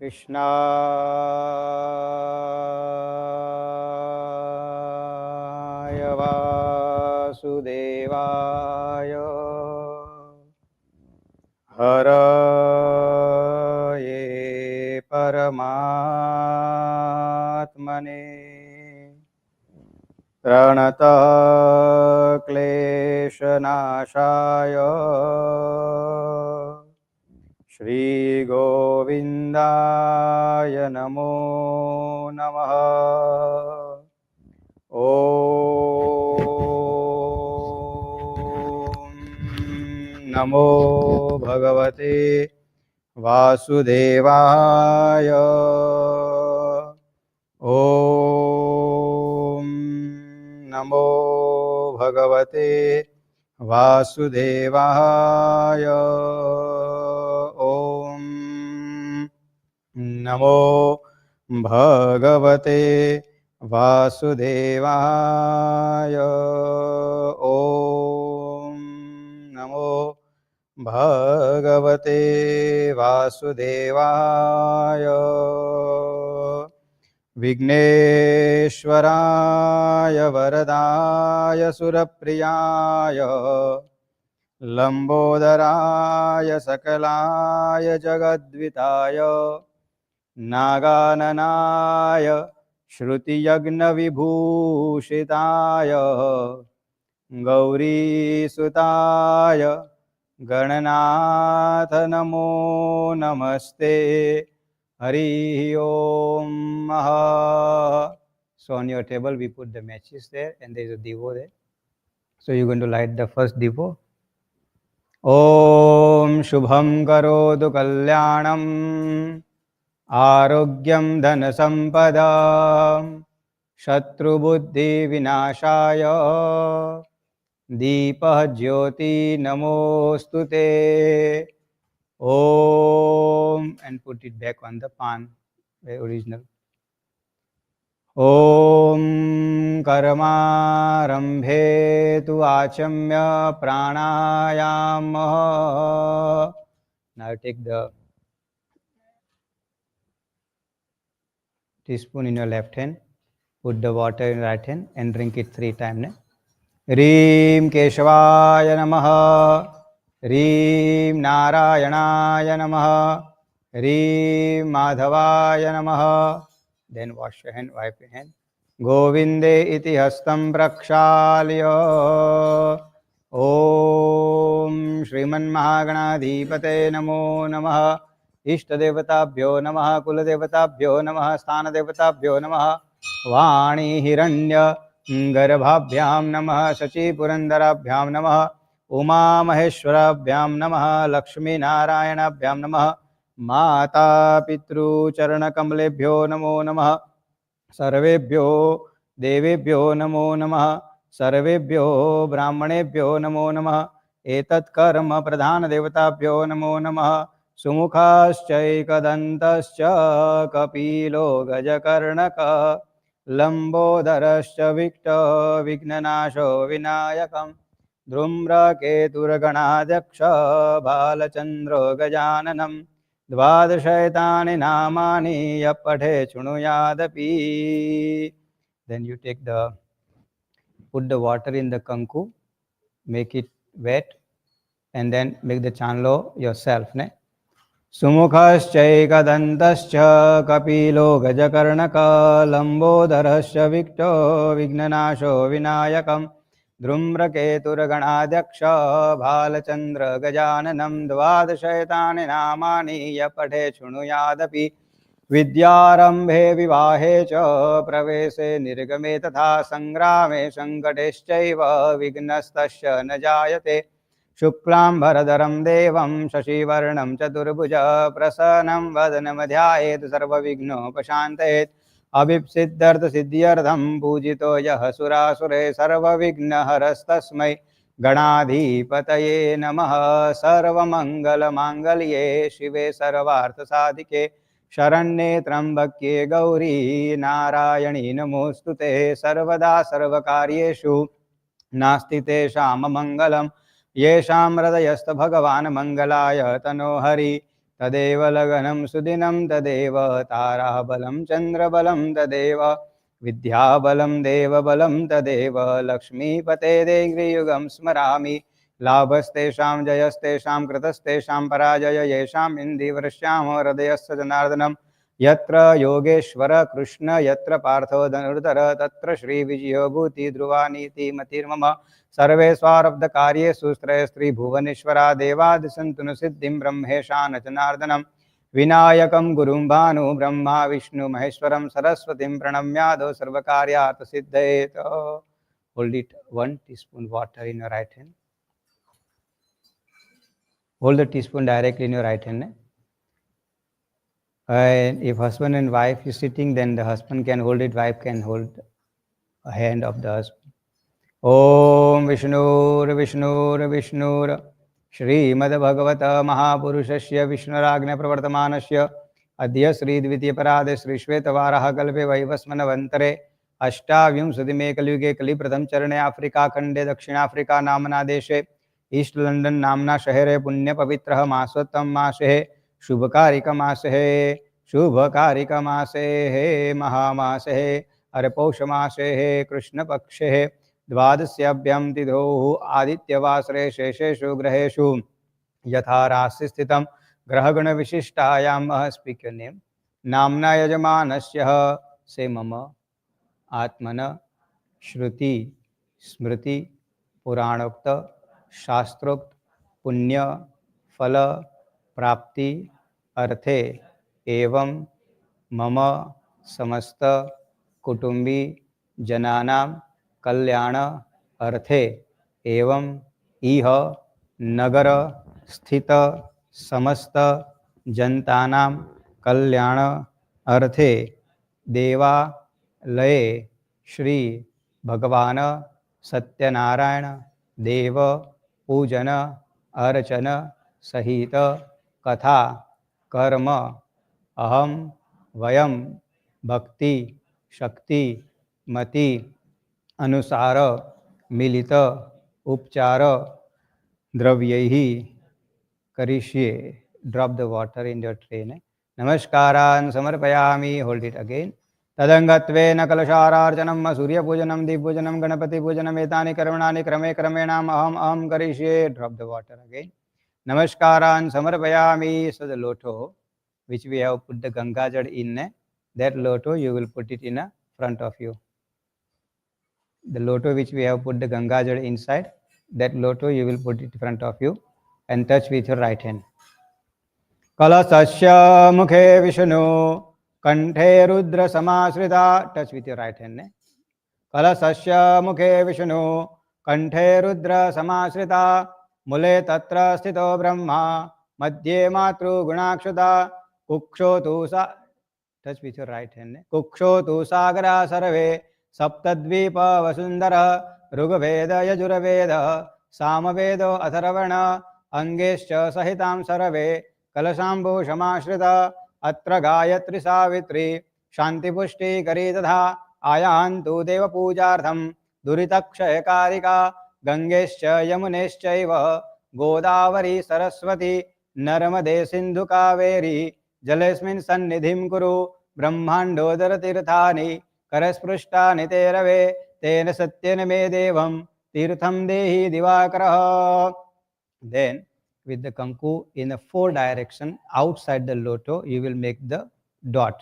कृष्णाय वासुदेवाय हरये परमात्मने प्रणतः क्लेशनाशाय श्रीगोविन्दाय नमो नमः। ॐ नमो भगवते वासुदेवाय। ॐ नमो भगवते वासुदेवाय। ॐ नमो भगवते वासुदेवाय। ॐ नमो भगवते वासुदेवाय। विघ्नेश्वराय वरदाय सुरप्रियाय लंबोदराय सकलाय जगद्विताय नागाननाय श्रुतियज्ञविभूषिताय गौरीसुताय गणनाथ नमो नमस्ते। हरि ओम। So on your table we put the matches there and there is a divo there. So you're going to light the first divo. Om Shubham Karotu Kalyanam Arogyam Dhana Sampada Shatru Buddhi Vinashaya Deepah Jyoti Namostute. Om, and put it back on the pan, the original. Om Karmarambhe tu Achamya Pranayama. Now take the teaspoon in your left hand, put the water in right hand and drink it 3 times. Reem Keshvaya Namaha. Reem Narayanaya Namaha. Reem Madhavaya Namaha. Then wash your hand, wipe your hand. Govinde iti hastam prakshalya. Om Shriman Mahaganadhipate Namo Namaha. Ishtadevatabhyo Namaha. Kuladevatabhyo Namaha. Stanadevatabhyo Namaha. Vani Hiranya गर्भाभ्याम नमः शची पुरंदराभ्याम नमः उमा महेश्वराभ्याम नमः लक्ष्मी नारायणाभ्याम नमः माता पितृचरण कमलेभ्यो नमो नमः सर्वेभ्यो देवेभ्यो नमो नमः सर्वेभ्यो ब्राह्मणेभ्यो नमो नमः एतत् कर्म प्रधान देवताभ्यो नमो नमः सुमुखाश्चैकदन्तश्च कपिलो गजकर्णक लंबोदरश्च विक्ट विघ्ननाशो विनायकं धूम्रकेतुर्गणाध्यक्ष बालचन्द्रो गजाननं द्वादशैतानि नामानि यः पठेत् शृणुयादपि. Then you take the, put the water in the kanku, make it wet, and then make the chanlo yourself. Ne? सुमुखश्चैकदन्तश्च कपिलो गजकर्णक लंबोदरश्च विक्टो विघ्ननाशो विनायकं धूम्रकेतुर्गणाध्यक्ष भालचन्द्र गजाननं द्वादशैतानि नामानि यः पठेत् शृणुयादपि. विद्यारम्भे विवाहे च प्रवेशे निर्गमे तथा संग्रामे संकटेश्चैव विघ्नस्तस्य न जायते. शुक्लांबरधरं देवं शशिवर्णं चतुर्भुज प्रसन्नं वदनमध्यायेत् सर्वविघ्नोपशान्तयेत्. अभिप्सिद्ध्यर्थसिद्ध्यर्थं पूजितो यः सुरासुरे सर्वविघ्नहरस्तस्मै गणाधिपतये नमः. सर्वमङ्गलमाङ्गल्ये शिवे सर्वार्थसाधिके शरण्ये त्र्यम्बके गौरी नारायणी नमोऽस्तुते. सर्वदा सर्वकार्येषु नास्ति तेषां मंगलम् येषां हृदयस्थ भगवान् मंगलाय तनो हरि तदेव लगनं सुदिनं तदेव ताराबलं चन्द्रबलं तदेव विद्याबलं देवबलं तदेव लक्ष्मीपते देग्रियुगं स्मरामि लाभस्तेषां जयस्तेषां कृतस्तेषां पराजय येषाम् इन्दिवृश्याम हृदयस्य जनार्दनं यत्र योगेश्वर कृष्ण यत्र पार्थो धनुर्धर तत्र श्रीविजयो भूतिध्रुवा नीतिमतिर्मम सर्वे स्वारब्धकार्येषु श्रेयस्त्रिभुवनेश्वरा देवादिसन्तु न सिद्धिं ब्रह्मेशान जनार्दनं विनायकं गुरुं भानु ब्रह्मा विष्णु महेश्वरं सरस्वतीं प्रणम्यादो सर्वकार्यार्थ सिद्धये. Hold it 1 teaspoon water in your right hand. Hold the teaspoon directly in your right hand. And if husband and wife is sitting, then the husband can hold it, wife can hold a hand of the husband. Om विष्णुर्विष्णुर्विष्णुर् Shrimad Bhagavad महापुरुषस्य विष्णुराज्ञा प्रवर्तमानस्य अद्य श्रीद्वितीयपराधे श्रीश्वेतवाराहकल्पे वैवस्वनवन्तरे अष्टाविंशतिमे कलियुगे कलिप्रथम चरणे आफ्रिकाखण्डे दक्षिणाफ्रिका नामना देशे east London नामना शहरे पुण्यपवित्रः मासोत्तम मासे शुभकारिकमासे महामासे अरपौषमासे कृष्णपक्षे द्वादश्याभ्यां तिथौ आदित्यवासरे शेषेषु ग्रहेषु यथा राशि स्थितं ग्रहगणविशिष्टायां स्पीक योर नेम नाम्ना यजमानस्य से मम आत्मन श्रुति स्मृति पुराणोक्त शास्त्रोक्त पुण्य फल प्राप्ति अर्थे एवं मम समस्त कुटुंबी जनानां कल्याण अर्थे एवं इह नगर स्थित समस्त जनतानां कल्याण अर्थे देवालये श्री भगवान सत्यनारायण देव पूजन अर्चन सहित कथा कर्म अहम वयम भक्ति शक्ति मति अनुसार मिलित उपचार द्रव्यैः करिष्ये. Drop the water in your train. नमस्कारान् समर्पयामि. Hold it again. तदंगत्वेन कलशारार्चनं सूर्यपूजनं दीपपूजनं गणपतिपूजनं एतानि कर्मणानि क्रमे क्रमेणाम् अहम करिष्ये. Drop the water again. नमस्कारान् समर्पयामि. So the loto which we have put the Ganga Jal in, that loto you will put it in front of you. The loto which we have put the Ganga Jal inside, that loto you will put it in front of you and touch with your right hand. Kalasasya mukhe Vishnu kanthe rudra samasrita. Touch with your right hand. Kalasasya mukhe Vishnu kanthe rudra samasrita. Mule tatra sthito brahma madhye matru gunakshata. Kukshotu sa. Touch with your right hand. Kukshotu sagara sarve saptadvipa vasundara. Rugveda yajurveda samaveda atharvana angescha sahitam sarve कलशाम्बो क्षमाश्रिता अत्र गायत्री सावित्री शांतिपुष्टि करी तथा आयान्तु देवपूजार्थं दुरितक्षयकारिका गंगेश्च यमुनेश्चैव गोदावरी सरस्वती नर्मदे सिन्धु कावेरी जलेस्मिन् सन्निधिं कुरु ब्रह्माण्डोदरतीर्थानि करस्पृष्टानि ते रवे तेन सत्येन मे देवं तीर्थं देहि दिवाकरः. Then with the kanku in the 4 direction outside the loto, you will make the dot.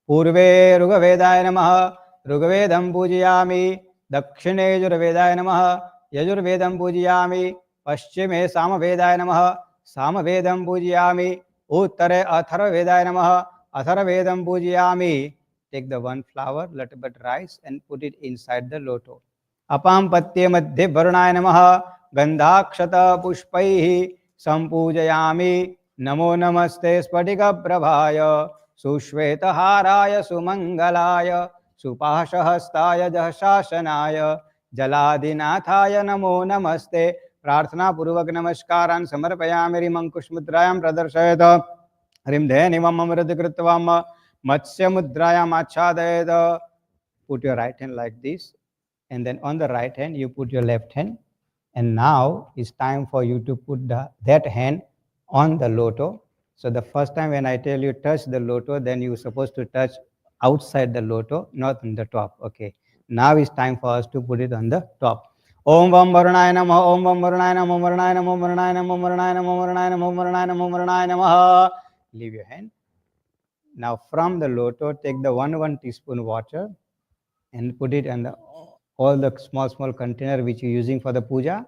Purve Rugavedaya Namaha, Rugavedam Pujayami, Dakshine Yajurvedaya Namaha, Yajurvedam Pujayami, Paschime Samavedaya Namaha, Samavedam Pujayami, Uttare Atharvedaya Namaha, Atharvedam Pujayami. Take the 1 flower, little bit rice and put it inside the loto. Apam Patye Madhye Varunaya Namaha, Gandhakshata Pushpaihi, संपूजयामि. नमो नमस्ते स्फटिकप्रभाय सुश्वेतहाराय सुमंगलाय सुपाशहस्ताय जशासनाय जलादिनाथाय नमो नमस्ते. प्रार्थना पूर्वक नमस्कारान् समर्पयामि. ह्रीं अंकुशमुद्रायां प्रदर्शयेत्. ह्रीं धेनुमं अमृत कृत्वा मत्स्यमुद्रायाम् आच्छादयेत्. Put your right hand like this and then on the right hand you put your left hand. And now it's time for you to put that hand on the loto. So the first time when I tell you touch the loto, then you're supposed to touch outside the loto, not on the top. Okay. Now it's time for us to put it on the top. Om Vam Varunaya Namaha, Om Vam Varunaya Namaha, Om Varunaya Namaha, Om Varunaya Namaha, Om Varunaya Namaha, Om Varunaya Namaha, Om Varunaya Namaha, Om Varunaya Namaha. Leave your hand. Now from the loto, take the 1 teaspoon water and put it in all the small container which you're using for the puja,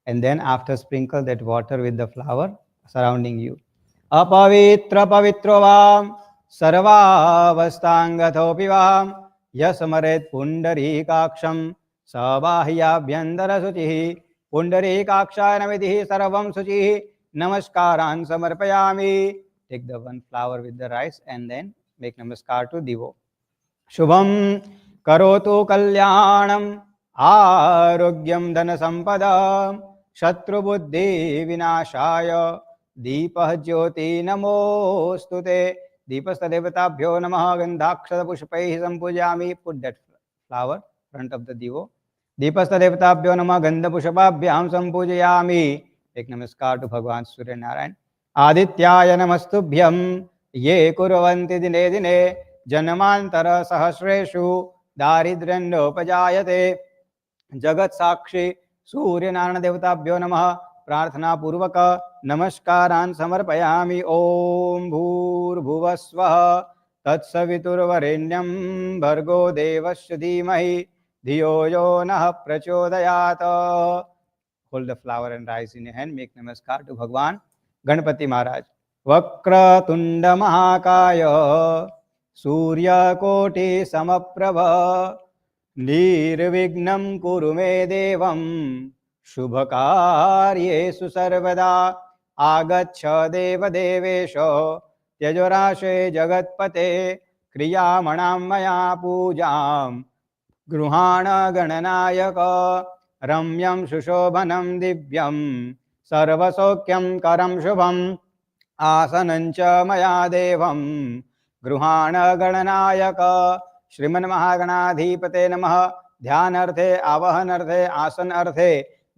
and then after sprinkle that water with the flower surrounding you. Apavitra pavitro vam sarvavasthangathopi vam yasamaret pundarikaksham sabahyabhyandara suchihi pundarikakshaya namidihi sarvam suchihi namaskaran samarpayami. Take the one flower with the rice and then make namaskar to Devo. Shubham करोतु कल्याणम आरोग्यम धन संपदा शत्रुबुद्धि विनाशाय दीपः ज्योति नमोस्तुते दीपस्तदेवताभ्यो नमः गंधाक्षत पुष्पैः संपूजयामि. Put that flower front of the divo. दीपस्तदेवताभ्यो नमः गंध पुष्पाभ्याम संपूजयामि. एक नमस्कार to भगवान सूर्य नारायण. आदित्याय नमस्तुभ्यं ये कुर्वन्ति दिने दिने जन्मांतर सहस्रेषु दारिद्र्योपजायते. जगत साक्षी सूर्य नारायण देवताभ्यो नमः. प्रार्थना पूर्वक नमस्कारान् समर्पयामि. ओम भूर्भुवस्वः तत्सवितुर्वरेण्यं भर्गो देवस्य धीमहि धियो यो नः प्रचोदयात्. Hold the flower and rice in your hand. Make namaskar to Bhagwan Ganpati Maharaj. Vakratunda महाकाय सूर्यकोटि समप्रभ निर्विघ्नं कुरु मे देवं शुभकार्येषु सर्वदा. आगच्छ देवदेवेश त्यजोराशे जगत्पते क्रियामणां मया पूजां गृहाण गणनायक. रम्यं सुशोभनं दिव्यं सर्वसौख्यं करं शुभं आसनं च मया देवं गृहाण गणनायक. श्रीमन्महागणाधिपते नमः. ध्यानार्थे आवाहनार्थे आसन अर्थे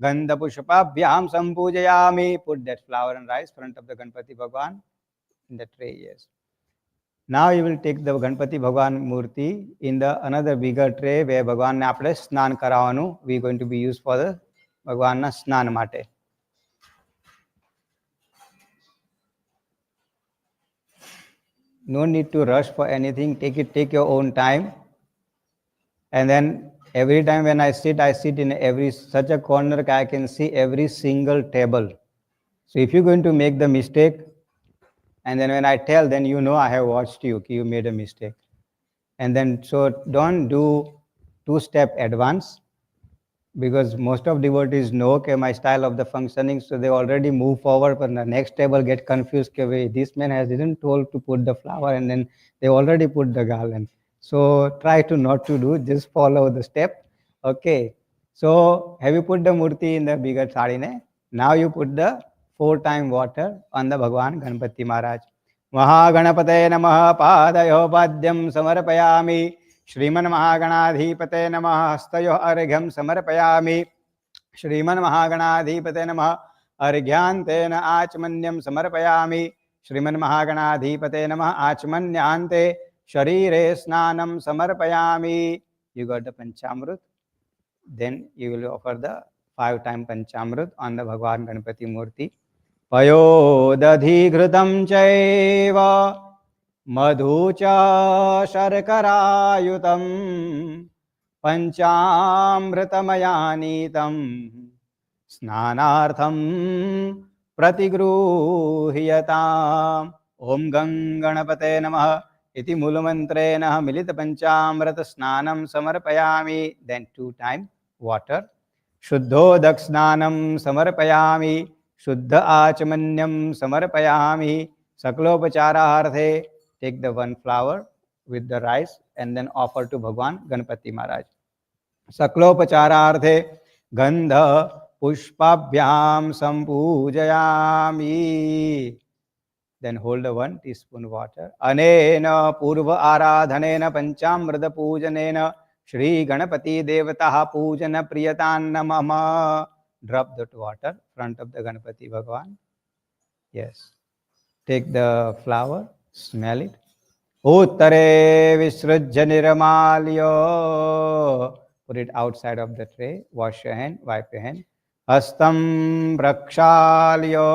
गंधपुष्पाभ्याम संपूजयामि. Put that flower and rice front of the Ganpati Bhagwan in the tray. Yes. Now you will take the Ganpati Bhagwan Murti in the another bigger tray where Bhagwan ne આપણે સ્નાન કરાવવાનું. We are going to be used for the ભગવાનના સ્નાન માટે. No need to rush for anything. Take your own time. And then every time when I sit in every such a corner I can see every single table. So if you're going to make the mistake, and then when I tell, then you know I have watched you, you made a mistake. And then so don't do two-step advance, because most of devotees know my style of the functioning, so they already move forward, but the next table get confused. This man didn't told to put the flower, and then they already put the garland. So try to not to do, just follow the step. Okay. So have you put the murti in the bigger sarine? Now you put the 4-time water on the Bhagwan Ganpati Maharaj. Mahaganapate Namaha Padayo Padyam Samarpayami. श्रीमन् महागणाधिपते नमः. हस्तयो अर्घ्यं समर्पयामि. श्रीमन् महागणाधिपते नमः. अर्घ्यान्तेन आचमन्यं समर्पयामि. श्रीमन् महागणाधिपते नमः. आचमन्यांते शरीरे स्नानं समर्पयामि. You got the Panchamrit. Then you will offer the 5-time Panchamrit on the Bhagwan Ganpati Murti. पयोदधिघृतं चैव मधु च शर्करायुतं पंचामृतमयानीतं स्नानार्थं प्रतिगृह्यताम्. ओम गंगणपते नमः इति मूलमंत्रेण मिलित पंचामृत स्नानं समर्पयामि. Then 2-time water. शुद्धोदक स्नानं समर्पयामि. शुद्ध आचमन्यं समर्पयामि. सकलोपचारार्थे take the 1 flower with the rice and then offer to Bhagwan Ganpati Maharaj. Saklopachararthe gandha pushpabhyam sampujayami. Then hold the 1 teaspoon water. Anena purva aradhanena panchamrita pujanena Shri Ganapati Devataha pujana priyatan namama. Drop that water front of the Ganapati Bhagwan. Yes. Take the flower, smell it. Uttare visrujya nirmalyo. Put it outside of the tray. Wash your hand, wipe your hand. Hastam prakshalyo.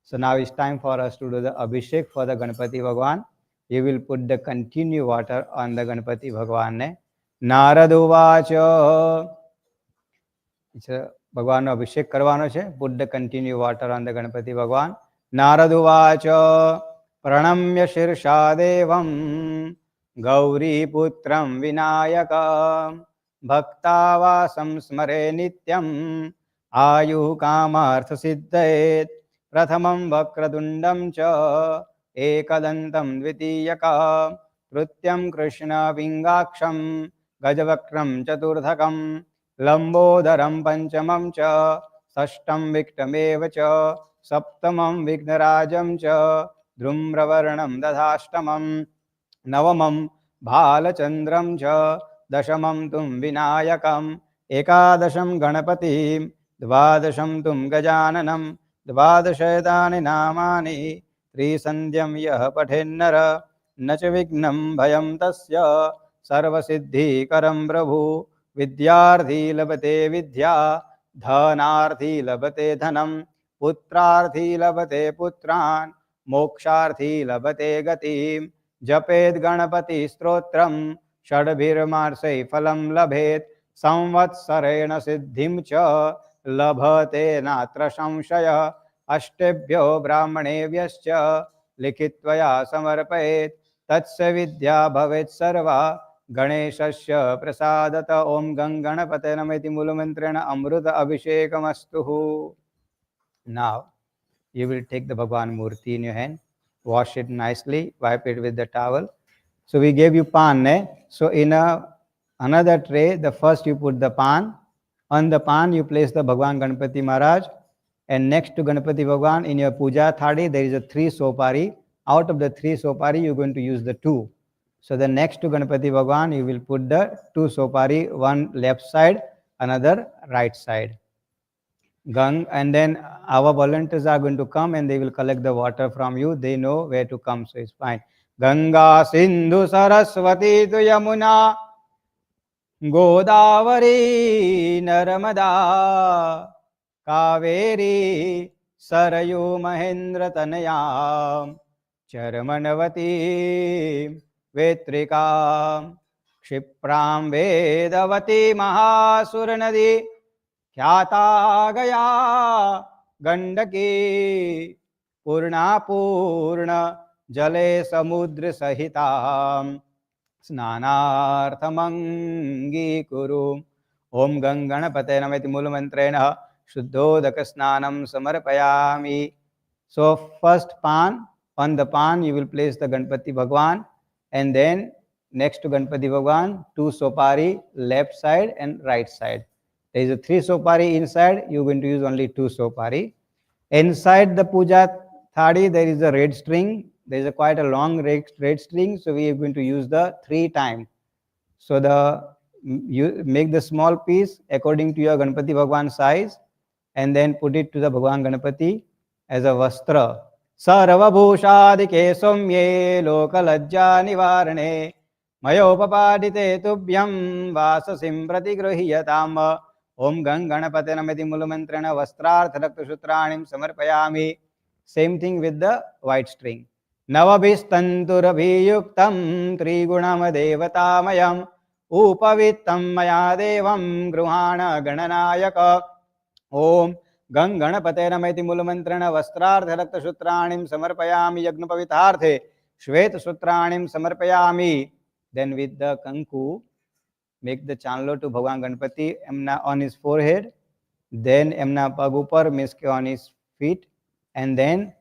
So now it's time for us to do the Abhishek for the Ganpati Bhagwan. You will put the continue water on the Ganpati Bhagwan ne. Naraduvacha. ભગવાનનો અભિષેક કરવાનો છે. Put the continue water on the Ganpati ભગવાન. નારદુવાચ પ્રણમ્ય શીર્ષા દેવમ ગૌરીપુત્રમ વિનાયક ભક્તાવાસમ સ્મરે નિત્યમ આયુ કામાર્થ સિદ્ધયેત પ્રથમમ વક્રતુંડમ ચ એકદંતમ દ્વિતીયક તૃતીયમ કૃષ્ણ પિંગાક્ષમ ગજવક્રમ ચતુર્થકમ લંબોદરમ પંચમમ ચ ષષ્ઠમ વિક્ટમેવ ચ સપ્તમમ વિઘ્નરાજમ ચ ધ્રુમ્રવર્ણમ દધાષ્ટમમ નવમમ ભાલચંદ્રમ ચ દશમમ તુમ વિનાયકમ એકાદશમ ગણપતિમ દ્વાદશમ તુમ ગજાનનમ દ્વાદશેતાનિ નામાનિ ત્રિસંધ્યમ યહ પઠેન્નર ન ચ વિઘ્નમ ભયમ તસ્ય સર્વસિદ્ધિકરમ પ્રભુ વિદ્યાર્થી લભતે વિદ્યા ધનાર્થી લભતે ધનમ પુત્રાર્થી લભતે પુત્રાન મોક્ષાર્થી લભતે ગતિમ જપેદ ગણપતિ સ્ત્રોત્રમ ષડભિર્માર્ષૈ ફલમ લભેત સંવત્સરેણ સિદ્ધિમ ચ લભતે નાત્ર સંશય અષ્ટેભ્યો બ્રાહ્મણેભ્યશ્ચ લિખિત્વયા સમર્પયેત તત્સ વિદ્યા ભવેત સર્વા ગણેશસ્ય પ્રસાદત ઓમ ગંગણપતે નમઃ મૂલમંત્રેણ અમૃત અભિષેકમસ્તુ. Now you will take the Bhagwan Murti in your hand, wash it nicely, wipe it with the towel. So we gave you pan, ne? So in another tray, the first you put the pan. On the pan you place the Bhagwan Ganpati Maharaj, and next to Ganpati Bhagwan in your puja thadi there is a 3 sopari. Out of the 3 sopari you are going to use the 2. So the next to Ganpati Bhagwan you will put the 2 sopari, one left side, another right side. And then our volunteers are going to come and they will collect the water from you. They know where to come, so it's fine. Ganga Sindhu Saraswati tu Yamuna Godavari Narmada Kaveri Sarayu Mahendra Tanayam Charmanavati Vetrika Kshipram Vedavati Mahasuranadi ख्याता गया गंडकी पूर्णा पूर्ण जले समुद्र सहिता स्नानार्थमंगीकुरु. ओम गंगणपते नमः मूलमंत्रेण शुद्धोदक स्नानं समर्पयामि. So first pan, on the pan you will place the Ganpati Bhagwan, and then next to Ganpati Bhagwan 2 sopari left side and right side. There is a 3 sopari inside, you are going to use only 2 sopari. Inside the puja thadi there is a red string. There is quite a long red string, so we are going to use the 3 times. So you make the small piece according to your Ganpati Bhagwan size, and then put it to the Bhagwan Ganpati as a vastra. Sarvabhushadike somye lokalajja nivarane mayopapadite tubhyam vasasim pratigrahiyatam. Om Ganganapate Namati Mulamantrana Vastrartha Rakta Sutranim Samarpayami. Same thing with the white string. Navabhistanturabhiyuktam Trigunama Devatamayam Upavittam Maya Devam Gruhana Gananayaka. Om Ganganapate Namati Mulamantrana Vastrartha Rakta Sutranim Samarpayami Yagnapavitharthe Shvet Sutranim Samarpayami. Then with the Kanku, make the chanlo to Bhagwan Ganpati emna on his forehead, then emna pag upar means on his feet, and then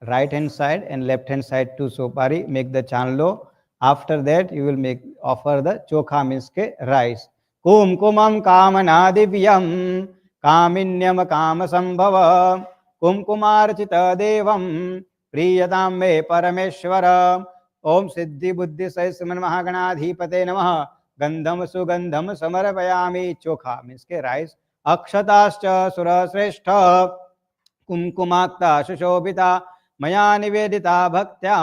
right hand side and left hand side 2 sopari, make the chanlo. After that you will offer the chokha means ke rice. Kumkumam kamana divyam kaminyam kama sambhava kumkumarchita devam priyatam me parameshwara. Om siddhi buddhi sahisman mahaganadhipate namaha. गंधम Sugandham समर्पयामि. चोखा means के rice. अक्षताश्च सुरश्रेष्ठ कुङ्कुमाक्ता सुशोभिता मया निवेदिता भक्त्या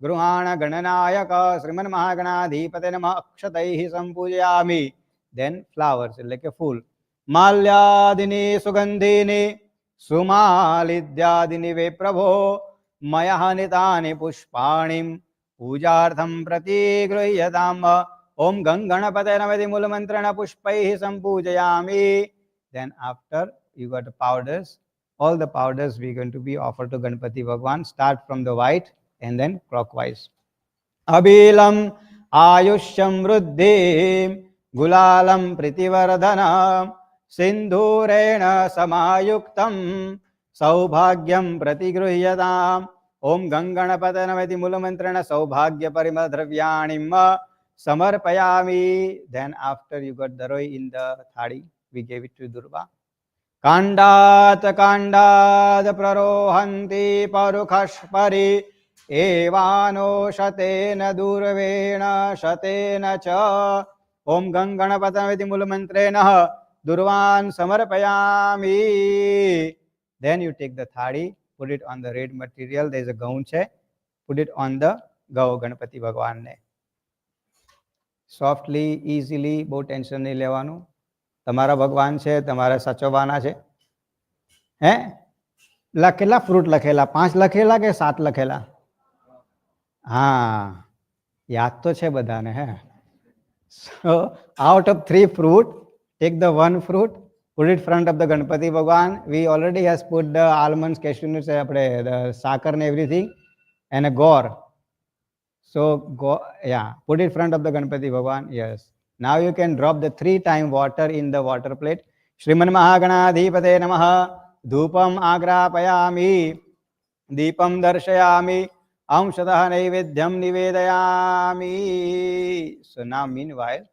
गृहाण गणनायक श्रीमन्महागणाधिपते नमः अक्षतैः सम्पूजयामि. Then flowers like a full. माल्यादिनी सुगंधिनी सुमालिद्यादिनी वे प्रभो मया नितानि पुष्पाणि पूजार्थं प्रतिगृह्यताम्. ओम गंगणपते नमः मूलमंत्रेण पुष्पैः संपूजयामि. Then after you got the powders, all the powders we going to be offered to Ganpati Bhagwan. Start from the white and then clockwise. Abhilam Ayushyam Vruddhim Gulalam Pritivardanam Sindhurena Samayuktam Saubhagyam Pratigruhyatam. Om Ganganapata Namati Mulamantrana Saubhagya Parimadravyanima Samarpayami. Then after you got the roi in the thadi, we gave it to Durga. Kandat Kandad Prarohanti Parukhashpari Evano Shatena Durvena Shatena Cha. Om Ganganapatavati Mulamantrena Durvan Samarpayami. Then you take the thadi, put it on the red material. There is a gaun che. Put it on the Gau Ganapati Bhagwan ne. Softly, easily, બહુ tension નહીં લેવાનું. તમારા ભગવાન છે, તમારા સાચવવાના છે. હે કેટલા ફ્રૂટ લખેલા? 5 લખેલા કે 7 લખેલા? હા, યાદ તો છે બધાને. હે So out of 3 fruit, take the 1 fruit, put it front of the Ganpati Bhagwan. We already has put the almonds, cashew nuts, the sakar and everything, and a gore. So go, yeah, put it front of the Ganpati Bhagwan. Yes. Now you can drop the 3 times water in the water plate. Shriman Mahaganadhipate Namaha Dhupam Agrapayami Deepam Darshayami Amshadaha Naivedyam Nivedayami. So now meanwhile,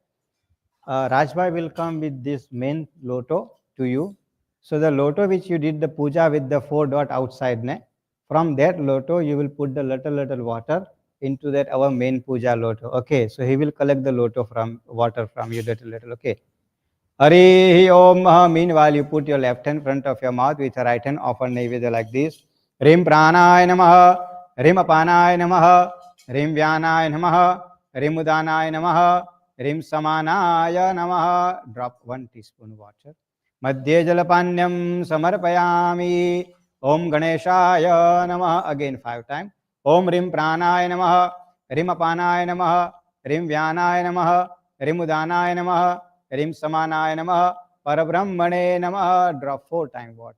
Rajbhai will come with this main loto to you. So the loto which you did the puja with the 4 dot outside, ne? From that loto you will put the little water into that our main puja loto. Okay, so he will collect the loto from water from you little. Okay. Hari Om. Meanwhile you put your left hand front of your mouth with your right hand offer Naivedya like this. Rim Pranaya Namaha, Rim Apanaya Namaha, Rim Vyanaya Namaha, Rim Udanaya Namaha, Rim Samanaya Namaha. Drop 1 teaspoon water. Madhye Jalapanyam Samarpayami. Om Ganeshaya Namaha. Again 5 times. Om Rim Pranaya Namaha, Rim Apanaya Namaha, Rim Vyanaya Namaha, Rim Udanaya Namaha, Rim Samanaya Namaha, Parabrahmane Namaha. Drop 4 times water.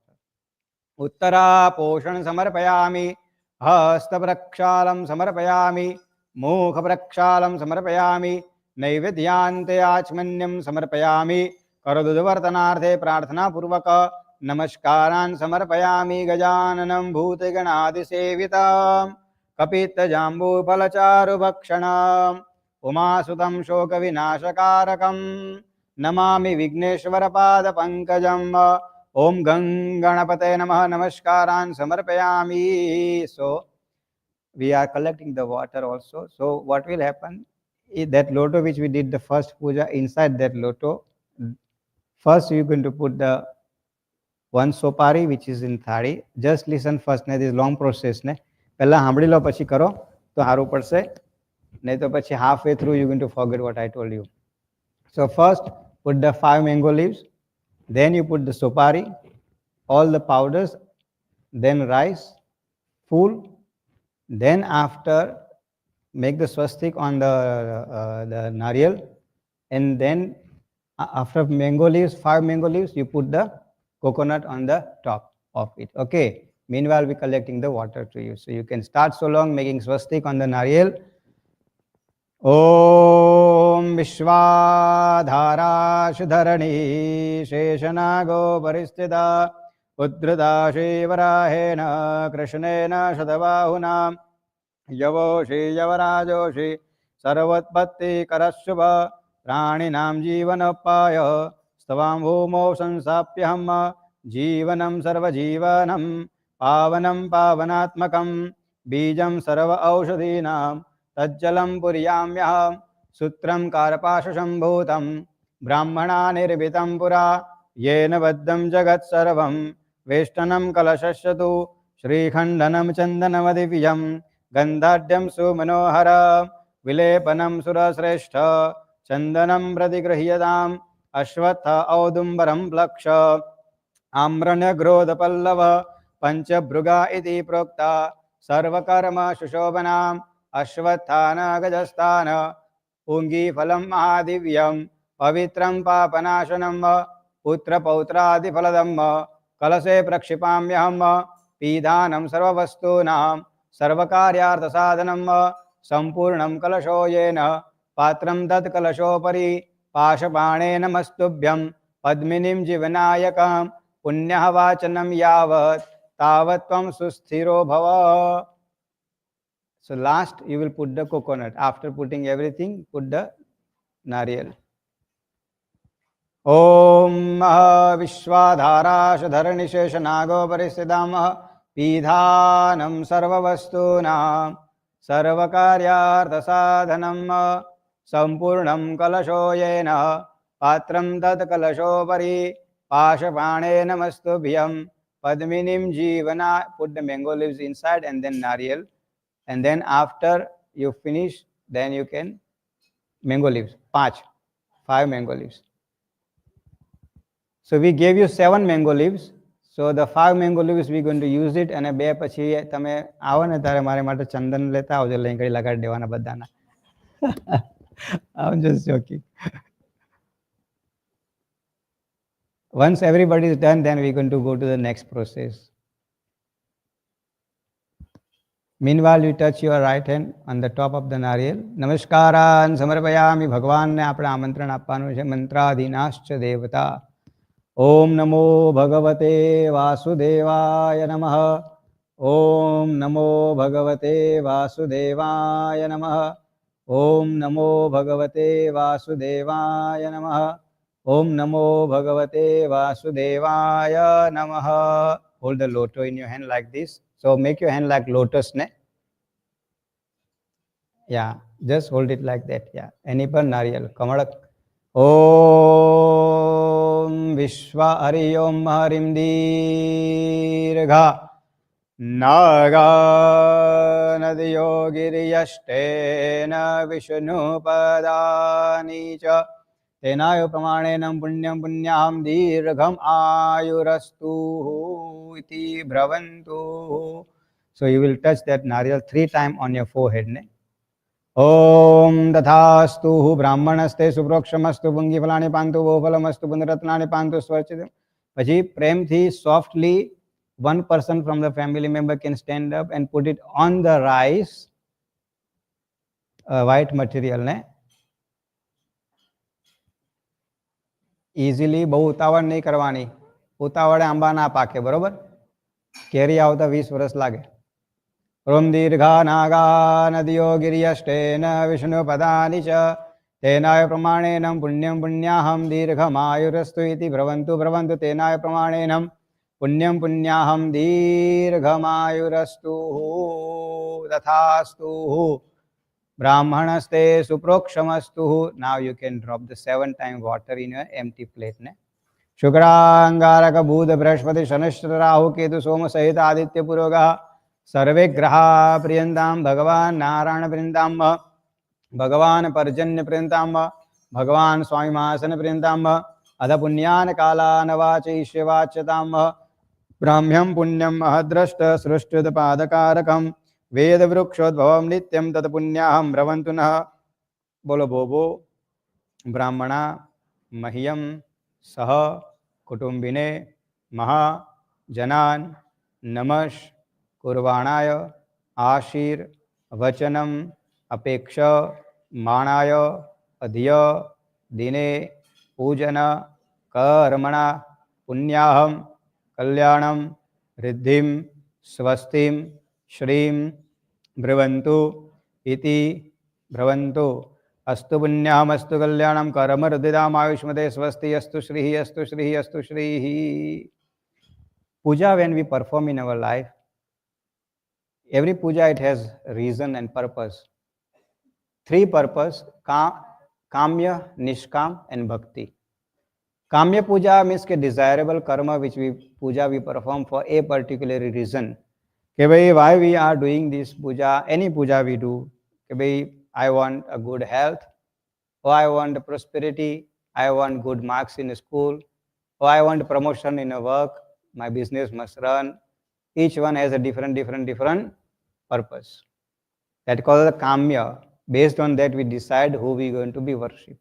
Uttara Poshan Samarpayami, Hasta Prakshalam Samarpayami, Mukha Prakshalam Samarpayami, Naivedyante Achmanyam Samarpayami, Karadudavartanarthe Prarthana Purvaka, Namaskaran Samarpayami Gajananam Bhuteganadi Sevitam, Kapita Jambu Palacharu Bhakshanam, Umasutam Shoka Vinashakarakam, Namami Vigneshwara Pada Pankajam. Om Ganganapate Namaha Namaskaran Samarpayami. So we are collecting the water also. So what will happen is that loto which we did the first puja, inside that loto, first you are going to put the 1 sopari which is in thadi. Just listen first, ne, this long process ne. પહેલા સાંભળી લો પછી કરો તો સારું પડશે, નહીં તો પછી halfway through you are going to forget what I told you. So first put the 5 mango leaves, then you put the sopari, all the powders, then rice, full. Then after make the swastik on the nariyal, and then after mango leaves, 5 mango leaves, you put the coconut on the top of it. Okay. Meanwhile, we collecting the water to you. So you can start so long making swastik on the nariyal. Om Vishwadhara Shudharani Sheshanago Paristida Uddhrita Shivarahena Krishnena Shadavahuna Yavoshi Yavarajoshi Sarvatpatti Karashubha Praninam Jivanapaya Stavam Bhumo Sansapyaham Jivanam Sarvajivanam Pavanam Pavanatmakam Bijam Sarva Aushadhinam Tajjalam Puriyamyaham Sutram Karpashasham Bhutam Brahmana Nirvitam Pura Yena Vaddam Jagat Sarvam वेष्टनं कलशस्य तु श्रीखण्डनं चन्दनमदिव्यं गन्धाढ्यं सुमनोहर विलेपनं सुरश्रेष्ठ चन्दनं प्रतिगृह्यताम् अश्वत्थ औदुम्बरं प्लक्ष आम्रण्यग्रोधपल्लव पञ्चभृगा इति प्रोक्ता सर्वकर्म सुशोभनाम् अश्वत्थान गजस्थान पुङ्गीफलं महादिव्यं पवित्रं पापनाशनं पुत्रपौत्रादिफलदं कलशे प्रक्षिपाम्यहं पीधानं सर्ववस्तूनां सर्वकार्यार्थसाधनं सम्पूर्णं कलशो येन पात्रं तत् कलशोपरि पाशबाणेन नमस्तुभ्यं पद्मिनीं जीवनायकं पुण्यः वाचनं यावत् तावत् त्वं सुस्थिरो भव. So last you will put the coconut. After putting everything, put the nariyal. Om Vishwadharashadharnisheshanago paristhidamah pidhanam sarvavastunam sarvakaryarthasadhanam sampurnam kalasho yena patram tat kalasho pari pashapane namastubhyam padminim jivana. Put the mango leaves inside and then nariyal. And then after you finish, then you can mango leaves. 5 mango leaves. So we gave you 7 mango leaves. So the 5 mango leaves we going to use it. અને બે પછી તમે આવો ને ત્યારે મારે માટે ચંદન લેતા આવજો, લેંગડી લગાડી દેવાના બધાના. I'm just joking. Once everybody is done, then we're going to go to the next process. Meanwhile, you touch your right hand on the top of the nariyal. નમસ્કારાન સમર્પયામિ. ભગવાનને આપણે આમંત્રણ આપવાનું છે. મંત્રાધીનાશ્ચ દેવતા. ઓમ નમો ભગવતે વાસુદેવાય નમઃ. ઓમ નમો ભગવતે વાસુદેવાય નમઃ. ઓમ નમો ભગવતે વાસુદેવાય નમઃ. ઓમ નમો ભગવતે વાસુદેવાય નમઃ. Hold the loto in your hand like this. So make your hand like lotus, ne? Yeah, just hold it like that. Yeah. Any par nariyal. Kamalak. Om Vishwa Hari Om Harim Dirgha Naga Nadiyo Giriyashtena Vishnu Padani Cha Tenayo Pramanenam Punyam Punyam Dirgham Ayurastu Iti Bhravantu. So you will touch that nariyal 3 times on your forehead, ne? ओम तथास्तु ब्राह्मणस्ते सुप्रोक्षमस्तु पुंगीफलानि पांतु गोफलमस्तु पुनरत्नानि पांतु स्वर्चित. પછી પ્રેમથી softly one person from the family member can stand up and put it on the rice, white material, ને easily. બહુ ઉતાવળ નહીં કરવાની. ઉતાવળે આંબા ના પાકે, બરોબર? કેરી આવતા 20 વર્ષ લાગે. ओम दीर्घा नागा नदियो गिरियष्टेन विष्णुपदानि च तेनाय प्रमाणेन पुण्यं पुण्याहं दीर्घमायुरस्तु इति भ्रवन्तु भ्रवन्तु तेनाय प्रमाणेन पुण्यं पुण्याहं दीर्घमायुरस्तु तथास्तु ब्राह्मणस्ते सुप्रोक्षमस्तु. Now you can drop the 7 times water in your empty plate, ne? शुक्रांगारक बुध बृहस्पति शनिश्चर राहु केतु सोम सहित आदित्य पुरोगः सर्वे ग्रहा प्रियंताम भगवान नारायण प्रियंताम भगवान पर्जन्य प्रियंताम भगवान स्वामी महासन प्रियंताम अध पुण्यान कालान वाचयिष्यवाच्यताम ब्राह्म्यं पुण्यं महद्रष्ट सृष्टुत पादकारकं वेद वृक्षोद्भवं नित्यं तत् पुण्याहं ब्रवन्तु नः. बोलो भोभो ब्राह्मणा मह्यं सह कुटुंबिने महाजनान् नमस् कुर्वाणाय आशीर वचनम अपेक्ष माणाय अधिय दिने पूजन कर्मणा पुण्याहं कल्याणं रिद्धिं स्वस्तिं श्रीं ब्रुवन्तु इति ब्रुवन्तु. अस्तु पुण्याहमस्तु कल्याणं कर्म रुदिदामायुष्मते स्वस्ति अस्तु श्रीः अस्तु श्रीः अस्तु श्रीः. Puja, when we perform in our life, every puja, it has reason and purpose. 3 purpose: kamya, nishkam and bhakti. Kamya puja means ke desirable karma which we perform for a particular reason. Ke bhai, why we are doing this puja, any puja we do. Ke bhai, I want a good health, or I want prosperity, I want good marks in school, or I want promotion in a work, my business must run. Each one has a different purpose. That called the kamya. Based on that, we decide who we are going to be worshipped.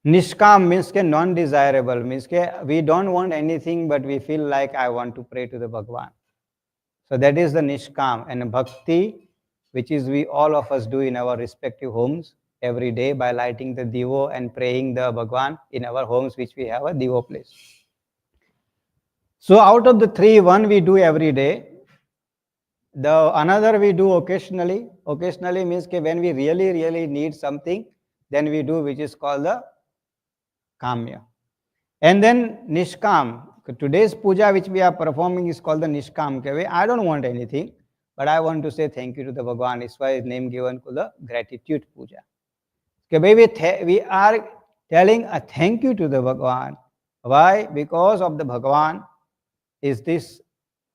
Nishkam means ke non-desirable, means ke we don't want anything, but we feel like I want to pray to the Bhagwan. So that is the Nishkam. And Bhakti, which is we all of us do in our respective homes every day by lighting the divo and praying the Bhagwan in our homes, which we have a divo place. So out of the three, one we do every day. The another we do occasionally. Occasionally means ke when we really need something, then we do, which is called the Kamya. And then Nishkam. Today's puja which we are performing is called the Nishkam. I don't want anything, but I want to say thank you to the Bhagwan. It's why his name given to the gratitude puja. We are telling a thank you to the Bhagwan. Why? Because of the Bhagwan is this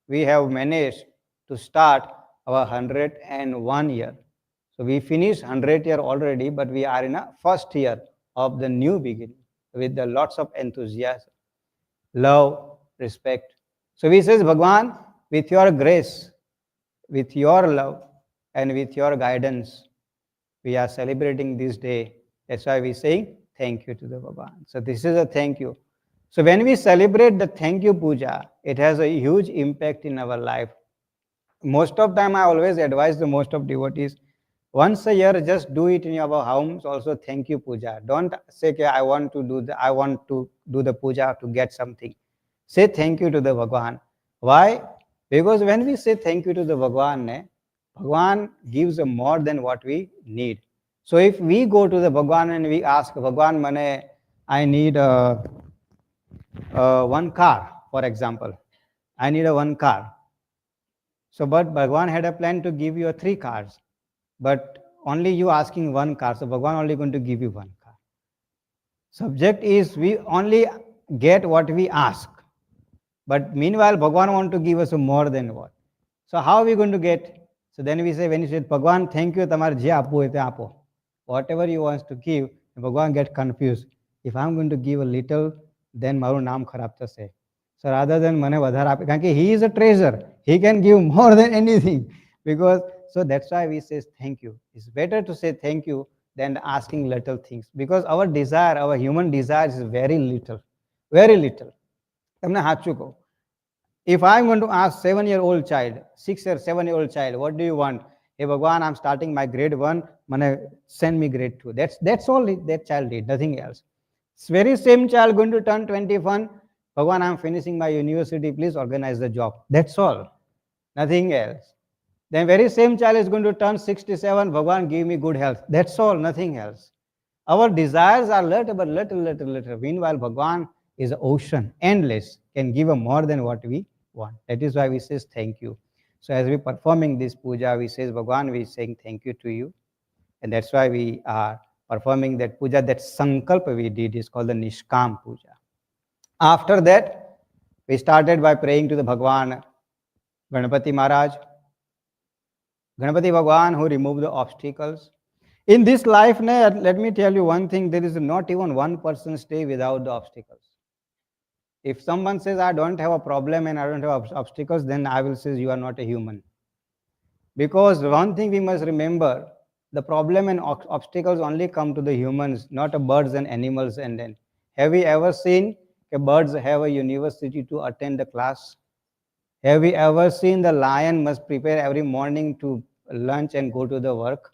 we have managed to start our 101 year. So we finished 100 year already, but we are in a first year of the new beginning with the lots of enthusiasm, love, respect. So we says, Bhagwan, with your grace, with your love, and with your guidance, we are celebrating this day. That's why we saying thank you to the Bhagwan. So this is a thank you. So when we celebrate the thank you puja, it has a huge impact in our life. Most of time I always advise the most of devotees, once a year just do it in your homes also thank you puja. Don't say I want to do the puja to get something. Say thank you to the Bhagwan. Why? Because when we say thank you to the Bhagwan, Bhagwan gives more than what we need. So if we go to the Bhagwan and we ask Bhagwan, I need one car, for example. I need a one car. So, but Bhagwan had a plan to give you three cars, but only you asking one car. So, Bhagwan only going to give you one car. Subject is we only get what we ask, but meanwhile, Bhagwan want to give us more than what. So, how are we going to get? So, then we say, when you say, Bhagwan, thank you, tamar je apo ete apo. Whatever you want to give, Bhagwan get confused. If I'm going to give a little, then maru naam kharab thase. So rather than mane vadhar ape, because he is a treasure, he can give more than anything. Because so that's why we say thank you. It's better to say thank you than asking little things. Because our desire, our human desire is very little, very little. તમને સાચું કહું. If I'm going to ask 7-year-old child, 6 or 7-year-old child, what do you want? Hey Bhagwan, I'm starting my grade 1, send me grade 2. That's all that child did, nothing else. It's very same child going to turn 21. Bhagwan, I'm finishing my university, please organize the job. That's all, nothing else. Then very same child is going to turn 67. Bhagwan, give me good health. That's all, nothing else. Our desires are little, but little. Meanwhile, Bhagwan is an ocean, endless, can give more than what we want. That is why we say thank you. So as we performing this puja, we say, Bhagwan, we saying thank you to you. And that's why we are performing that puja. That sankalpa we did is called the Nishkam puja. After that, we started by praying to the Bhagwan, Ganapati Maharaj, Ganapati Bhagwan who removed the obstacles. In this life, let me tell you one thing, there is not even one person stay without the obstacles. If someone says, I don't have a problem and I don't have obstacles, then I will say you are not a human. Because one thing we must remember, the problem and obstacles only come to the humans, not the birds and animals. And then, have you ever seen birds have a university to attend the class? Have you ever seen the lion must prepare every morning to lunch and go to the work?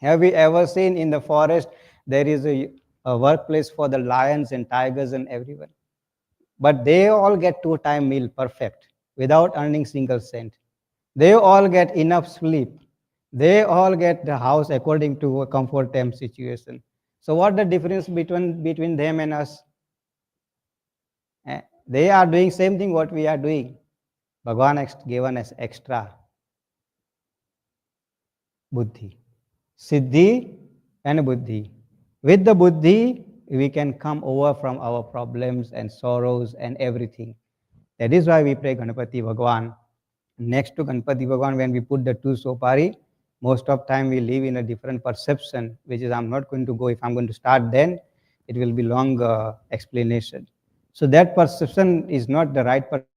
Have you ever seen in the forest there is a workplace for the lions and tigers and everyone? But they all get 2-time meal perfect without earning single cent. They all get enough sleep. They all get the house according to a comfort time situation. So what the difference between them and us? They are doing same thing what we are doing. Bhagwan has given us extra buddhi. Siddhi and buddhi. With the buddhi, we can come over from our problems and sorrows and everything. That is why we pray Ganapati Bhagwan. Next to Ganapati Bhagwan, when we put the two sopari, most of time we live in a different perception, which is I'm not going to go. If I'm going to start then, it will be long explanation. So that perception is not the right perception.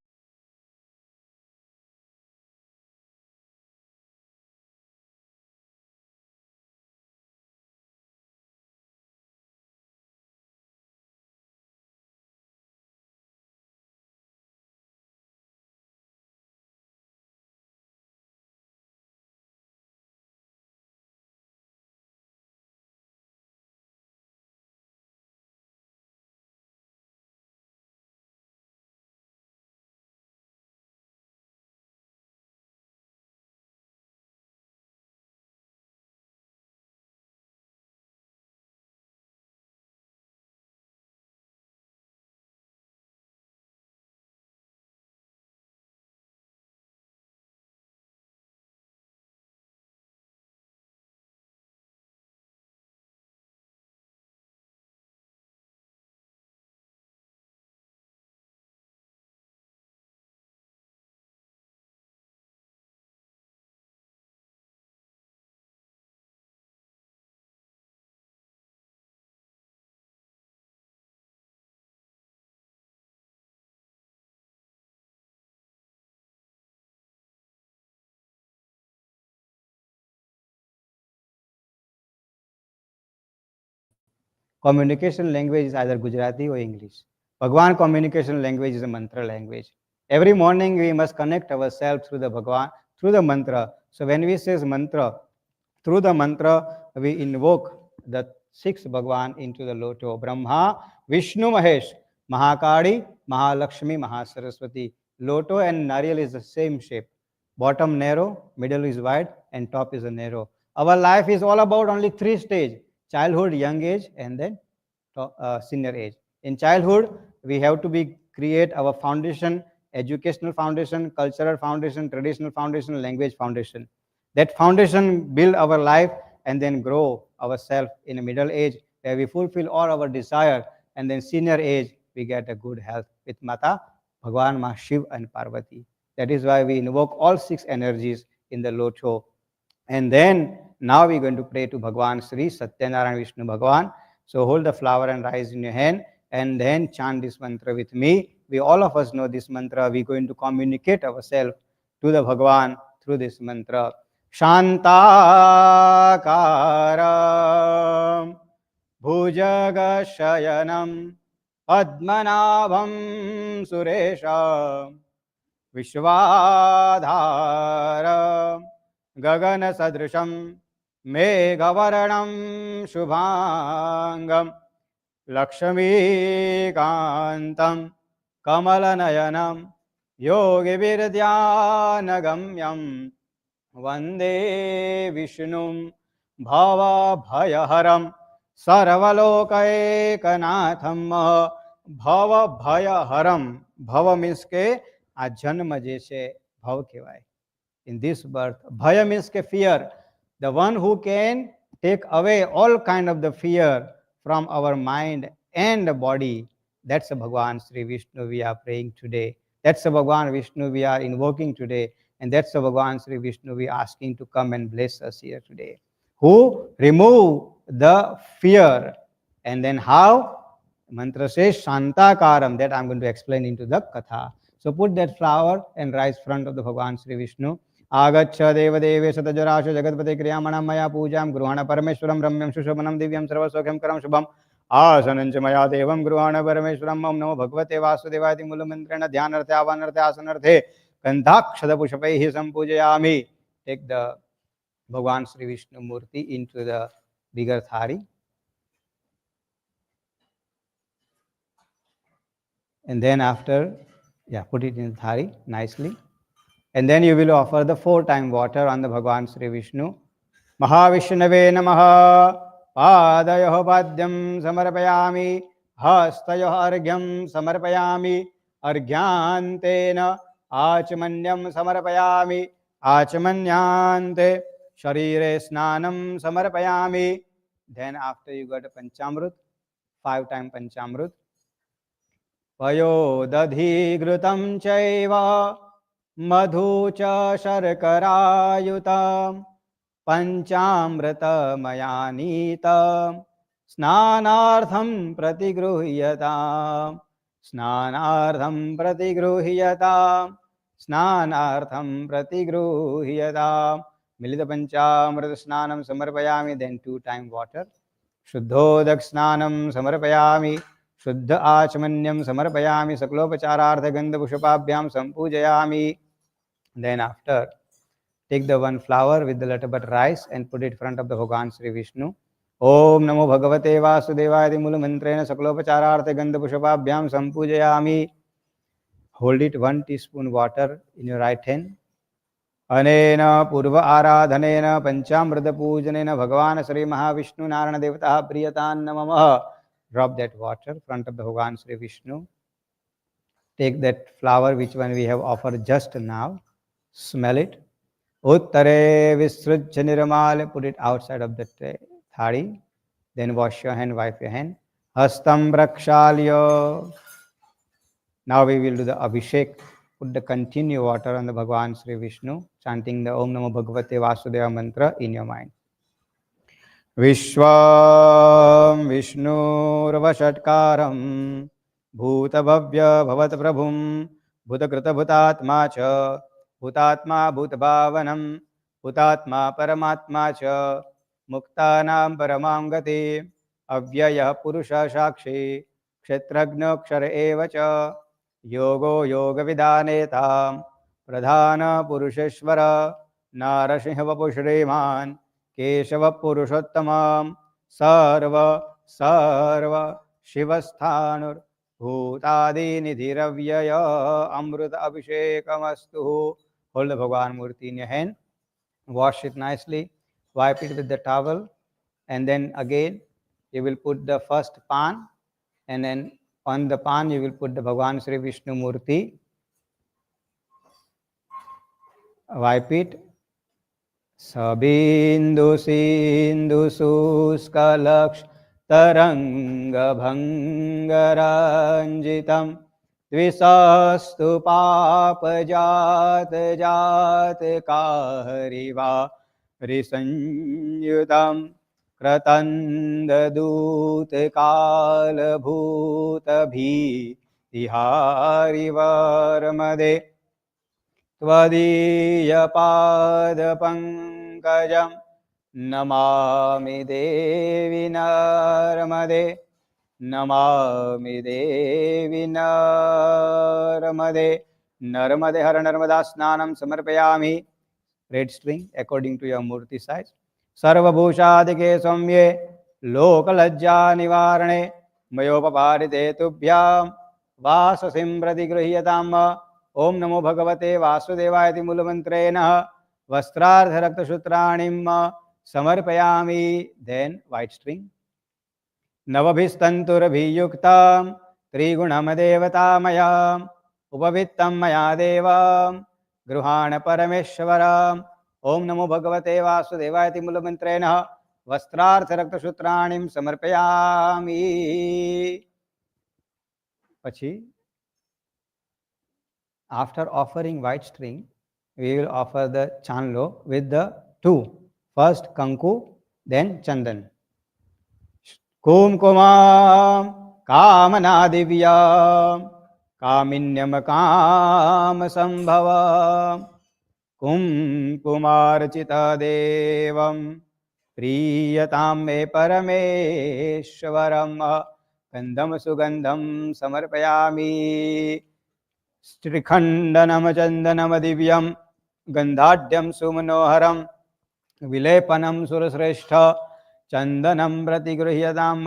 Communication language is either Gujarati or English. Bhagwan communication language is a mantra language. Every morning we must connect ourselves through the Bhagwan, through the mantra. So when we say mantra, through the mantra we invoke the six Bhagwan into the loto. Brahma, Vishnu, Mahesh, Mahakali, Mahalakshmi, Mahasaraswati. Loto and Nariyal is the same shape. Bottom narrow, middle is wide, and top is a narrow. Our life is all about only three stages: childhood, young age, and then senior age. In childhood, we have to be create our foundation, educational foundation, cultural foundation, traditional foundation, language foundation. That foundation build our life and then grow ourselves in a middle age where we fulfill all our desire, and then senior age we get a good health with Mata, Bhagwan, Ma Shiv and Parvati. That is why we invoke all six energies in the Loto. And then now we're going to pray to Bhagwan Sri Satyanarayan Vishnu Bhagwan. So hold the flower and rice in your hand and then chant this mantra with me. We all of us know this mantra. We're going to communicate ourselves to the Bhagwan through this mantra. Shantakaram Bhujagashayanam Padmanabham Suresham Vishwadharam Gagana Sadrisham Megavaranam Shubhangam Lakshmi Kantam Kamalanayanam Yogi Vidyanagamyam Vande Vishnum Bhava Bhayaharam Sarvalokaikanaatham Bhava Bhayaharam. Bhava means ke આ જન્મ જે છે ભવ કહેવાય. In this birth, bhaya means ke fear. The one who can take away all kind of the fear from our mind and the body. That's the Bhagwan Sri Vishnu we are praying today. That's the Bhagwan Vishnu we are invoking today. And that's the Bhagwan Sri Vishnu we are asking to come and bless us here today. Who remove the fear. And then how? Mantra says Shantakaram. That I'm going to explain into the Katha. So put that flower and rice front of the Bhagwan Sri Vishnu. Agaccha deva deve satajaraṣa jagatpate kriyamana maya pujam gruhana parameshwaram ramyam shushabanam divyam sarvasokhyam karam shubham asanancha maya devam gruhana parameshwaram om namo bhagavate vasudevaya mulamantrena dhyanarthe avanarthe asanarthe gandhakshada pushapaihi sampujayami. Take the Bhagwan Sri Vishnu Murti into the bigger thari. And then after, put it in the thari nicely. And then you will offer the 4-time water on the Bhagwan Sri Vishnu. Mahavishnave Namaha Padayoh Padyam Samarpayami Hastayoh Argyam Samarpayami Argyantena Achmanyam Samarpayami Achmanyante Sharire Snanam Samarpayami. Then after you got a Panchamrut, 5 times Panchamrut. पयोदधिघृतं चैव मधु च शर्करायुतं पञ्चामृतमयानीतं स्नानार्थं प्रतिगृह्यतां स्नानार्थं प्रतिगृह्यतां स्नानार्थं प्रतिगृह्यतां मिलितपञ्चामृतस्नानं समर्पयामि. Then 2 times water. शुद्धोदक स्नानं समर्पयामि. शुद्ध आचमन्यं समर्पयामि. सकलोपचारार्थ गंध पुष्पाभ्यां संपूजयामि. Then after, take the one flower with the letter but rice and put it in front of the Bhagavan Sri Vishnu. Om Namo Bhagavate Vasudevaya iti मूल मंत्रेण सकलोपचारार्थ गंध पुष्पाभ्यां संपूजयामि. Hold it 1 teaspoon water in your right hand. अनेन पूर्व आराधनेन पंचामृत पूजनेन भगवान श्री महाविष्णु नारायण देवता प्रियतान् नमः. Drop that water in front of the Bhagavan Sri Vishnu. Take that flower which one we have offered just now. Smell it. Uttare visrujya nirmal. Put it outside of the thali. Then wash your hand, wipe your hand. Hastam prakshalya. Now we will do the abhishek. Put the continue water on the Bhagavan Sri Vishnu, chanting the Om Namo Bhagavate Vasudeva mantra in your mind. Vishvam Vishnurvashatkaram Bhutabhavya Bhavat Prabhum Bhutakrita Bhutatma Cha Bhutatma Bhutbhavanam Bhutatma Paramatma Cha Muktanam Paramam Gati Avyaya Purusha Shakshi Kshetragna Kshara Eva Cha योगो योग विदानेताम प्रधान पुरुषेश्वर नारसिंह वपु श्रीमान केशव पुरुषोत्तमम सर्व सर्व शिवस्थानुर भूतादि निधिरव्यय अमृत अभिषेकमस्तु. Hold the Bhagavan Murti in your hand, wash it nicely, wipe it with the towel, and then again you will put the first pan, and then on the pan you will put the Bhagavan Sri Vishnu Murti. Wipe it. Sabindu Sindhu Suskalaksh Taranga Bhangaranjitam Dvisastu Papa Jat Jat Kahariva Risanyutam Kratanda Dut Kala Bhuta Bhi Tihari Varmade Tvadiya Pada Pankajam Namami Devi Narmade Namami Devi Narmade Narmade Har Narmada Snanam Samarpayami. Red string according to your murti size. Sarvabhushadike Samye Lokalajja Nivarane Mayopaparite Tubhyam Vasasim Pratigruhyatam. Om Namo Bhagavate Vasudevaya iti मूल मंत्रेण वस्त्रार्थ रक्त सूत्राणिम समर्पयामि. Then white string. नवभिस्तंतुरभियुक्तं त्रिगुणम देवतामयम् उपवित्तं मया देवम् गृहाण परमेश्वरम्. ओम नमो भगवते वासुदेवाय इति मूल मंत्रेण वस्त्रार्थ रक्त सूत्राणिम समर्पयामि. પછી after offering white string, we will offer the chanlo with the two. First kanku, then chandan. Kum kumam kamana divyam kaminyam kam sambhavam kum kumarchita devam priyatam me parameshwaram gandham sugandham samarpayami. Strikhandanam chandanam divyam gandhadyam sumanoharam vilepanam surasreshta chandanam pratigruhyatam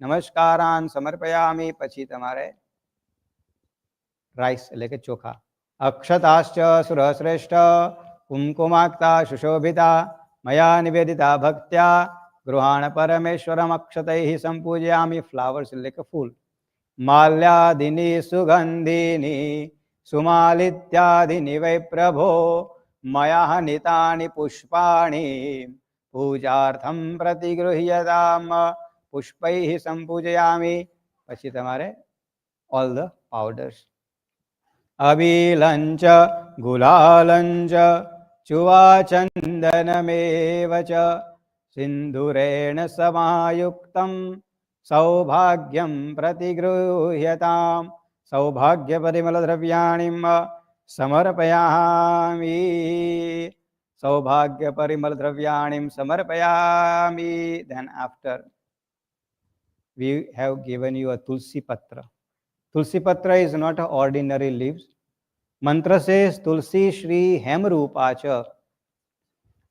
namaskaran samarpayami. પછી તમારે rice એટલે કે ચોખા. અક્ષતાશ્ચ સુરશ્રેષ્ઠ કુમકુમાક્તા સુશોભિતા મયા Nivedita ભક્ત્યા ગૃહાણ પરમેશ્વરમ અક્ષતૈ સંપૂજયામિ. Flowers એટલે કે ફૂલ. माल्यादिनी सुगंधिनी सुमालित्यादिनी वै प्रभो मया हनितानि पुष्पाणि पूजार्थं प्रतिगृह्यताम्. પુષ્પૈ સંપૂજયામિ. પછી તમારે ઓલ ધ પાવડર્સ. અબિલંચ ગુલાલંચ ચુવાચંદનમેવ ચ સિંદુરેણ સમાયુક્તમ સૌભાગ્યમ પ્રતિગૃહ્યતામ. સૌભાગ્ય પરિમલ દ્રવ્યાણીમ સમર્પયામિ. સૌભાગ્ય Parimal દ્રવ્યાણીમ સમર્પયામિ. Then after we have given you a tulsi patra. Tulsi patra is not an ordinary leaves. Mantra says tulsi shri hem rupacha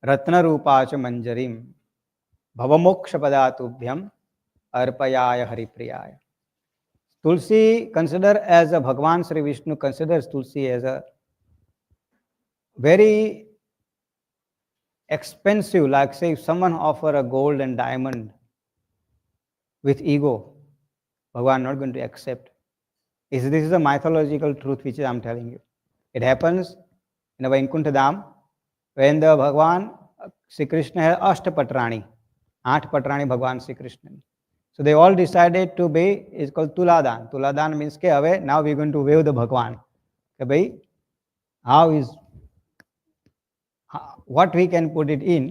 ratna rupacha manjarim bhavamoksha padatubhyam arpayaya haripriyaya. Tulsi consider as a Bhagwan Sri Vishnu considers Tulsi as a very expensive, like say if someone offer a gold and diamond with ego, Bhagwan not going to accept. This is a mythological truth which I am telling you. It happens in Vaikuntha Dham when the Bhagwan Sri Krishna had Ashtapatrani, 8 Patrani Bhagwan Sri Krishna. So they all decided to be, it's called Tuladan. Tuladan means ke away, now we're going to wave the Bhagwan. Ke bhai, what we can put it in,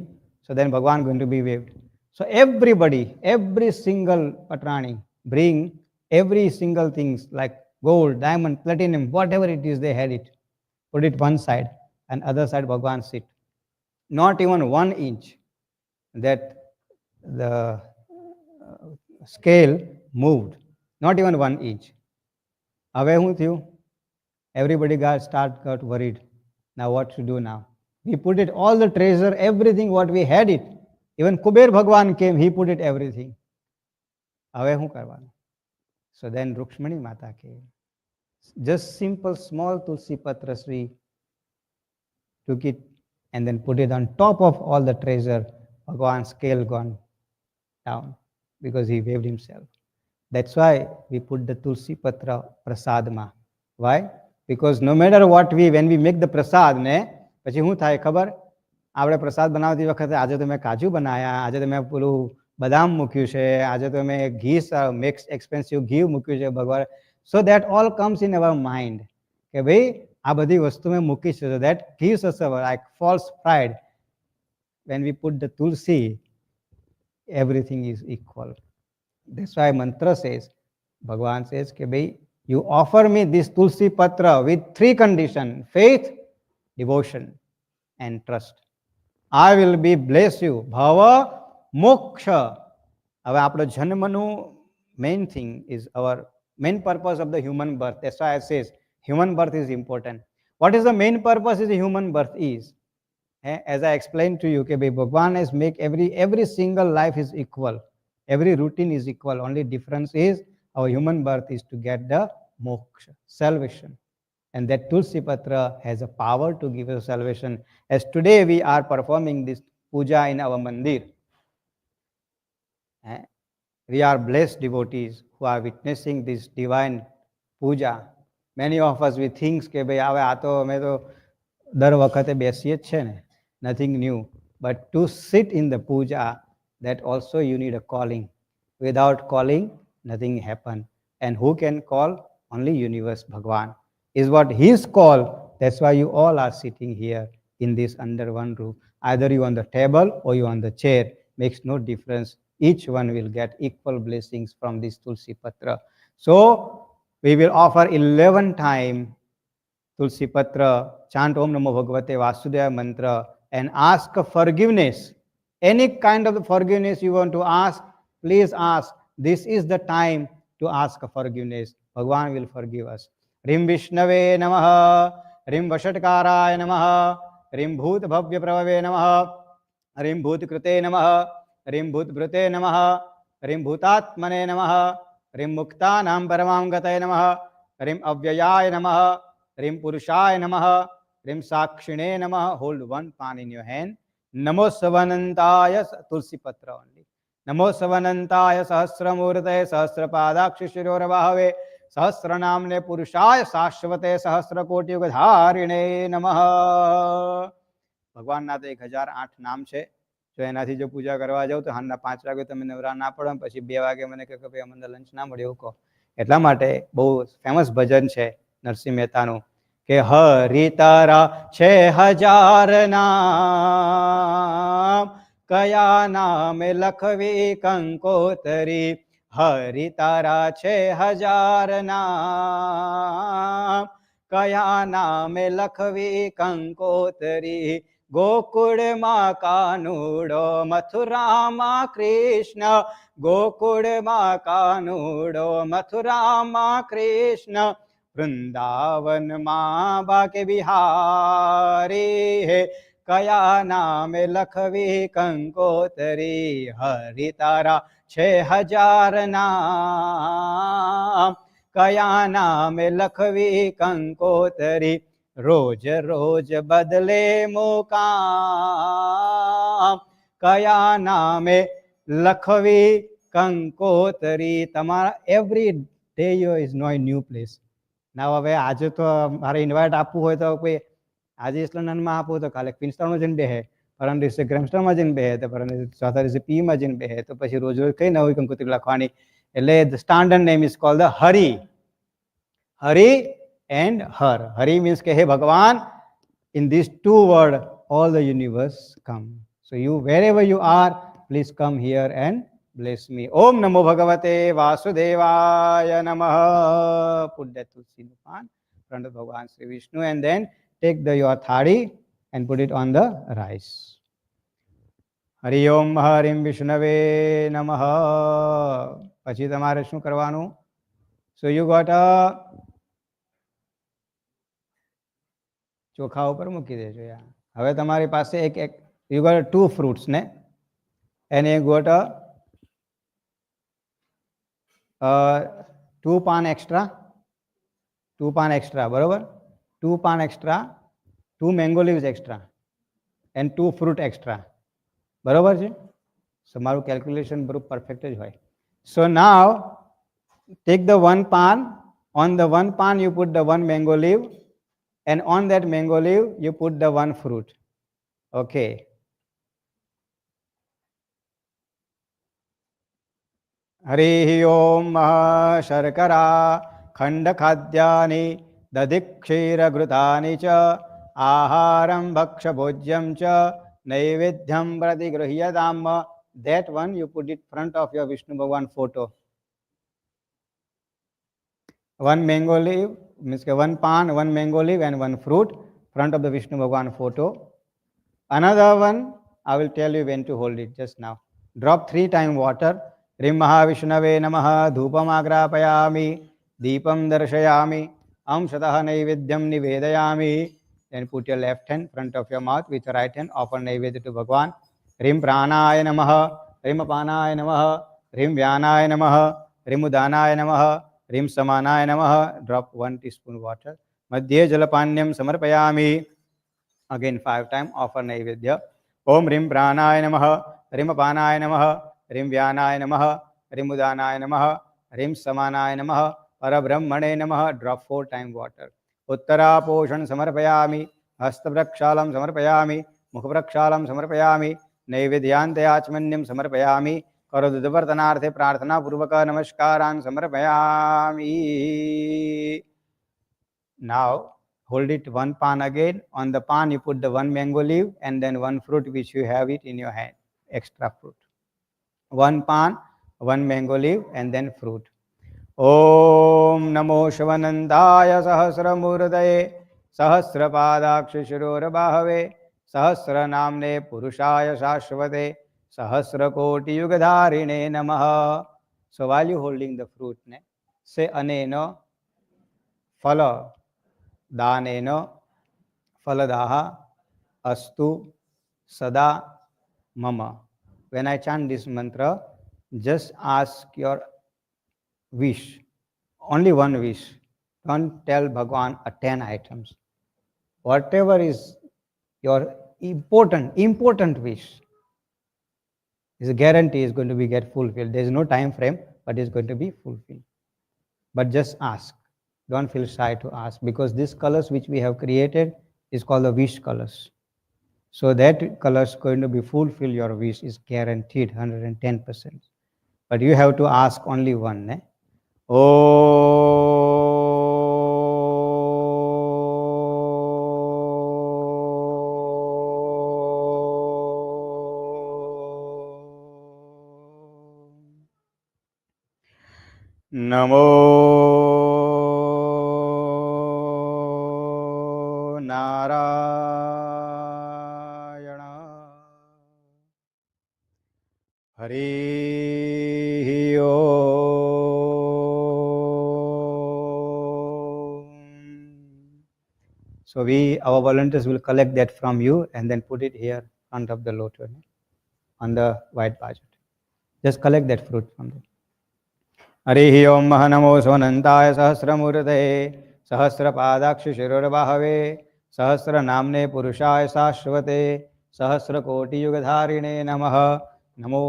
so then Bhagwan going to be waved. So everybody, every single Patrani bring every single things like gold, diamond, platinum, whatever it is, they had it. Put it one side and other side Bhagwan sit. Not even 1 inch that the scale moved. Not even 1 inch. Away with you. Everybody got worried. Now what to do now? We put it all the treasure, everything what we had it. Even Kuber Bhagwan came, he put it everything. Away hu karvanu. So then Rukshmani Mata came. Just simple small Tulsi Patra Sri took it and then put it on top of all the treasure. Bhagwan's scale gone down because he waved himself. That's why we put the Tulsi Patra Prasadma. Why? Because no matter what when we make the prasad, પછી શું થાય ખબર? આપણે પ્રસાદ બનાવતી વખતે આજે તો મેં કાજુ બનાવ્યા, આજે તો મેં પેલું બદામ મૂક્યું છે, આજે તો મેં ઘી મિક્સ એક્સપેન્સિવ ઘી મૂક્યું છે ભગવાન. So that all comes in our mind કે ભાઈ આ બધી વસ્તુ મેં મૂકી છે. That gives us a like false pride. When we put the tulsi, everything is equal. That's why mantra says, Bhagwan says ke bhai you offer me this tulsi patra with 3 conditions: faith, devotion and trust. I will be bless you. Bhava moksha. Our janmanu main thing is our main purpose of the human birth. That's why I says human birth is important. What is the main purpose is the human birth is? As I explained to you, Bhagwan has make every single life is equal. Every routine is equal. Only difference is our human birth is to get the moksha, salvation. And that Tulsi Patra has a power to give us salvation. As today we are performing this puja in our Mandir. We are blessed devotees who are witnessing this divine puja. Many of us we think કે ભાઈ હવે આ તો અમે તો દર વખતે બેસીએ જ છે ને, nothing new. But to sit in the puja, that also you need a calling. Without calling, nothing happen. And who can call? Only universe Bhagwan. Is what his call. That's why you all are sitting here in this under one roof. Either you on the table or you on the chair. Makes no difference. Each one will get equal blessings from this Tulsi Patra. So we will offer 11 times Tulsi Patra, chant Om Namo Bhagavate Vasudevaya mantra and ask forgiveness. Any kind of forgiveness you want to ask, please ask. This is the time to ask forgiveness. Bhagwan will forgive us. Rim Vishnave Namaha, Rim Vashatkaraaya Namaha, Rim Bhut Bhavya Pravave Namaha, Rim Bhut Krute Namaha, Rim Bhut Brute Namaha, Rim Bhutatmane Namaha, Rim Muktanam Paramam Gataya Namaha, Rim Avyayaya Namaha, Rim Purushaya Namaha, Rim Sakshine Namaha. Hold one pan in your hand. Namo Savanantaya, Tulsi Patra only. Namo Savanantaya Sahasramurtaya Sahasrapadakshishirorabhave सहस्रनामने पुरुषाय शाश्वते सहस्रकोटियुगधारिणे नमः. भगवान ना तो 1008 नाम है. તો એનાથી જો પૂજા કરવા જાવ તો હાલના 5 વાગે તમે નવરા ના પડો, પછી 2 વાગે મને કહે કે ભાઈ અમને લંચ ના મળે એવું કહો. એટલા માટે બહુ ફેમસ ભજન છે નરસિંહ મહેતાનું કે હરિ તારા છે હજાર નામ, કયા નામે લખવી કંકોતરી. હરિ તારા છે હજાર નામ, કયા નામે લખવી કંકોતરી. ગોકુળમાં કાનુડો, મથુરામાં કૃષ્ણ, ગોકુળમાં કાનુડો, મથુરામાં કૃષ્ણ, વૃંદાવનમાં બાકે બિહારી. હે કયા નામે લખવી કંકોતરી. હરિ તારા છે હજાર નામ, કયા નામે લખવી કંકોતરી. રોજ રોજ બદલે મુકામ, કયા નામે લખવી કંકોતરી. તમારા every day is no new place. ના હવે આજે તો મારે ઇન્વાઇટ આપવું હોય તો કોઈ આજે ઇસ્લાનમાં આપવું તો કાલે ક્વિન્સટાઉનમાં જઈને બેહે, પરમ દિવસે ગ્રેમસ્ટાઉનમાં જઈને બેહે, તો પરમ દિવસે ચોથા દિવસે પીમાં જઈને બેહે, તો પછી રોજ રોજ કઈ નવી કંકોત્રી લખવાની. એટલે the standard name is called the Hari. Hari and her. Hari means ke hey Bhagavan, in these two words all the universe come. So you wherever you are, please come here and bless me. Om Namo Bhagavate Vasudevaya Namah. Put that tulsi in front of Bhagavan Sri Vishnu and then take your thali and put it on the rice. Hari Om Harim Vishnave Namah. પછી તમારે શું કરવાનું? So you got a ચોખા ઉપર મૂકી દેજો યાર. હવે તમારી પાસે એક યુ ગોટ 2 ફ્રૂટ્સ ને એન્ડ યુ ગોટ 2 પાન એક્સ્ટ્રા, 2 પાન એક્સ્ટ્રા, બરોબર? 2 પાન extra, 2 mango leaves extra and 2 fruit extra, બરોબર છે? સો મારું કેલ્ક્યુલેશન બરું પરફેક્ટ જ હોય. સો નાવ ટેક ધ 1 પાન, ઓન ધ 1 પાન you put the 1 mango leaf, and on that mango leaf you put the 1 fruit. Okay. Hari Om Sharkara Khanda Khadyani Dadikshira Grutani cha Aharam Bhaksha Bhojyam cha Naivedhyam Pratigruhyadam. That one you put it front of your Vishnu Bhagavan photo. 1 mango leaf means 1 pan, 1 mango leaf and 1 fruit front of the Vishnu Bhagavan photo. Another one, I will tell you when to hold it just now. Drop 3 times water. Rim Mahavishnave Namaha Dhupam Agrapayami Deepam Darshayami Am Shataha Naivedyam Nivedayami. Then put your left hand front of your mouth with your right hand, offer Naivedya to Bhagavan. Rim Pranaya Namaha, Rim Apanaya Namaha, Rim Vyanaya Namaha, Rim Udanaya Namaha, Rim Samanaya Namaha. Drop 1 teaspoon water. Madhye Jalapanyam Samarpayami. Again 5 times, offer Naivedya. Om Rim Pranaya Namaha, Rim Apanaya Namaha, Rim Vyanaya Namaha, Rim Udanaya Namaha, Rim Samanaya Namaha, Parabrahmane Namaha. Drop 4 times water. Uttara Poshan Samarpayami, Hastaprakshalam Samarpayami, Mukhaprakshalam Samarpayami, Naivedyante Achmanyam Samarpayami. Karodudvartanarthe Prarthana Purvaka Namaskaran Samarpayami. Now hold it 1 pan again. On the pan you put the 1 mango leaf and then 1 fruit which you have it in your hand, extra fruit. 1 pan, 1 mango leaf and then fruit. Om Namo Shivanandaya Sahasramurdaye Sahasrapadakshishirorabhave Sahasranamne Purushaya Shashvate Sahasrakoti Yugadharine Namaha. So while you holding the fruit, say Aneno Phala Daneno Phaladaha Astu Sada Mama. When I chant this mantra, just ask your wish, only one wish. Don't tell Bhagavan 10 items. Whatever is your important wish is a guarantee is going to be get fulfilled. There is no time frame, but it's going to be fulfilled. But just ask. Don't feel shy to ask, because these colors which we have created is called the wish colors. So that color is going to be fulfill your wish is guaranteed 110%. But you have to ask only one. Namo Narayana Hari Om. So our volunteers will collect that from you and then put it here in front of the lotus on the white budget. Just collect that fruit from them. हरि ओं नमो स्वनन्ताय सहस्रमूर्तये सहस्रपादाक्षशिरोर्बाहवे सहस्रनाम्ने पुरुषाय शाश्वते सहस्रकोटियुगधारिणे नमः नमो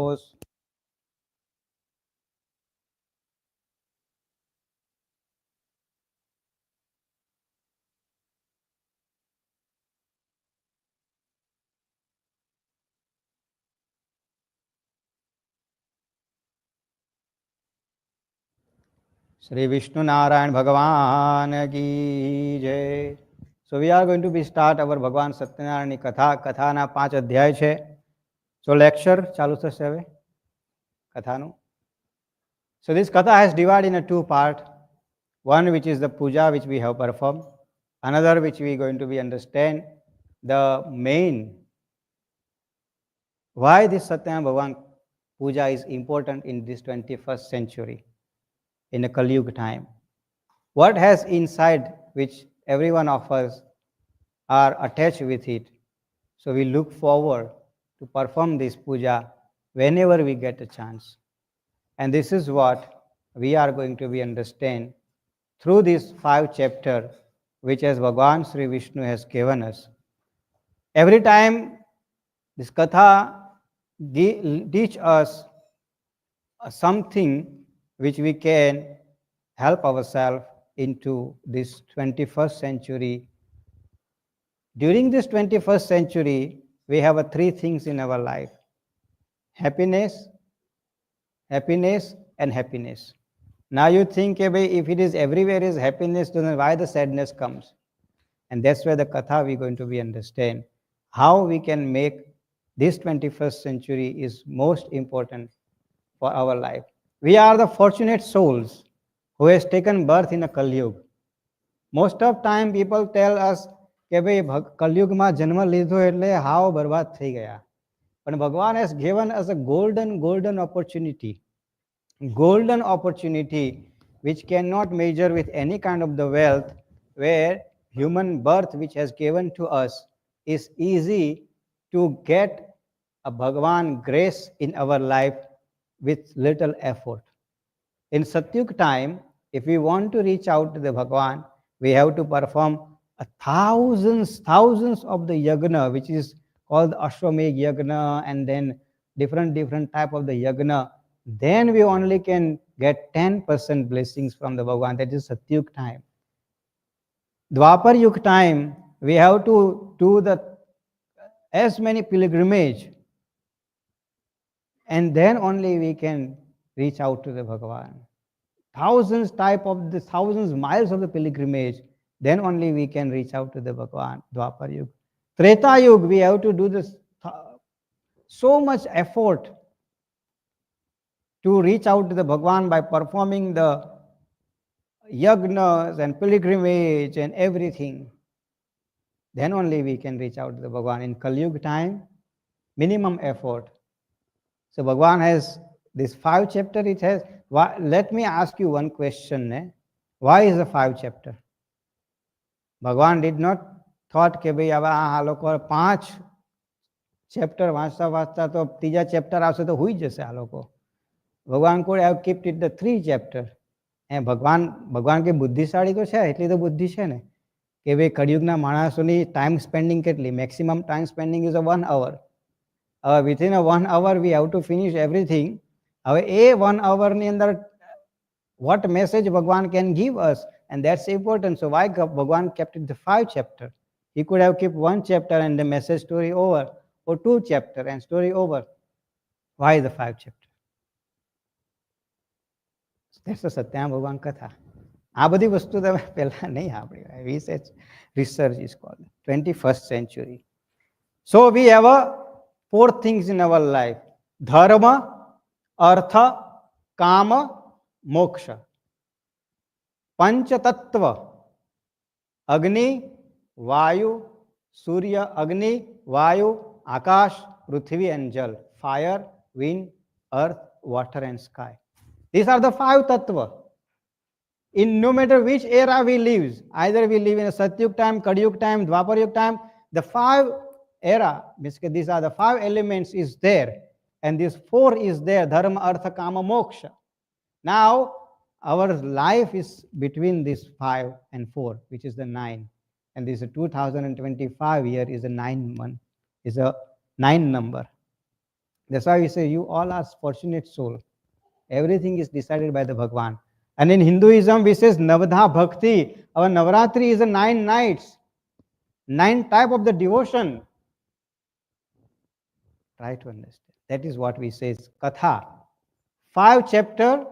Shri Vishnu Narayan Bhagavan ki jai. So we are going to be start our Bhagavan Satyanarayan Katha. Katha na 5 અધ્યાય છે. So lecture ચાલુ થશે હવે કથાનું. So this Katha has divided in a two part. One which is the puja which we have performed. Another which we are going to be understand the main why this Satyanarayan Bhagavan puja is important in this 21st century. In a Kali Yuga time. What has inside which every one of us are attached with it. So we look forward to perform this puja whenever we get a chance. And this is what we are going to be understand through this 5 chapter which as Bhagavan Sri Vishnu has given us. Every time this Katha teach us something which we can help ourselves into this 21st century. During this 21st century, we have 3 things in our life. Happiness, happiness, and happiness. Now you think, if it is everywhere is happiness, then why the sadness comes? And that's where the Katha we're going to be understand. How we can make this 21st century is most important for our life. We are the fortunate souls who has taken birth in a Kali Yuga. Most of time people tell us કે ભાઈ કલયુગમાં જન્મ લીધો એટલે હાવ બરબાદ થઈ ગયા. પણ ભગવાન has given us a golden opportunity which cannot measure with any kind of the wealth, where human birth which has given to us is easy to get a Bhagavan grace in our life with little effort. In Satyug time, if we want to reach out to the Bhagavan, we have to perform thousands of the yagna, which is called Ashwamedh yagna, and then different type of the yagna. Then we only can get 10% blessings from the Bhagavan. That is Satyug time. Dwapar Yug time, we have to do as many pilgrimage, and then only we can reach out to the Bhagavan. Thousands miles of the pilgrimage, then only we can reach out to the Bhagavan. Dwapar Yug. Treta Yug, we have to do this so much effort to reach out to the Bhagavan by performing the yagnas and pilgrimage and everything. Then only we can reach out to the Bhagavan. In Kali Yuga time, minimum effort. So Bhagavan has this 5 chapter. It has. Let me ask you one question. Why is the 5 chapter? Bhagavan did not thought કે ભાઈ હવે આ લોકો 5 chapter વાંચતા તો ત્રીજા chapter આવશે તો હોઈ જશે આ લોકો. ભગવાન could have kept it the 3 chapter. ભગવાન કે બુદ્ધિશાળી તો છે, એટલી તો બુદ્ધિ છે ને કે ભાઈ કળિયુગના માણસોની ટાઈમ સ્પેન્ડિંગ કેટલી? Maximum time spending is 1 hour. Within a 1 hour we have to finish everything. હવે એ 1 hour ની અંદર what message Bhagavan can give us, and that's important. So why Bhagavan kept it the 5 chapter? He could have kept one chapter and the message story over, or two chapter and story over. Why the 5 chapter? That's the Satyanarayan Bhagwan Katha. આ બધી વસ્તુ તમે પહેલા નહીં આપણી research is called 21st century. So we have 4 things in our life: dharma, artha, kama, moksha. पंचतत्व अग्नि वायु सूर्य अग्नि वायु आकाश पृथ्वी and jal, fire, wind, earth, water and sky. These are the 5 tattva. In no matter which era we live, either we live in a Satyug time, Kadiyug time, Dwapar Yug time, the 5 era, basically these are the 5 elements is there, and this 4 is there: dharma, artha, kama, moksha. Now our life is between this 5 and 4, which is the 9, and this 2025 year is a 9 month, is a 9 number. That's why we say you all are fortunate soul. Everything is decided by the Bhagwan. And in Hinduism we says Navadha Bhakti. Our Navratri is a 9 nights, 9 type of the devotion. Try to understand. That is what we say Katha. 5 chapter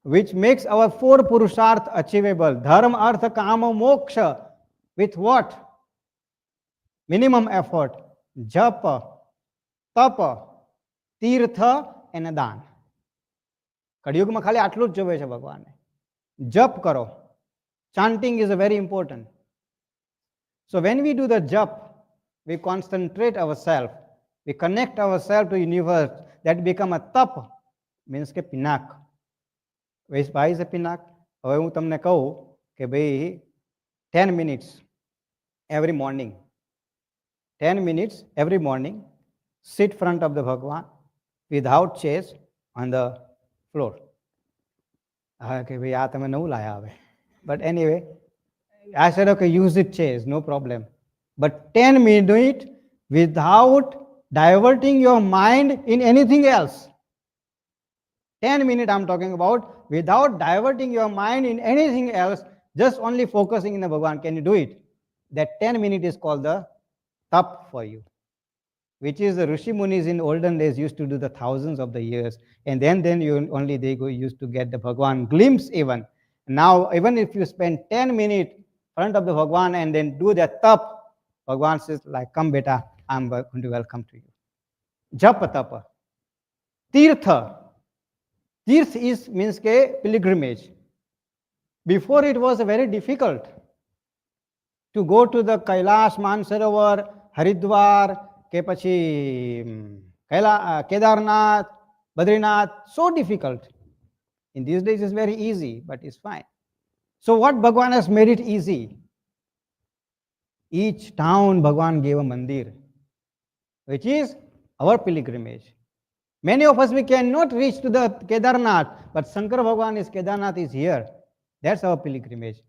which makes our 4 purusharth achievable: dharma, artha, kama, moksha. With what? Minimum effort: japa, tapa, tirtha and દાન. કળિયુગમાં ખાલી આટલું જ જોવે છે ભગવાને. જપ કરો. Chanting is very important. So when we do the jap, we concentrate ourselves, we connect ourselves to universe. That become a tap, means કે Pinaki. Why is a pinak? હવે હું તમને કહું કે ભાઈ 10 minutes every morning, 10 minutes every morning, sit front of the Bhagwan without chairs on the floor. કે ભાઈ આ તમે નવું લાયા હવે. But anyway, I said, okay, use it chairs, no problem. But 10 minutes without diverting your mind in anything else. 10 minutes I'm talking about, without diverting your mind in anything else, just only focusing in the Bhagwan. Can you do it? That 10 minutes is called the tap for you, which is the Rishi Munis in olden days used to do the thousands of the years, and then you only they go used to get the Bhagwan glimpse even. Now, even if you spend 10 minutes in front of the Bhagwan and then do that tap, Bhagwan says like, come beta, I'm going to welcome to you. Japa tapa. Tirtha. Tirth is means ke pilgrimage. Before it was very difficult to go to the Kailash, Mansarovar, Haridwar, ke pachi Kedarnath, Badrinath, so difficult. In these days it's very easy, but it's fine. So what Bhagwan has made it easy? Each town Bhagwan gave a Mandir, which is our pilgrimage. Many of us, we cannot reach to the Kedarnath, but Shankar Bhagwan is Kedarnath is here. That's our pilgrimage.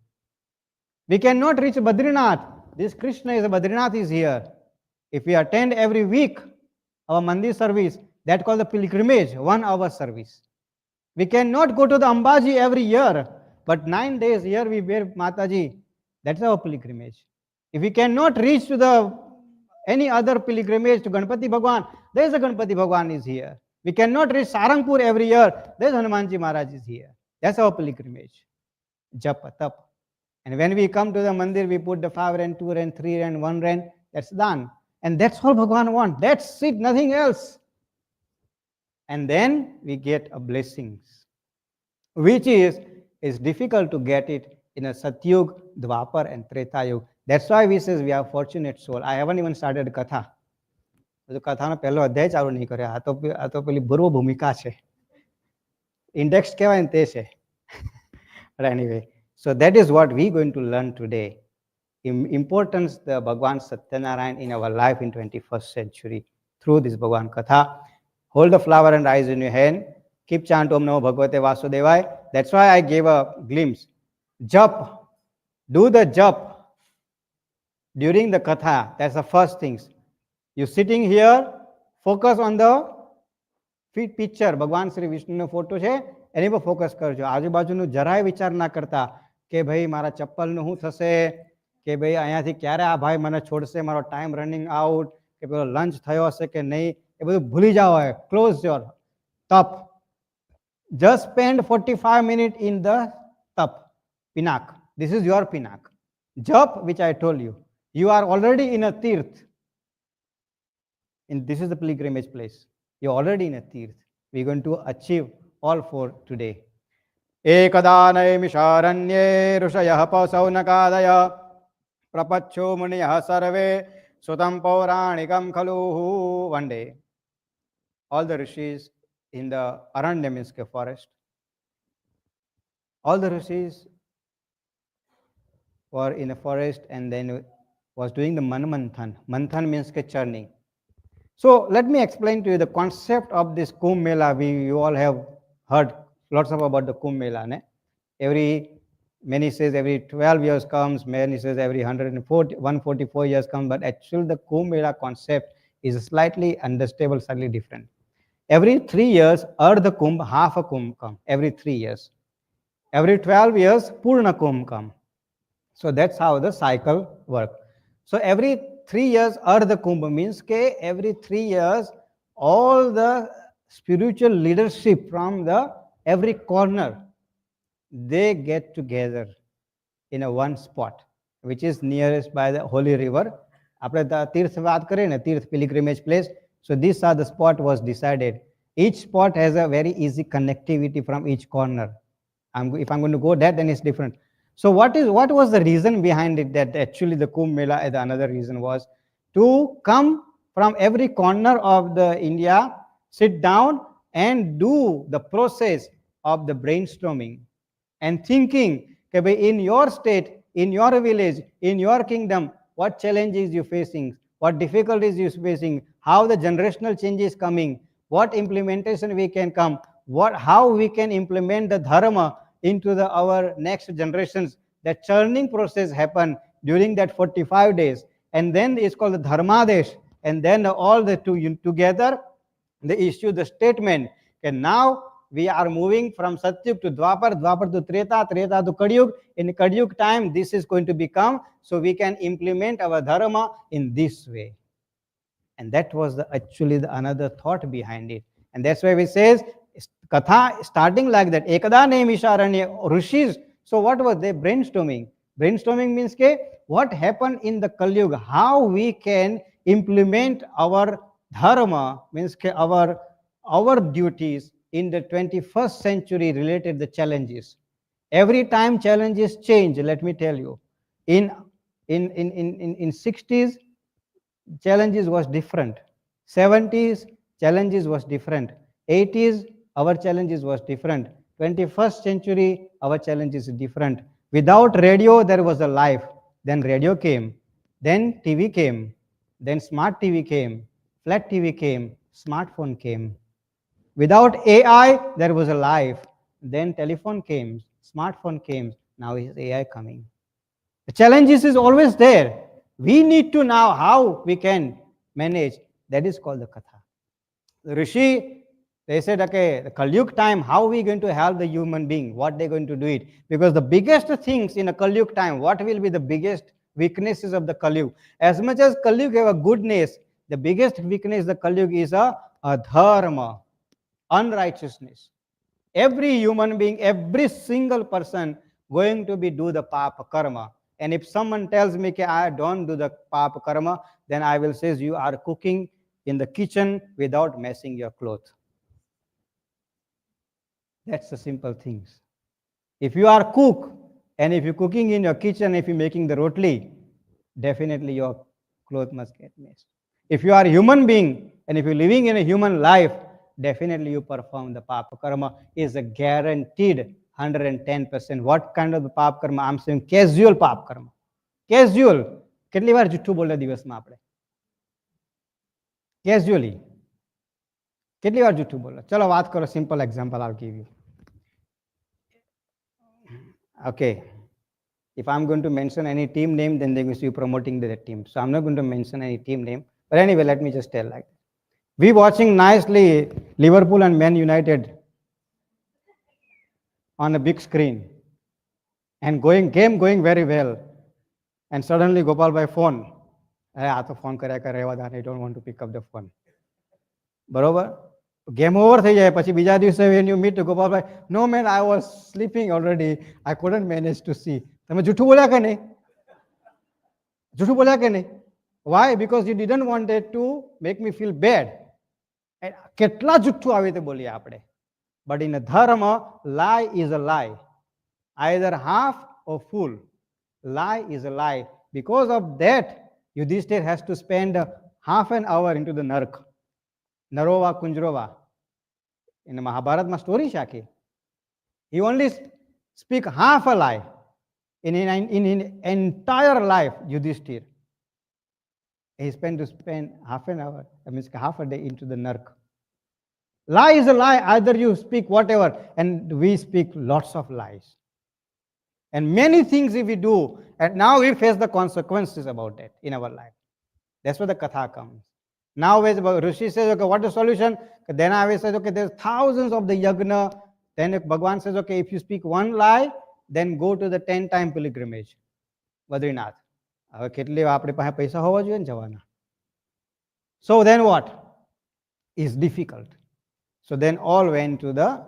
We cannot reach Badrinath. This Krishna is Badrinath is here. If we attend every week our Mandir service, that called the pilgrimage, 1 hour service. We cannot go to the Ambaji every year, but 9 days here we wear Mataji. That's our pilgrimage. If we cannot reach to the any other pilgrimage to Ganpati Bhagwan, there is a Ganpati Bhagwan is here. We cannot reach Sarangpur every year, there is Hanumanji Maharaj is here. That's our pilgrimage. Japa, tap. And when we come to the Mandir, we put the 5 rand, 2 rand, 3 rand, 1 rand, that's done. And that's all Bhagwan wants. That's it, nothing else. And then we get a blessings, which is difficult to get it in a Satyug, Dwapar and Treta Yug. That's why we says we are fortunate soul. I haven't even started Katha. તો કથાનો પહેલો અધ્યાય ચાલુ નહીં કર્યો. આ તો પેલી પૂર્વ ભૂમિકા છે, ઇન્ડેક્સ કહેવાય ને તે છે. But anyway, so that is what we going to learn today. Importance the Bhagwan Satyanarayan in our life in 21st century through this Bhagwan Katha. Hold the flower and eyes in your hand. Keep chant Om Namo Bhagavate Vasudevaya. That's why I gave a glimpse. Jap. Do the jap during the Katha. That's the first things. You sitting here, focus on the picture. ભગવાન Shri વિષ્ણુનો photo છે એની પર focus કરજો. આજુબાજુનું જરાય વિચાર ના કરતા કે ભાઈ મારા ચપ્પલનું શું થશે, કે ભાઈ અહીંયાથી ક્યારે આ ભાઈ મને છોડશે, મારો ટાઈમ રનિંગ આઉટ, કે પેલો લંચ થયો હશે કે નહીં, એ બધું ભૂલી જાઓ. ક્લોઝ યોર તપ. Just spend 45 minutes in the tap, pinak. This is your pinak. Jap, which I told you. You are already in a tirth. And this is the pilgrimage place. You're already in a tirth. We're going to achieve all four today. एकदानैमिषारण्ये ऋषयः पौसौनकादय प्रपच्छो मुनयः सर्वे सुतं पौराणिकं खलु. One day, all the rishis in the Aranya means forest, all the rishis were in a forest and then was doing the manmanthan. Manthan means churning. So let me explain to you the concept of this Kumbh Mela. You all have heard lots of about the Kumbh Mela. Many says every 12 years comes, many says every 144 years comes, but actually the Kumbh Mela concept is slightly understandable, slightly different. Every 3 years, Ardha Kumbh, half a Kumbh come, every 3 years. Every 12 years, Purna Kumbh come. So that's how the cycle works. So every 3 years, Ardha Kumbh means every 3 years, all the spiritual leadership from the every corner, they get together in a one spot, which is nearest by the holy river. After the Tirth Vat Kare, Tirth pilgrimage place. So these are the spot was decided. Each spot has a very easy connectivity from each corner. If I'm going to go there, then it's different. So what was the reason behind it? That actually the Kumbh Mela, the another reason was to come from every corner of the India, sit down and do the process of the brainstorming and thinking, in your state, in your village, in your kingdom, what challenges you facing, what difficulties you facing, how the generational change is coming, what implementation we can come, how we can implement the dharma into our next generations. That churning process happen during that 45 days, and then it's called the dharmadesh, and then all the two together they issue the statement, and now we are moving from Satyug to Dwapar, Dwapar to Treta, Treta to Kalyug. In Kalyug time, this is going to become, so we can implement our dharma in this way. And that was actually another thought behind it. And that's why we says, Katha starting like that. Ekada Naimisharanya Rishis. So what was they brainstorming? Brainstorming means what happened in the Kalyug, how we can implement our dharma, means our duties in the 21st century related the challenges. Every time challenges change. Let me tell you, in 60s challenges was different, 70s challenges was different, 80s our challenges was different, 21st century our challenges is different. Without radio there was a life, then radio came, then TV came, then smart TV came, flat TV came, smartphone came. Without AI there was a life, then telephone came, smartphone came, now is AI coming. The challenges is always there. We need to know how we can manage. That is called the Katha. The Rishi, they said, okay, the Kalyug time, how are we going to help the human being? What they're going to do it? Because the biggest things in a Kalyug time, what will be the biggest weaknesses of the Kalyug? As much as Kalyug have a goodness, the biggest weakness of the Kalyug is a dharma, unrighteousness. Every human being, every single person going to be do the papa karma. And if someone tells me I don't do the papa karma, then I will say you are cooking in the kitchen without messing your clothes. That's the simple things. If you are cook, and if you're cooking in your kitchen, if you're making the rotli, definitely your clothes must get messed. If you are a human being, and if you're living in a human life, definitely you perform the papa karma. Is a guaranteed 110%. What kind of the papa karma? I'm saying casual papa karma. Casual. કેટલી વાર જુઠ્ઠું બોલે દિવસમાં આપણે? Casually. કેટલી વાર જુઠ્ઠું બોલે? ચલો વાત કરો. Simple example I'll give you. Okay. If I'm going to mention any team name, then they're going to be promoting that team. So I'm not going to mention any team name. But anyway, let me just tell like that. We watching nicely Liverpool and Man United on a big screen and game going very well. And suddenly Gopalbhai phone. અરે આ તો phone કર્યા કરે રહેવા દે, I don't want to pick up the phone. બરોબર, game over થઈ જાય. પછી બીજા દિવસે when you meet Gopalbhai, no man, I was sleeping already, I couldn't manage to see. તમે જૂઠું બોલ્યા કે નહીં? જૂઠું બોલ્યા કે નહીં? Why? Because you didn't want it to make me feel bad. કેટલા જૂઠું આવી રીતે બોલીએ આપણે. But in a dharma, lie is a lie, either half or full. Lie is a lie. Because of that, Yudhishthir has to spend half an hour into the nark. Narova Kunjrova. In the Mahabharata story Shaki. He only speak half a lie in entire life, Yudhishthir. He spent half an hour, that means half a day into the nark. Lie is a lie, either you speak whatever, and we speak lots of lies. And many things if we do, and now we face the consequences about that in our life. That's where the Katha comes. Now when Rishi says, okay, what is the solution? Then I says, okay, there's thousands of the yagna. Then Bhagwan says, okay, if you speak one lie, then go to the 10-time pilgrimage, Badrinath. So then what? Is difficult. So then all went to the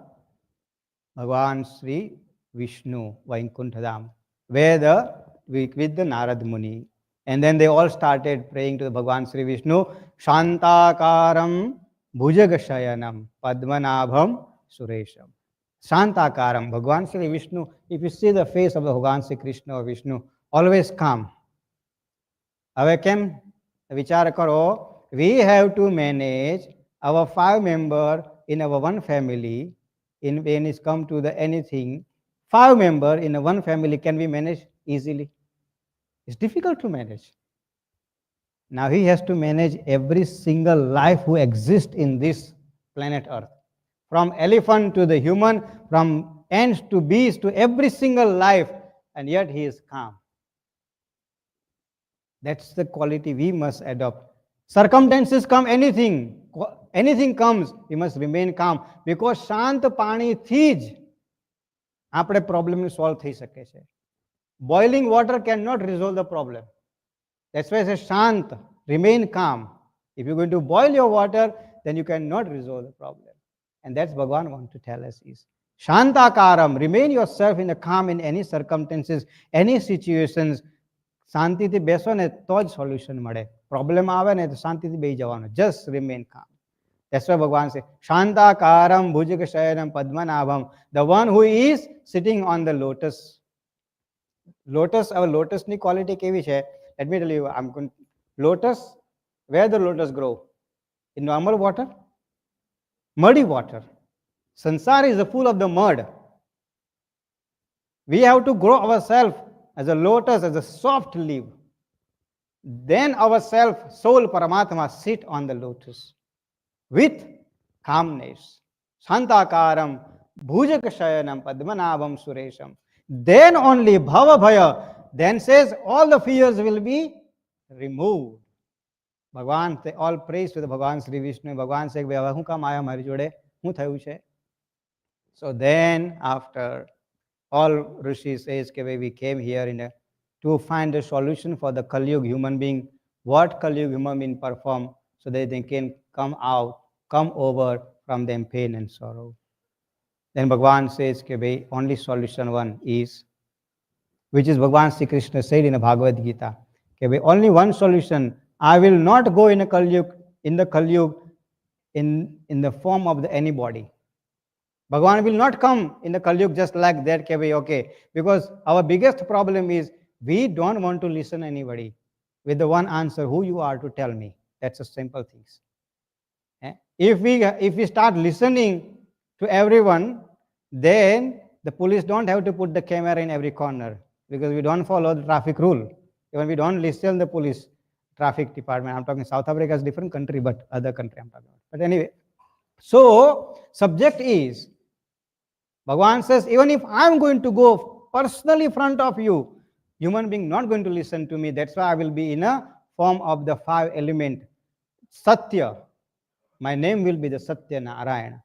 Bhagwan Sri Vishnu Vaikuntha, with the Narad Muni. And then they all started praying to the Bhagwan Sri Vishnu, Shantakaram Bhujagashayanam Padmanabham Suresham. Shantakaram, Bhagwan Sri Vishnu, if you see the face of the Bhagwan Sri Krishna or Vishnu, always calm. હવે કેમ? વિચાર કરો, we have to manage our 5 members in our one family. When it's come to the anything, 5 members in a one family, can we manage easily? It's difficult to manage. Now he has to manage every single life who exists in this planet Earth. From elephant to the human, from ants to bees to every single life, and yet he is calm. That's the quality we must adopt. Circumstances come, anything comes, we must remain calm, because શાંત પાણીથી જ આપણે problem solve થઈ શકે છે. Boiling water cannot resolve the problem. That's why I say shant, remain calm. If you're going to boil your water, then you cannot resolve the problem. And that's Bhagwan wants to tell us is Shantakaram, remain yourself in a calm in any circumstances, any situations. શાંતિથી બેસો ને તો જ solution મળે. Problem આવે ને તો શાંતિથી બેસી જવાનું. Just remain calm. That's why Bhagwan says, Shantakaram Bhujagashayanam Padmanabham, the one who is sitting on the lotus. Our lotusની quality કેવી છે? Let me tell you, lotus, where the lotus grow? In normal water? Muddy water. Sansar is full of the mud. We have to grow ourselves as a lotus, as a soft leaf. Then our self, soul, Paramatma, sit on the lotus with calmness. Shantakaram Bhujagashayanam Padmanabham Suresham. Then only Bhava Bhaya, then says all the fears will be removed. Bhagwan, they all praise to the Bhagwan Sri Vishnu. Bhagwan says, હું કામ આયા મારી જોડે? શું થયું છે? So then after all Rishis says, we came here to find a solution for the Kali Yuga human being. What Kali Yuga human being perform so that they can come over from them pain and sorrow. Then Bhagwan says, only solution one is, which is Bhagwan Sri Krishna said in the Bhagavad Gita, only one solution. I will not go in the Kali Yuga in the form of anybody. Bhagwan will not come in the Kali Yuga just like that, okay. Because our biggest problem is we don't want to listen to anybody with the one answer, who you are to tell me. That's a simple thing. If we start listening to everyone, then the police don't have to put the camera in every corner, because we don't follow the traffic rule. Even we don't listen to the police traffic department. I'm talking South Africa is a different country, but other country I'm talking about. But anyway, so subject is, Bhagwan says, even if I'm going to go personally in front of you, human being not going to listen to me. That's why I will be in a form of the 5 element. Satya. My name will be the Satyanarayan.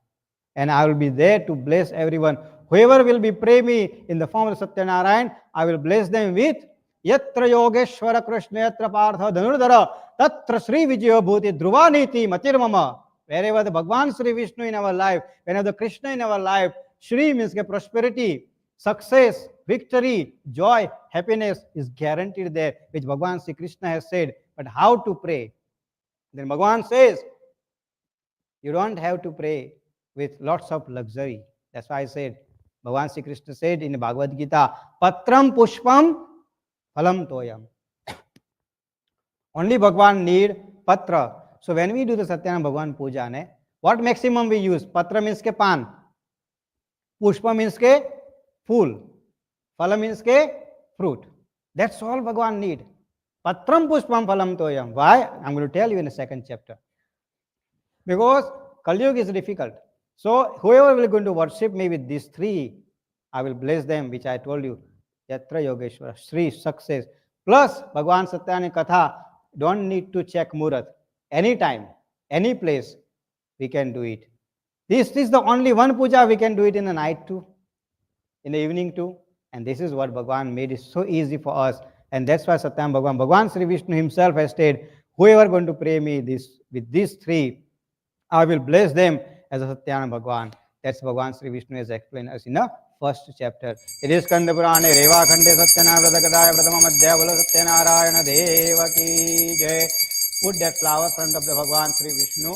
And I will be there to bless everyone. Whoever will be pray me in the form of Satyanarayan, I will bless them with यत्र योगेश्वर कृष्ण यत्र पार्थ धनुर्धर तत्र Sri Vijayo Bhuti Dhruvaniti Matirmama. Wherever the Bhagwan Sri Vishnu in our life, whenever the Krishna in our life, Shri means prosperity, success, victory, joy, happiness is guaranteed there, which Bhagwan Sri Krishna has said. But how to pray? Then Bhagwan says, you don't have to pray with lots of luxury. That's why I said, Bhagwan Sri Krishna said in the Bhagavad Gita, Patram Pushpam Phalam Toyam. Only Bhagwan need patra. So when we do the Satyanarayan Bhagwan puja, what maximum we use? Patra means ke pan. Pushpa means ke fool. Phala means ke fruit. That's all Bhagwan need. Patram Pushpam Phalam Toyam. Why? I'm going to tell you in the second chapter. Because Kali Yuga is difficult. So whoever will going to worship me with these three, I will bless them, which I told you. Yatra Yogeshwara, Sri, success. Plus Bhagwan Satyanarayan Katha, don't need to check Murat. Anytime, any place, we can do it. This is the only one puja we can do it in the night too, in the evening too. And this is what Bhagwan made it so easy for us. And that's why Satyanarayan Bhagwan Sri Vishnu himself has said, whoever going to pray me this with these three, I will bless them as a Satyanarayan Bhagwan. That's Bhagwan Sri Vishnu has explained us in the first chapter. It is Skanda Purane Reva Khande Satyanarada Kadaya Pratama Madhya Bala Satyanarayana Deva Ki Jai. Put that flower front of the Bhagwan Sri Vishnu.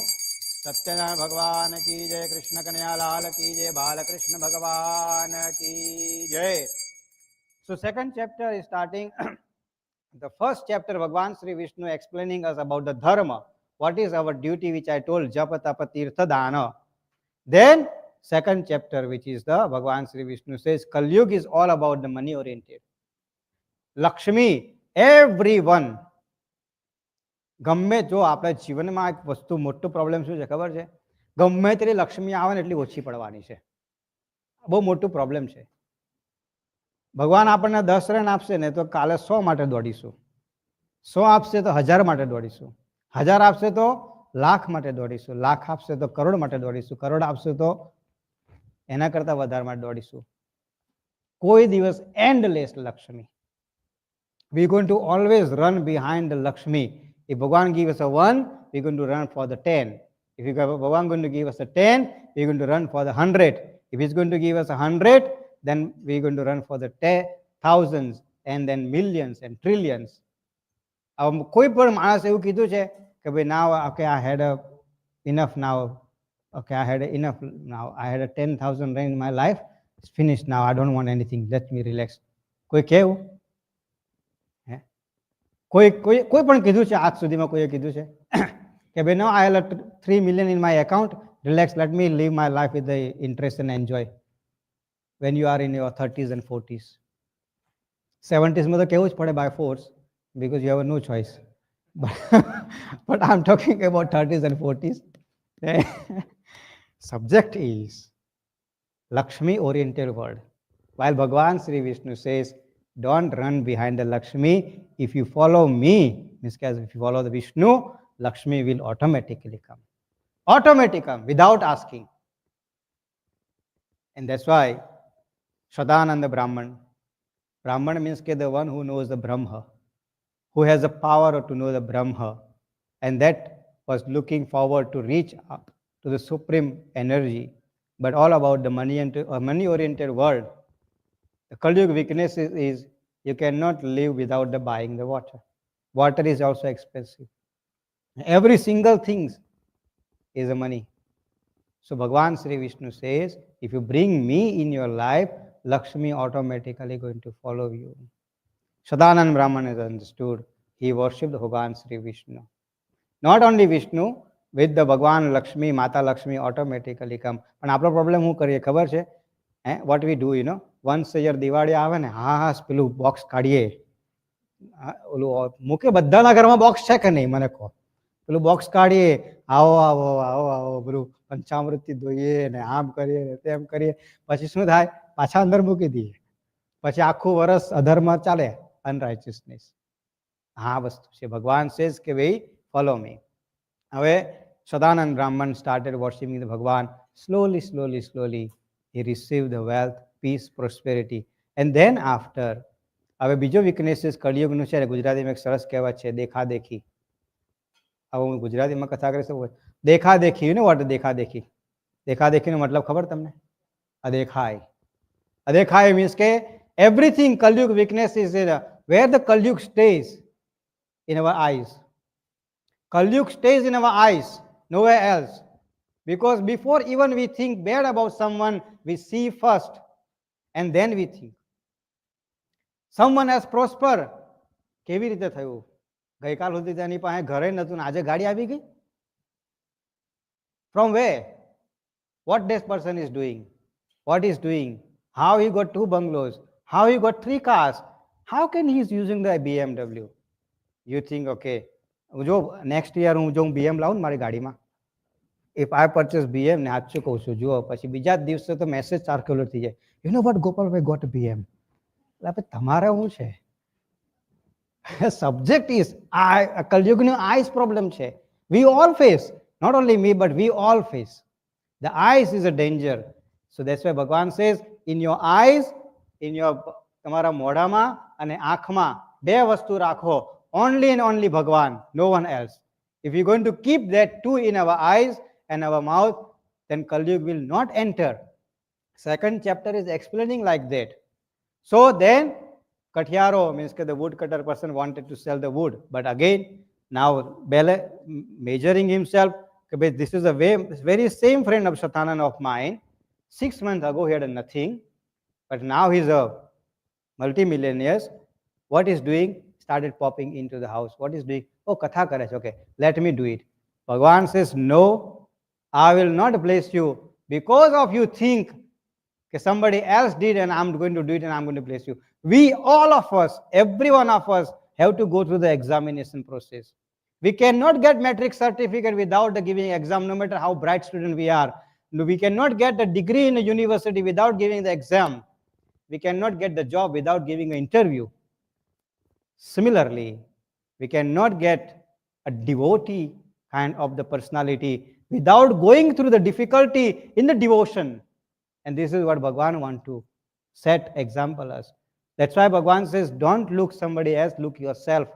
Satyanarayan Bhagwan Ki Jai. Krishna Kanya Lal Ki Jai. Bala Krishna Bhagwan Ki Jai. So second chapter is starting. The first chapter, Bhagwan Sri Vishnu explaining us about the dharma. What is our duty, which I told, Japa Tapa Tirtha Dana. Then, second chapter, which is the Bhagwan Sri Vishnu says, Kali Yuga is all about the money oriented. Lakshmi, everyone. ગમે જો આપણા જીવનમાં એક વસ્તુ મોટો problem શું છે ખબર છે? ગમે તેટલી લક્ષ્મી આવે ને એટલી ઓછી પડવાની છે. બહુ મોટું પ્રોબ્લેમ છે. ભગવાન આપણને 10 રન આપશે ને તો કાલે 100 માટે દોડીશું. 100 આપશે તો 1000 માટે દોડીશું. 1000 આપશે તો લાખ માટે દોડીશું. લાખ આપશે તો કરોડ માટે દોડીશું. કરોડ આપશે તો એના કરતા વધારે માટે દોડીશું. કોઈ દિવસ endless Lakshmi. We are going to always run behind the Lakshmi. If Bhagwan gives us a 1, we are going to run for the 10. If Bhagwan is going to give us a 10, we are going to run for the 100. If he's going to give us 100, then we are going to run for the thousands and then millions and trillions. કોઈ પણ માણસ એવું કીધું છે કે ભાઈ now okay I had enough now. Okay, I had enough now. I had a 10,000 rand in my life. It's finished now. I don't want anything. Let me relax. કોઈ કેવું? કોઈ પણ કીધું છે આજ સુધીમાં કોઈએ કીધું છે કે ભાઈ no I have 3 million in my account, relax, let me live my life with the interest and enjoy. When you are in your 30s and 40s, 70s માં તો કેવું જ પડે by force because you have no choice. But I'm talking about 30s and 40s. Subject is Lakshmi oriented world. While Bhagwan Sri Vishnu says, don't run behind the Lakshmi. If you follow me, means if you follow the Vishnu, Lakshmi will automatically come. Automatically come without asking. And that's why Sadananda Brahman. Brahman means the one who knows the Brahma, who has the power to know the Brahma. And that was looking forward to reach up to the supreme energy. But all about the money-oriented world. The Kali Yuga weakness is you cannot live without the buying the water. Water is also expensive. Every single thing is a money. So Bhagwan Sri Vishnu says, if you bring me in your life, Lakshmi automatically going to follow you. Sadananda Brahman has understood. He worshipped Bhagwan Sri Vishnu. Not only Vishnu, with the Bhagwan Lakshmi, Mata Lakshmi automatically come. And our problem who kariye khabar છે? What we do, once a year Diwali આવે ને હા પેલું box કાઢીએ. ઓલું મૂકે બધાના ઘરમાં બોક્સ છે કે નહીં મને કહો. પેલું બોક્સ કાઢીએ, આવો આવો આવો આવો પેલું પંચામૃતથી ધોઈએ ને આમ કરીએ ને તેમ કરીએ. પછી શું થાય? પાછા અંદર મૂકી દઈએ. પછી આખું વર્ષ અધર્મ ચાલે, અનરાઇચિયસનેસ. આ વસ્તુ છે. ભગવાન સેઝ કે ભાઈ ફોલો મી. હવે Sadananda Brahman started worshiping the Bhagwan. Slowly, he received the wealth, peace, prosperity. And then after, હવે બીજો વીકનેસીસ કળિયુગનું છે ને, ગુજરાતીમાં એક સરસ કહેવત છે, દેખાદેખી. હવે હું ગુજરાતીમાં કથા કરી શકું. દેખાદેખી, યુ નો વોટ દેખાદેખી? દેખાદેખીનો મતલબ ખબર તમને? અદેખાય. અદેખાય મીન્સ કે everything Kalyug weakness is where the Kalyug stays in our eyes. Kalyug stays in our eyes, nowhere else. Because before even we think bad about someone, we see first and then we think. Someone has prospered. કેવી રીતે થયું? ગઈકાલ સુધી તેની પાસે ઘરે નતું, આજે ગાડી આવી ગઈ? From where? What this person is doing? What is doing? How he got 2 bungalows? How he got 3 cars? How can he is using the BMW? You think, okay, જો next year હું જો BM લાવું મારી ગાડીમાં, if I purchase BM ને સાચું કહું છું, જુઓ પછી બીજા જ દિવસે તો મેસેજ સર્ક્યુલેટ થઈ જાય, you know what, Gopalભાઈ got a BM. એટલે તમારે શું છે? Subject is કલયુગનો eyes problem છે. We all face, not only me, but we all face. The eyes is a danger. So that's why Bhagwan says, in your eyes, in your તમારા મોઢામાં અને આંખમાં બે વસ્તુ રાખો. Only and only Bhagwan, no one else. If we're going to keep that two in our eyes and our mouth, then Kalyug will not enter. Second chapter is explaining like that. So then, Kathyaro means the woodcutter person wanted to sell the wood. But again, now measuring himself, this is a very same friend of Satyanarayan of mine. 6 months ago, he had nothing. But now he's a multi-millionaire. What he's doing? Started popping into the house. What is doing? Oh, Katha Karech. Okay, let me do it. Bhagwan says, no, I will not bless you because of you think that somebody else did and I'm going to do it and I'm going to bless you. We, all of us, every one of us have to go through the examination process. We cannot get metric certificate without the giving exam, no matter how bright student we are. We cannot get the degree in a university without giving the exam. We cannot get the job without giving an interview. Similarly, we cannot get a devotee kind of the personality without going through the difficulty in the devotion. And this is what Bhagwan wants to set example as. That's why Bhagwan says, don't look somebody else, look yourself.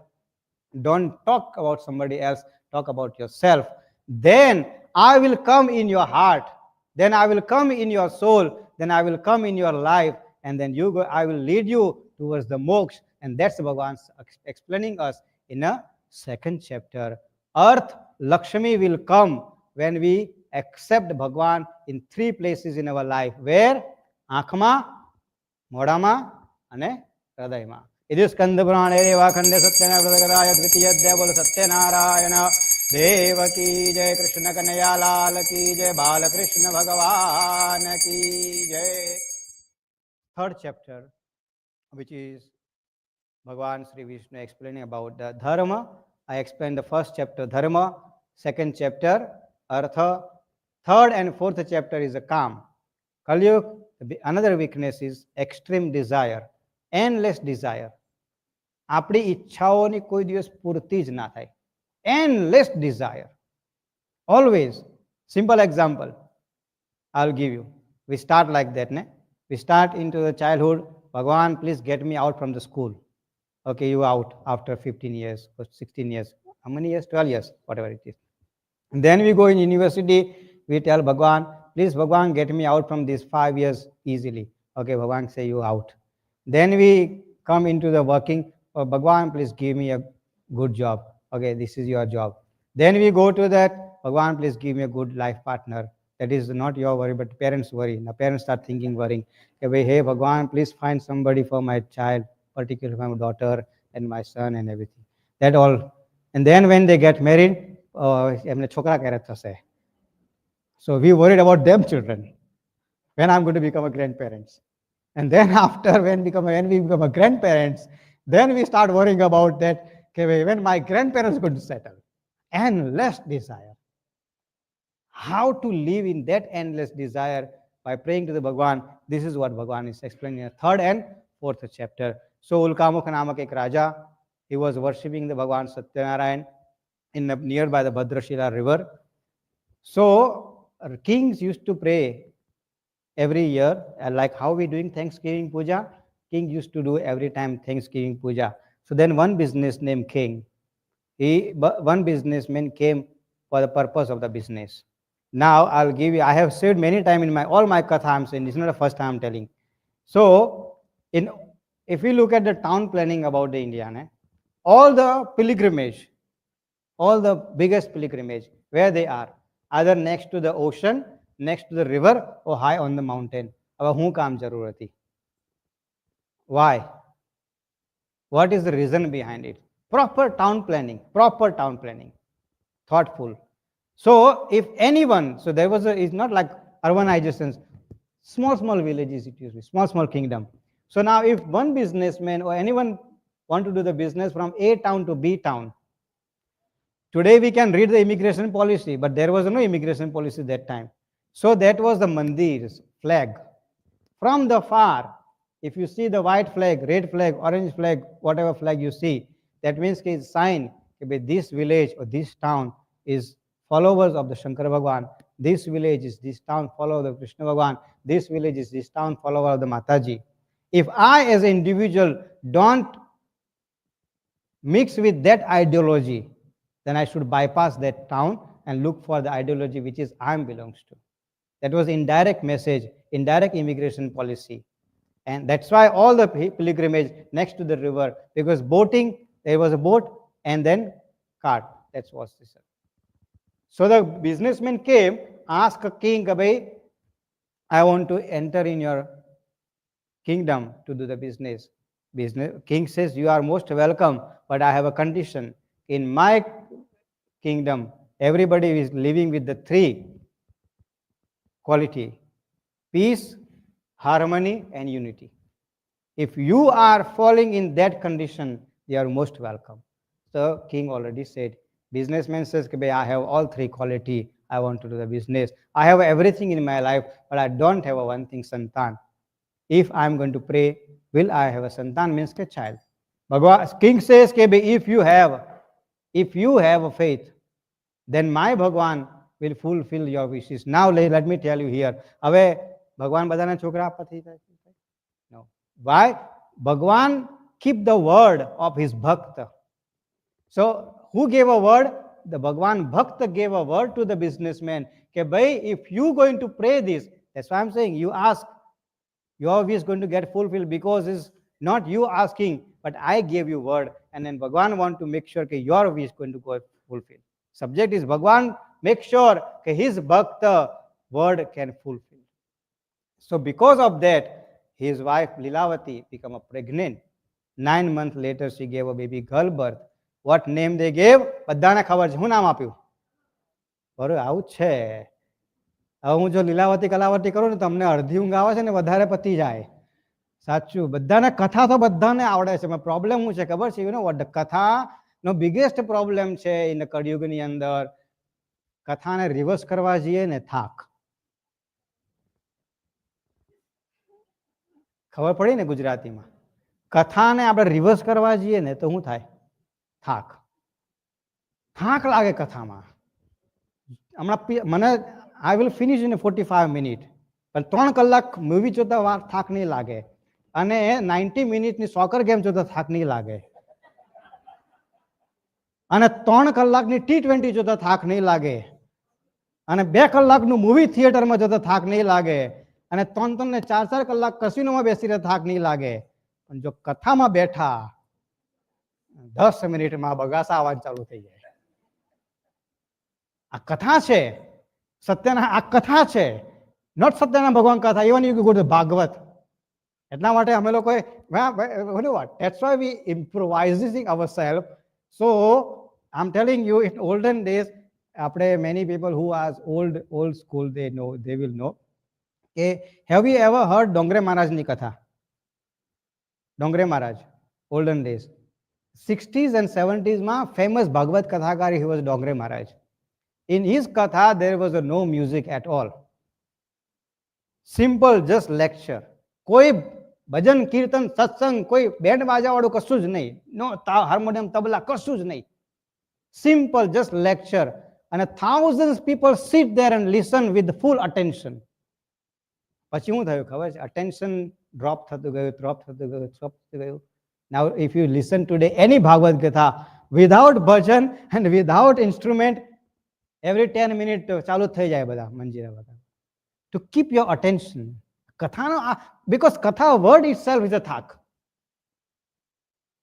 Don't talk about somebody else, talk about yourself. Then I will come in your heart. Then I will come in your soul. Then I will come in your life. And then I will lead you towards the moksha. And that's Bhagwan explaining us in a second chapter. Earth, Lakshmi will come when we accept Bhagwan in 3 places in our life. Where? Aankhma, Modama, and Hradayama. It is Skandapurana Vakhande Satyanaraya Dvitiya Devol Satyanarayana Devaki Jai Krishna Kanaya Lal Ki Jai Bala Krishna Bhagavan Ki Jai. Third chapter, which is Bhagwan Sri Vishnu explaining about the dharma. I explained the first chapter, dharma. Second chapter, artha. Third and fourth chapter is a calm. Kalyug, another weakness is extreme desire, endless desire. આપણી ઈચ્છાઓની કોઈ દિવસ પૂર્તિ જ ના થાય. Endless desire. Always. Simple example. I'll give you. We start like that, ne? We start into the childhood. Bhagwan, please get me out from the school. Okay, you out after 15 years or 16 years. How many years? 12 years, whatever it is. And then we go in university. We tell Bhagwan, please, Bhagwan, get me out from these 5 years easily. Okay, Bhagwan say you out. Then we come into the working. Oh, Bhagwan, please give me a good job. Okay, this is your job. Then we go to that. Bhagwan, please give me a good life partner. That is not your worry, but parents worry. Now parents start thinking, worrying. Okay, hey, Bhagwan, please find somebody for my child, particularly my daughter and my son and everything. That all. And then when they get married, so we worried about them children. When I'm going to become a grandparents. And then after when we become a grandparents, then we start worrying about that, okay, when my grandparents are going to settle. Endless desire. How to live in that endless desire by praying to the Bhagwan. This is what Bhagwan is explaining in the third and fourth chapter. So Ulkamukh namak ek Raja, he was worshipping the Bhagwan Satyanarayan nearby the Bhadrashila river. So kings used to pray every year, like how we doing Thanksgiving puja. king used to do every time Thanksgiving puja. So then one business named King, one businessman came for the purpose of the business. Now I'll give you, I have said many times in all my katha I'm saying, this is not the first time I'm telling. So if we look at the town planning about the India, all the pilgrimage, all the biggest pilgrimage, where they are, either next to the ocean, next to the river, or high on the mountain. अब हूँ काम जरूर थी. Why? What is the reason behind it? Proper town planning, thoughtful. So if anyone, so there was it's not like urbanizations, small villages it used to be, small kingdom. So now if one businessman or anyone want to do the business from A town to B town, today we can read the immigration policy, but there was no immigration policy that time. So that was the Mandir's flag. From the far, if you see the white flag, red flag, orange flag, whatever flag you see, that means it's a sign that this village or this town is followers of the Shankar Bhagwan. This village is this town follower of the Krishna Bhagwan. This village is this town follower of the Mataji. If I as an individual don't mix with that ideology, then I should bypass that town and look for the ideology which is I belongs to. That was indirect message, indirect immigration policy. And that's why all the pilgrimage next to the river, because boating, there was a boat and then cart. That's what this. So the businessman came, asked a king, I want to enter in your kingdom to do the business. King says, you are most welcome, but I have a condition. In my kingdom, everybody is living with the three quality: peace, harmony, and unity. If you are falling in that condition, they are most welcome. So king already said, businessman says, I have all three quality. I want to do the business. I have everything in my life, but I don't have a one thing, santan. If I am going to pray, will I have a santan? Means a child. Bhagwan, king says, if you have a faith, then my Bhagwan will fulfill your wishes. Now let me tell you here. હવે ભગવાન બધાના છોકરા આપવાથી થાય? No. Why? Bhagwan keep the word of his bhakta. So who gave a word? The Bhagwan Bhakta gave a word to the businessman. If you going to pray this, that's why I'm saying you ask, your wish is going to get fulfilled, because it's not you asking, but I gave you word, and then Bhagwan want to make sure that your wish is going to go fulfilled. Subject is Bhagwan make sure that his bhakta word can fulfill. So because of that, his wife Lilavati became pregnant. 9 months later, she gave a baby girl birth. What name they gave? બધાને ખબર છે. શું નામ આપ્યું? બરોબર, આવું છે. હવે હું જો લીલાવતી કલાવતી કરું ને તો અમને અડધી ઊંઘ આવે છે ને વધારે પતી જાય. સાચું, બધાને કથા તો બધાને આવડે છે. પ્રોબ્લેમ શું છે ખબર છે? યુ નો વોટ, કથાનો બિગેસ્ટ પ્રોબ્લેમ છે ઇન કળિયુગની અંદર. કથાને રિવર્સ કરવા જઈએ ને થાક. ખબર પડી ને ગુજરાતીમાં? કથાને આપણે રિવર્સ કરવા જઈએ ને તો શું થાય? થાક લાગે કથામાં. હમણાં મને I will finish in 45 minutes. પણ 3 કલાક મૂવી જોતા થાક નહીં લાગે, અને 90 મિનિટની સોકર ગેમ જોતા થાક નહીં લાગે, અને 3 કલાકની T20 જોતા થાક નહીં લાગે, અને 2 કલાકનું મૂવી થિયેટરમાં જોતા થાક નહીં લાગે, અને 3 ને 4 કલાક કસિનોમાં બેસીને થાક નહીં લાગે. પણ જો કથામાં બેઠા 10 મિનિટમાં બગાસા આવવા ચાલુ થઈ જાય. આ કથા છે, સત્યના આ કથા છે, નોટ સત્યના ભગવાન કથા. Even you go to Bhagavat. એટલા માટે અમે લોકોએ that's why we improvising ourselves. So I'm telling you, in olden days, આપણે many people who are old school, they will know. Have you ever heard Dongre મહારાજની કથા? ડોંગરે મહારાજ, olden days, 60s and 70s માં famous Bhagavat કથાકાર, he was Dongre Maharaj. In his katha, there was no music at all. Simple, just lecture. કોઈ ભજન કીર્તન સત્સંગ, કોઈ band બાજા વાળું કશું જ નહીં, નો હાર્મોનિયમ તબલા કશું જ નહીં. Simple, just lecture. And thousands people sit there and listen with full attention. પછી શું થયું ખબર છે? Attention Drop thatu gayu, drop thatu gayu, drop thatu gayu. Now, if you listen today any Bhagavad Gita without bhajan and without instrument, every 10 minutes ચાલુ થઈ જાય બધા મંજીરા બધા. To keep your attention. Kathano, because Katha word itself is a thak.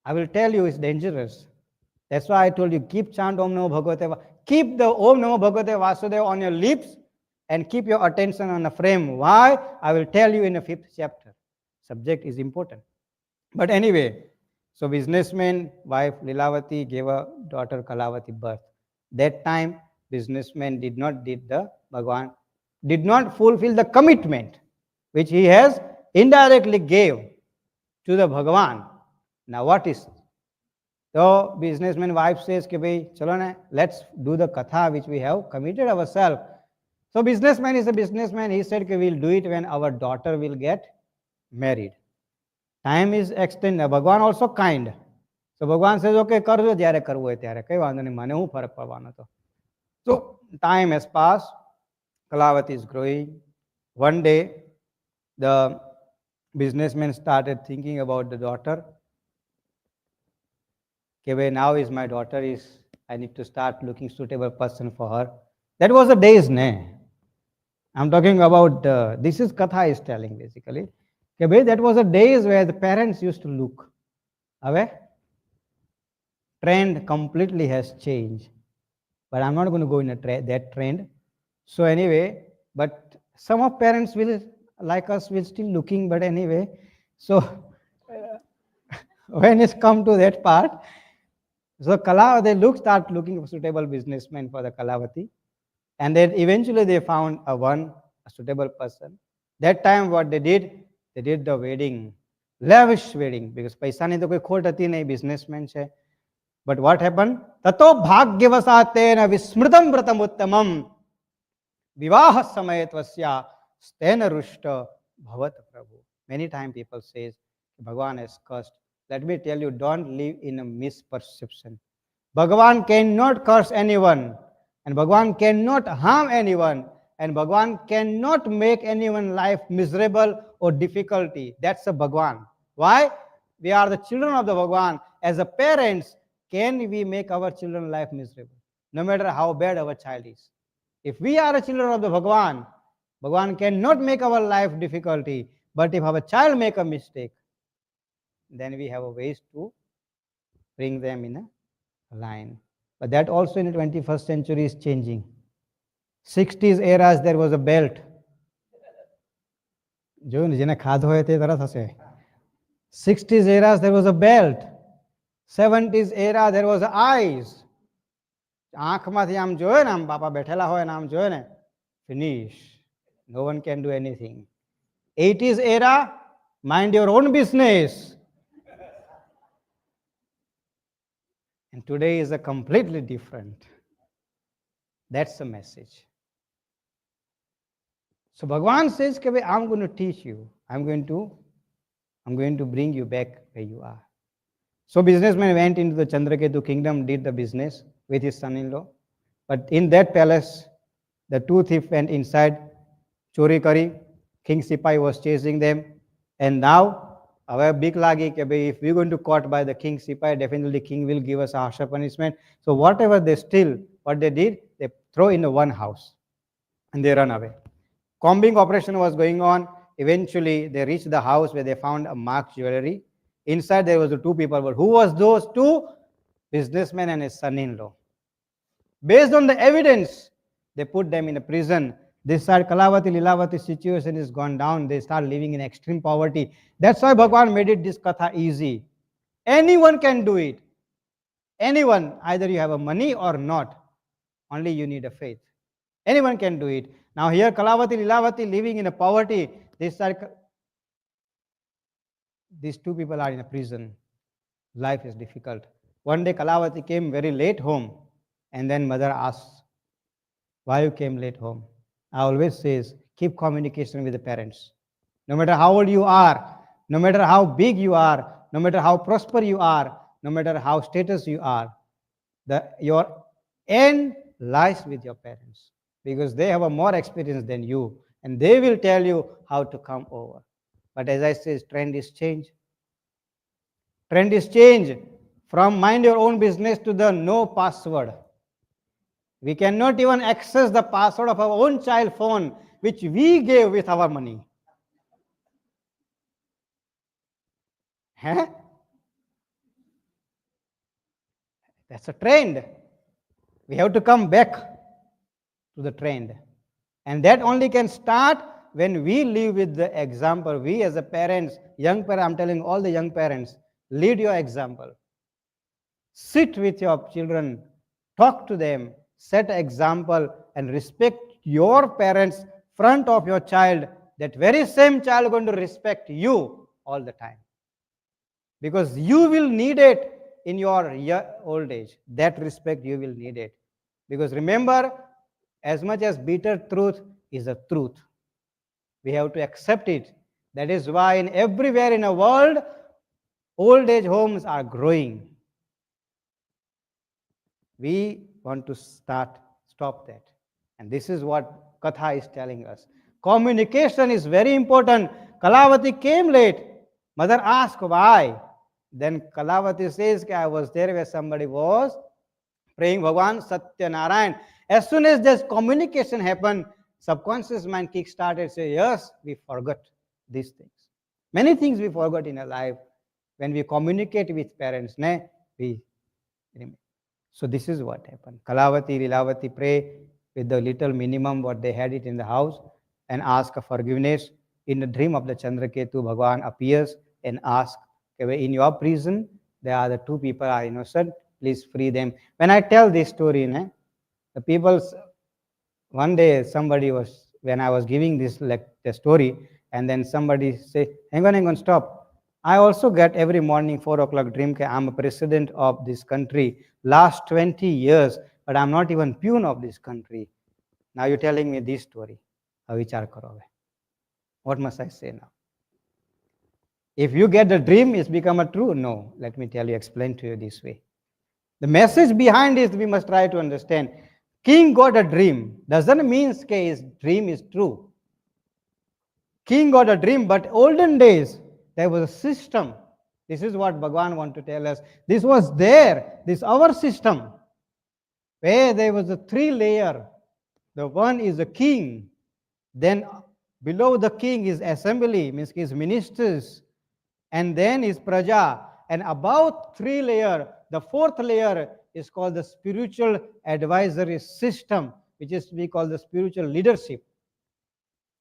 I will tell you it's dangerous. That's why I told you keep chant Om Namo Bhagavate. Keep the Om Namo Bhagavate Vasudeva on your lips and keep your attention on the frame. Why? I will tell you in the 5th chapter. Subject is important. But anyway, so businessman wife Lilavati gave a daughter Kalavati birth. That time businessman did not fulfill the commitment which he has indirectly gave to the Bhagavan. Now what is? So businessman wife says, "Ke bhai, chalo na, let's do the katha which we have committed ourselves." So businessman is a businessman. He said, "We'll do it when our daughter will get married." Time is extended. Bhagavan also kind. So Bhagavan says, "Okay, karjo jyare karvu hai tyare, kai vandho nahi, mane hu farak padવાનો to." So time has passed. Kalavati is growing. One day, the businessman started thinking about the daughter. Okay, now is my daughter is, I need to start looking suitable person for her. That was the days, ne? I'm talking about, this is Katha is telling basically. Okay, that was the days where the parents used to look. Away? Trend completely has changed. But I'm not going to go in that trend. So anyway, but some of parents will, like us, will still looking, but anyway. So when it's come to that part, so they start looking for suitable businessmen for the Kalavati. And then eventually they found a suitable person. That time what they did the wedding, lavish wedding, because paisa nahi to koi khot hati nahi, businessman che. But what happened? Tato bhagyavasatena vismritam vratam uttamam vivaha samayatvasya stena rushta bhavat prabhu. Many times people say, Bhagavan has cursed. Let me tell you, don't live in a misperception. Bhagavan cannot curse anyone, and Bhagavan cannot harm anyone, and Bhagavan cannot make anyone's life miserable or difficulty. That's a Bhagavan. Why? We are the children of the Bhagavan. As a parents, can we make our children's life miserable? No matter how bad our child is. If we are a children of the Bhagavan, Bhagavan cannot make our life difficulty. But if our child make a mistake, then we have a ways to bring them in a line. But that also in the 21st century is changing. 60s eras, there was a belt. 60s eras, there was a belt. 70s era, there was eyes. આંખમાંથી આમ જોયો ને, આમ બાપા બેઠેલા હોય ને આમ જોયો ને, finish. No one can do anything. 80s era, mind your own business. And today is a completely different. That's the message. So Bhagavan says, I'm going to teach you. I'm going to bring you back where you are. So businessman went into the Chandraketu kingdom, did the business with his son-in-law. But in that palace, the two thieves went inside, chori kari. King Sipai was chasing them. And now, our big lagi, if we're going to caught by the King Sipai, definitely king will give us a harsher punishment. So whatever they steal, what they did, they throw in one house and they run away. Combing operation was going on. Eventually, they reached the house where they found a marked jewelry. Inside there was the two people, but who was those two? Businessman and his son-in-law. Based on the evidence, they put them in a prison. This side Kalavati, Lilavati situation is gone down. They start living in extreme poverty. That's why Bhagavan made it this katha easy. Anyone can do it. Anyone, either you have a money or not. Only you need a faith. Anyone can do it. Now here Kalavati, Lilavati living in a poverty. This side, these two people are in a prison. Life is difficult. One day Kalavati came very late home, and then mother asked, why you came late home? I always says, keep communication with the parents. No matter how old you are, no matter how big you are, no matter how prosper you are, no matter how status you are, your end lies with your parents, because they have a more experience than you, and they will tell you how to come over. But as I say, trend is change. Trend is change from mind your own business to the no password. We cannot even access the password of our own child phone, which we gave with our money. Huh? That's a trend. We have to come back to the trend. And that only can start when we live with the example. We as a parents, young parents, I'm telling all the young parents, lead your example. Sit with your children, talk to them, set an example, and respect your parents front of your child. That very same child is going to respect you all the time. Because you will need it in your old age. That respect you will need it. Because remember, as much as bitter truth is a truth, we have to accept it. That is why in everywhere in the world, old age homes are growing. We want to stop that. And this is what Katha is telling us. Communication is very important. Kalavati came late. Mother asked why. Then Kalavati says, I was there where somebody was praying Bhagwan Satyanarayan. As soon as this communication happened, subconscious mind kick-started, say, yes, we forgot these things. Many things we forgot in our life. When we communicate with parents, we remember. So this is what happened. Kalavati, Lilavati pray with the little minimum what they had it in the house and ask forgiveness. In the dream of the Chandraketu, Bhagwan appears and asks, in your prison, there are the two people are innocent, please free them. When I tell this story, the people, one day somebody was, when I was giving this the story, and then somebody say, hang on, stop. I also get every morning 4 o'clock dream. I'm a president of this country last 20 years, but I'm not even peon of this country. Now you're telling me this story. What must I say now? If you get the dream, it's become a true? No. Let me tell you, explain to you this way. The message behind it, we must try to understand. King got a dream. Doesn't mean his dream is true. King got a dream, but olden days, there was a system. This is what Bhagwan want to tell us. This was there. This our system. Where there was a 3 layer. The one is the king. Then below the king is assembly, means his ministers. And then is praja. And about 3 layer, the 4th layer is called the spiritual advisory system, which is we call the spiritual leadership.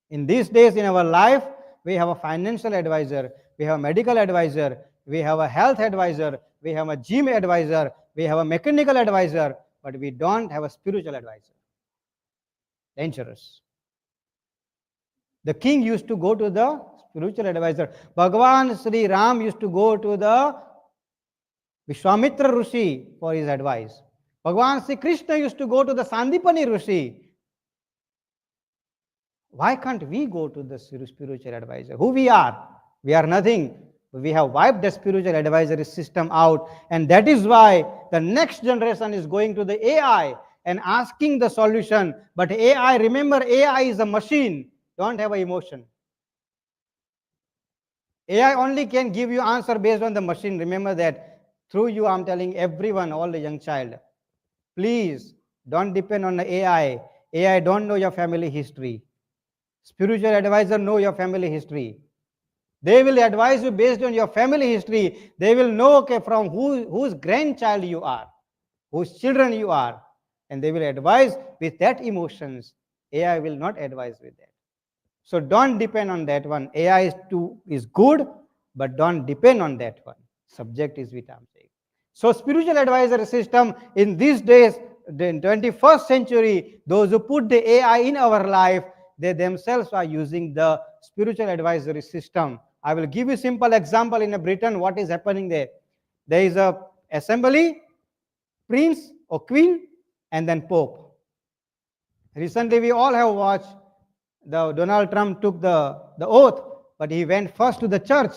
In these days in our life, we have a financial advisor, we have a medical advisor, we have a health advisor, we have a gym advisor, we have a mechanical advisor, but we don't have a spiritual advisor. Dangerous. The king used to go to the spiritual advisor. Bhagavan Sri Ram used to go to the Vishwamitra Rishi for his advice. Bhagavan Sri Krishna used to go to the Sandipani Rishi. Why can't we go to the spiritual advisor? Who we are? We are nothing. We have wiped the spiritual advisory system out, and that is why the next generation is going to the AI and asking the solution. But AI, remember, AI is a machine, don't have an emotion. AI only can give you answer based on the machine. Remember that. Through you, I'm telling everyone, all the young child, please don't depend on the AI. AI don't know your family history. Spiritual advisor know your family history. They will advise you based on your family history. They will know from whose grandchild you are, whose children you are, and they will advise with that emotions. AI will not advise with that. So don't depend on that one. AI is good, but don't depend on that one. Subject is what I'm saying. So spiritual advisory system in these days, the 21st century, those who put the AI in our life, they themselves are using the spiritual advisory system. I will give you a simple example in Britain, what is happening there. There is a assembly, prince or queen, and then pope. Recently, we all have watched Donald Trump took the oath, but he went first to the church.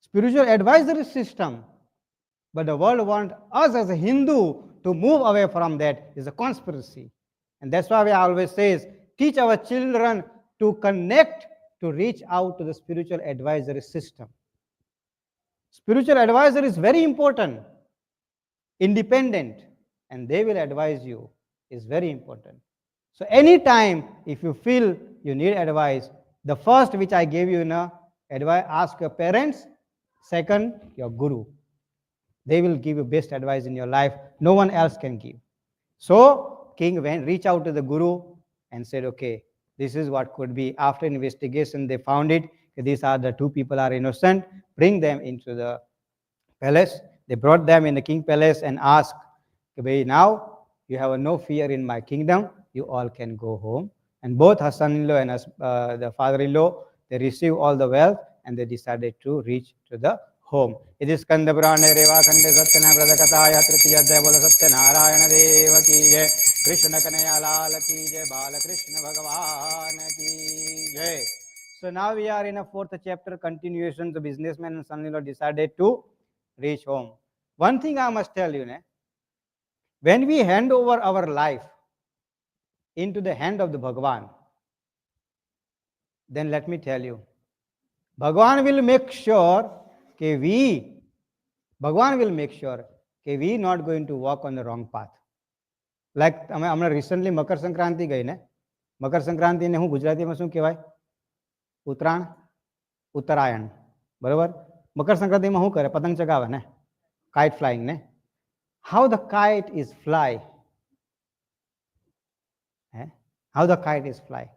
Spiritual advisory system. But the world wants us as a Hindu to move away from that. It's a conspiracy. And that's why we always say, teach our children to connect to reach out to the spiritual advisory system. Spiritual advisor is very important, independent, and they will advise you, is very important. So anytime if you feel you need advice, the first which I gave you in advice, ask your parents, second your guru. They will give you best advice in your life, no one else can give. So king went, reached out to the guru and said, okay, this is what could be. After investigation, they found it. These are the two people are innocent. Bring them into the palace. They brought them in the king palace and asked, now you have no fear in my kingdom. You all can go home. And both her son-in-law and the father-in-law, they received all the wealth and they decided to reach to the home. It is Skanda Purana Reva Khande Satyanarayan Katha Tritiya Adhyaya Bola Satyanarayan Deva Ki Jai, Krishna Kanaya Lal Ki Jai, Bala Krishna Bhagavan Ki Jai. So now we are in a fourth chapter continuation. The businessman and son-in-law decided to reach home. One thing I must tell you, when we hand over our life into the hand of the Bhagavan, then let me tell you, Bhagavan will make sure that we not going to walk on the wrong path. Like હમણાં recently Makar Sankranti ગઈ ને, મકર સંક્રાંતિને હું ગુજરાતીમાં શું કહેવાય? ઉત્તરાયણ, બરોબર? મકર સંક્રાંતિમાં શું કરે? પતંગ ચગાવે ને, kite flying ને. How the kite is fly? How the kite is fly?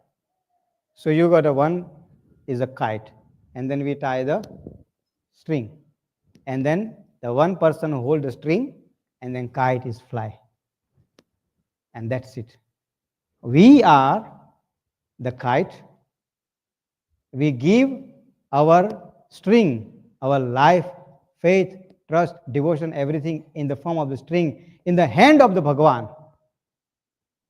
So you got one is a kite, and then we tie the string, and then the one person who hold the string, and then kite is fly, and that's it. We are the kite. We give our string, our life, faith, trust, devotion, everything in the form of the string in the hand of the Bhagavan.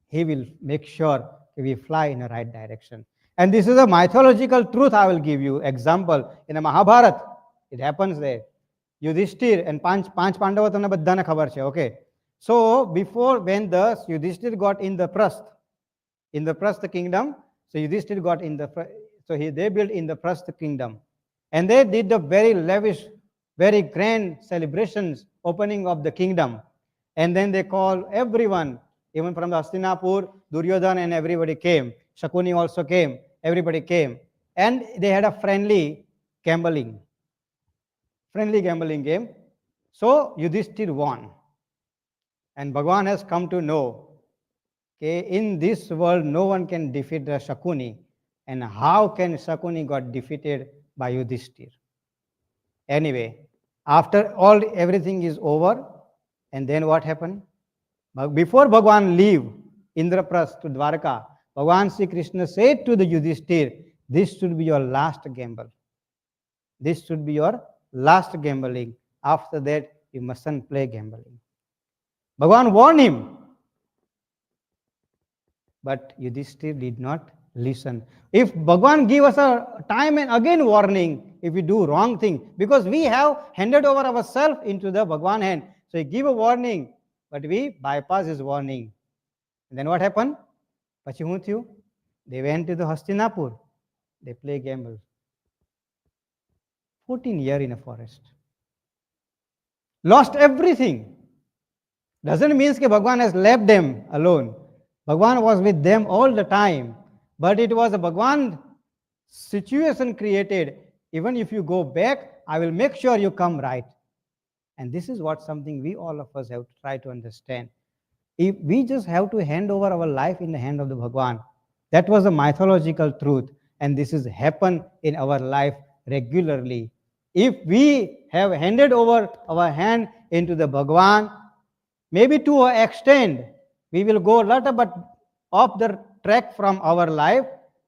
He will make sure we fly in the right direction. And this is a mythological truth I will give you. Example, in a Mahabharata, it happens there. Yudhishthir and Panch Pandava તમને બધાને ખબર છે, okay? So before, when the Yudhishthir got in the Prastha kingdom, so Yudhishthir got in the, so they built in the Prastha kingdom, and they did the very lavish, very grand celebrations, opening of the kingdom, and then they called everyone, even from the Hastinapur, Duryodhana and everybody came. Shakuni also came. Everybody came, and they had a friendly gambling game. So Yudhishthir won, and Bhagavan has come to know, okay, in this world no one can defeat the Shakuni, and how can Shakuni got defeated by Yudhishthir? Anyway, after everything is over, and then what happened? Before Bhagavan leave Indraprasth to Dwarka, Bhagavan Sri Krishna said to the Yudhishthir, this should be your last gamble. This should be your last gambling. After that, you mustn't play gambling. Bhagavan warned him, but Yudhishthir did not listen. If Bhagavan give us a time and again warning, if we do wrong thing, because we have handed over ourselves into the Bhagavan hand, so he give a warning, but we bypass his warning. And then what happened? Pachi શું થયું? They went to the Hastinapur. They play gamble. 14 years in a forest. Lost everything. Doesn't mean that Bhagavan has left them alone. Bhagavan was with them all the time. But it was a Bhagavan situation created. Even if you go back, I will make sure you come right. And this is what something we all of us have to try to understand. If we just have to hand over our life in the hand of the Bhagavan. That was a mythological truth, and this is happen in our life regularly. If we have handed over our hand into the Bhagavan, maybe to an extent, we will go a lot but off the track from our life,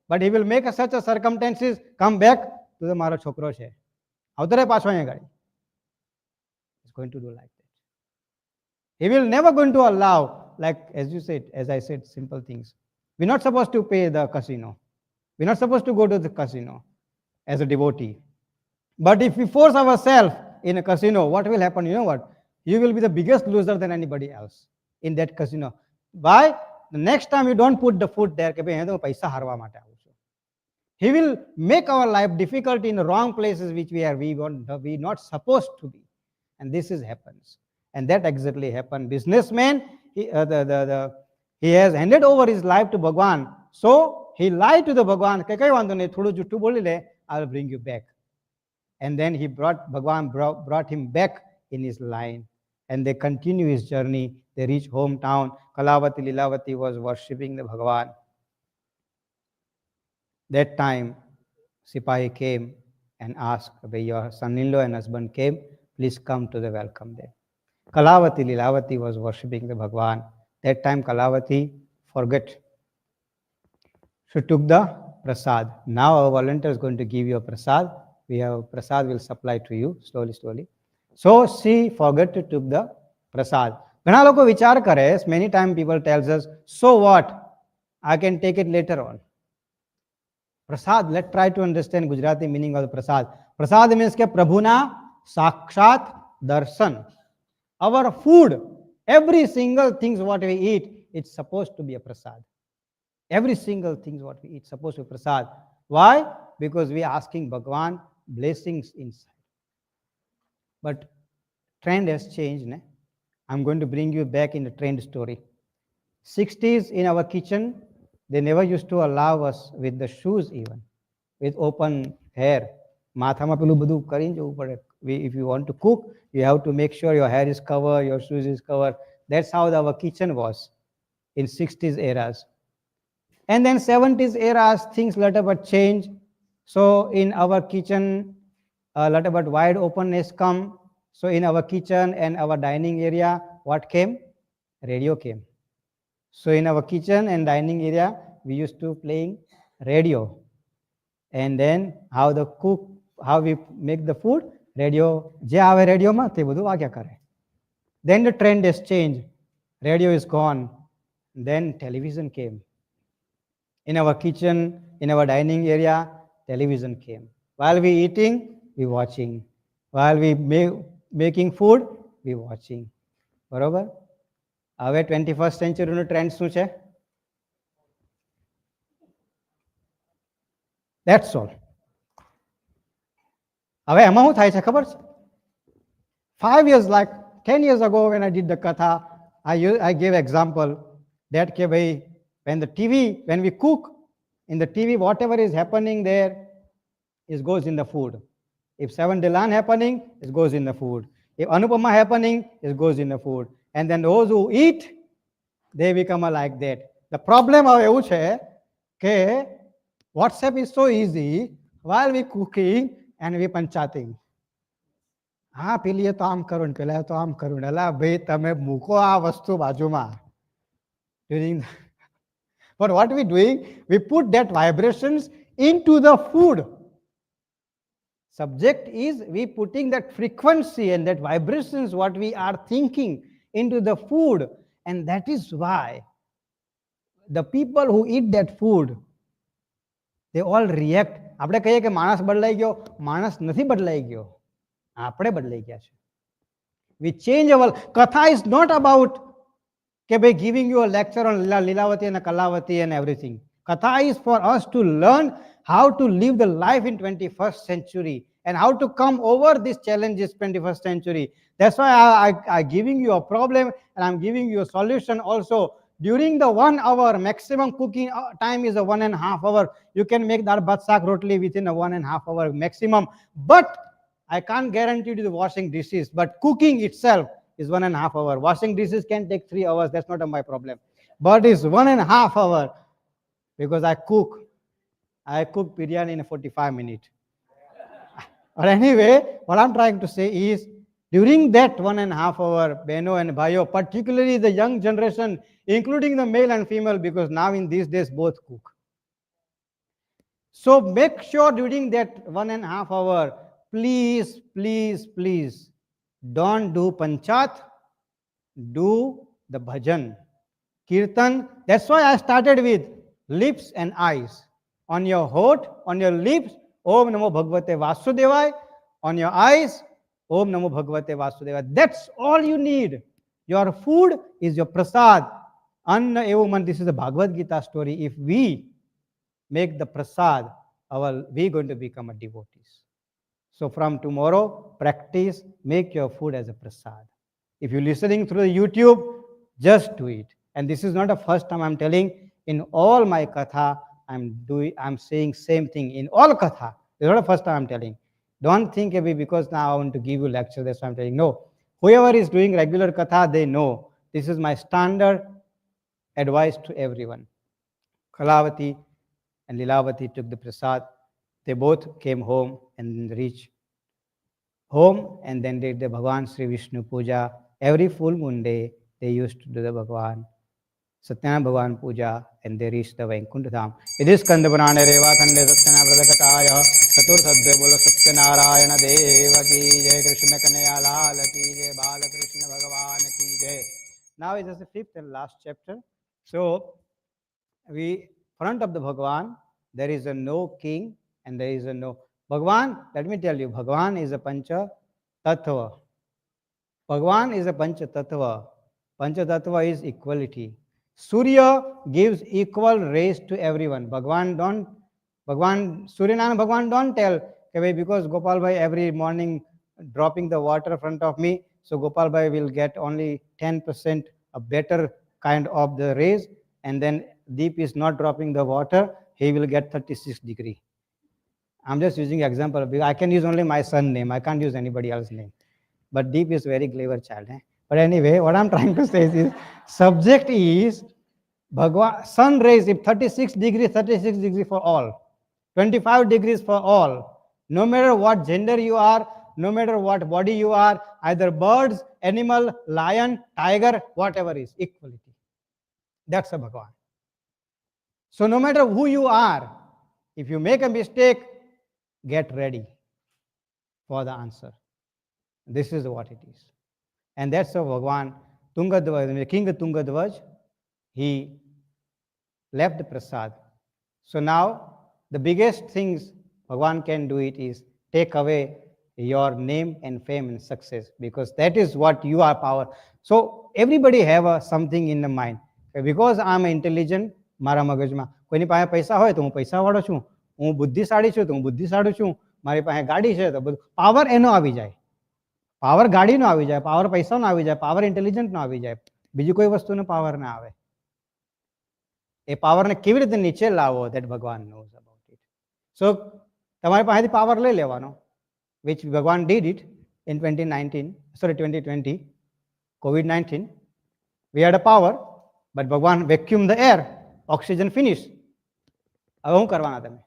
but he will make such a circumstances come back to the મારો છોકરો છે. આવતો રે પાછો અહીંયા ગાડી. He's going to do like that. He will never going to allow, like as I said, simple things. We're not supposed to pay the casino. We're not supposed to go to the casino as a devotee. But if we force ourselves in a casino, what will happen? You know what? You will be the biggest loser than anybody else in that casino. Why? The next time you don't put the foot there, કે ભાઈ હું પૈસા હારવા માટે આવું છું. He will make our life difficult in the wrong places which we not supposed to be. And this is happens. And that exactly happened. Businessman, he has handed over his life to Bhagwan. So he lied to the Bhagwan. I will bring you back. And then Bhagwan brought him back in his line. And they continue his journey. They reach hometown. Kalavati Lilavati was worshipping the Bhagwan. That time, Sipahi came and asked, your son-in-law and husband came, please come to the welcome day. Kalavati Lilavati was worshipping the Bhagwan. That time Kalavati forgot. She took the prasad. Now our volunteer is going to give you a prasad. We have prasad will supply to you slowly. So she forgot to took the prasad. ઘણા લોકો વિચાર કરે, many times people tells us, so what? I can take it later on. Prasad, let's try to understand Gujarati meaning of the prasad. Prasad means ke Prabhuna Sakshat Darshan. Our food, every single thing what we eat, it's supposed to be a prasad. Every single thing what we eat supposed to be prasad. Why? Because we are asking Bhagwan blessings inside. But trend has changed. Ne? I'm going to bring you back in the trend story. 60s in our kitchen, they never used to allow us with the shoes even, with open hair. If you want to cook, you have to make sure your hair is covered, your shoes is covered. That's how our kitchen was in 60s eras. And then 70s eras, things little bit change. So in our kitchen, a little bit wide openness come. So in our kitchen and our dining area, what came? Radio came. So in our kitchen and dining area, we used to playing radio. And then how we make the food, radio, then the trend has changed. Radio is gone. Then television came. In our kitchen, in our dining area, television came. While we eating, we watching. While we making food, we watching. બરોબર? હવે 21st century trend શું છે? That's all. હવે એમાં શું થાય છે ખબર છે? 5 years, like 10 years ago when I did the Katha, I gave example that when we cook in the TV, whatever is happening there, it goes in the food. If Seven Dilan happening, it goes in the food. If Anupama happening, it goes in the food. And then those who eat, they become like that. The problem of એવું છે કે WhatsApp is so easy while we cooking and we panchating. હા પેલીએ તો આમ કરું ને પેલા તો આમ કરું ને અલા ભાઈ તમે મૂકો આ વસ્તુ બાજુમાં. But what we doing? We put that vibrations into the food. Subject is we putting that frequency and that vibrations what we are thinking into the food, and that is why the people who eat that food, they all react. આપણે કહીએ કે માણસ બદલાઈ ગયો, માણસ નથી બદલાઈ ગયો, આપણે બદલાઈ ગયા છે. We change our Katha is not about કે ભાઈ giving you a lecture on Lilavati and Kalavati and everything. Katha is for us to learn how to live the life in 21st century and how to come over these challenges 21st century. That's why I giving you a problem and I'm giving you a solution also. During the 1 hour, maximum cooking time is a 1.5 hours. You can make dal bhat sak rotli within a 1.5 hours maximum. But I can't guarantee you the washing dishes. But cooking itself is 1.5 hours. Washing dishes can take 3 hours. That's not my problem. But it's 1.5 hours because I cook biryani in 45 minutes. But anyway, what I'm trying to say is, during that 1.5 hours, Beno and Bhayo, particularly the young generation, including the male and female, because now in these days both cook. So make sure during that 1.5 hours, please, please, please, don't do panchat, do the bhajan, kirtan. That's why I started with lips and eyes. On your heart, on your lips, Om Namo Bhagavate Vasudevaya. On your eyes, Om Namo Bhagavate Vasudevaya. That's all you need. Your food is your prasad. Anna evaman, this is the Bhagavad Gita story. If we make the prasad, we're going to become a devotees. So from tomorrow, practice, make your food as a prasad. If you're listening through the YouTube, just do it. And this is not the first time I'm telling. In all my katha, I'm saying same thing in all katha. It's not the first time I'm telling. Don't think maybe because now I want to give you lecture, that's why I'm telling. No. Whoever is doing regular katha, they know. This is my standard advice to everyone. Kalavati and Lilavati took the prasad. They both came home and reached home and then did the Bhagwan Sri Vishnu Puja. Every full moon day, they used to do the Bhagwan Satyanarayan Bhagwan Puja and they reached the Vaikuntha Dham. It is Kandapurane Reva Khande Satyanarayana Vradakataya Chatur Sadhve Bolo Satyanarayana Deva Ki Jai Krishna Kanaya Lal Ki Jai Bala Krishna Bhagavan Ki Jai. Now it is the fifth and last chapter. So we front of the Bhagwan, there is a no king and there is a no Bhagwan. Let me tell you, Bhagwan is a Pancha Tattva. Bhagwan is a Pancha Tattva. Pancha Tattva is equality. Surya gives equal rays to everyone. Suryanarayan Bhagwan don't tell, okay, because Gopal Bhai every morning dropping the water in front of me, so Gopal Bhai will get only 10% a better kind of the rays, and then Deep is not dropping the water, he will get 36 degree. I'm just using example because I can use only my son name. I can't use anybody else's name. But Deep is very clever child. But anyway, what I'm trying to say is, subject is Bhagwan, sun rays, if 36 degrees for all, 25 degrees for all. No matter what gender you are, no matter what body you are, either birds, animal, lion, tiger, whatever is, equality. That's a Bhagwan. So no matter who you are, if you make a mistake, get ready for the answer. This is what it is. And that's how Bhagwan Tungadhwaj, King Tungadhwaj, he left the prasad. So now the biggest things Bhagwan can do it is take away your name and fame and success, because that is what you are power. So everybody have something in the mind. Because I'm intelligent, મારા મગજમાં કોઈની પાસે પૈસા હોય તો હું પૈસાવાળો છું, હું બુદ્ધિશાળી છું તો હું બુદ્ધિશાળી છું, મારી પાસે ગાડી છે તો બધું પાવર એનો આવી જાય. પાવર ગાડીનો આવી જાય, પાવર પૈસાનો આવી જાય, પાવર ઇન્ટેલિજન્ટનો આવી જાય, બીજી કોઈ વસ્તુનો પાવર ના આવે. એ પાવરને કેવી રીતે નીચે લાવો, that ભગવાન knows about it. So તમારી પાસેથી પાવર લઈ લેવાનો, which ભગવાન did it in 2020, COVID-19. We had a power, but ભગવાન vacuum the air, oxygen finished. હવે શું કરવાના તમે?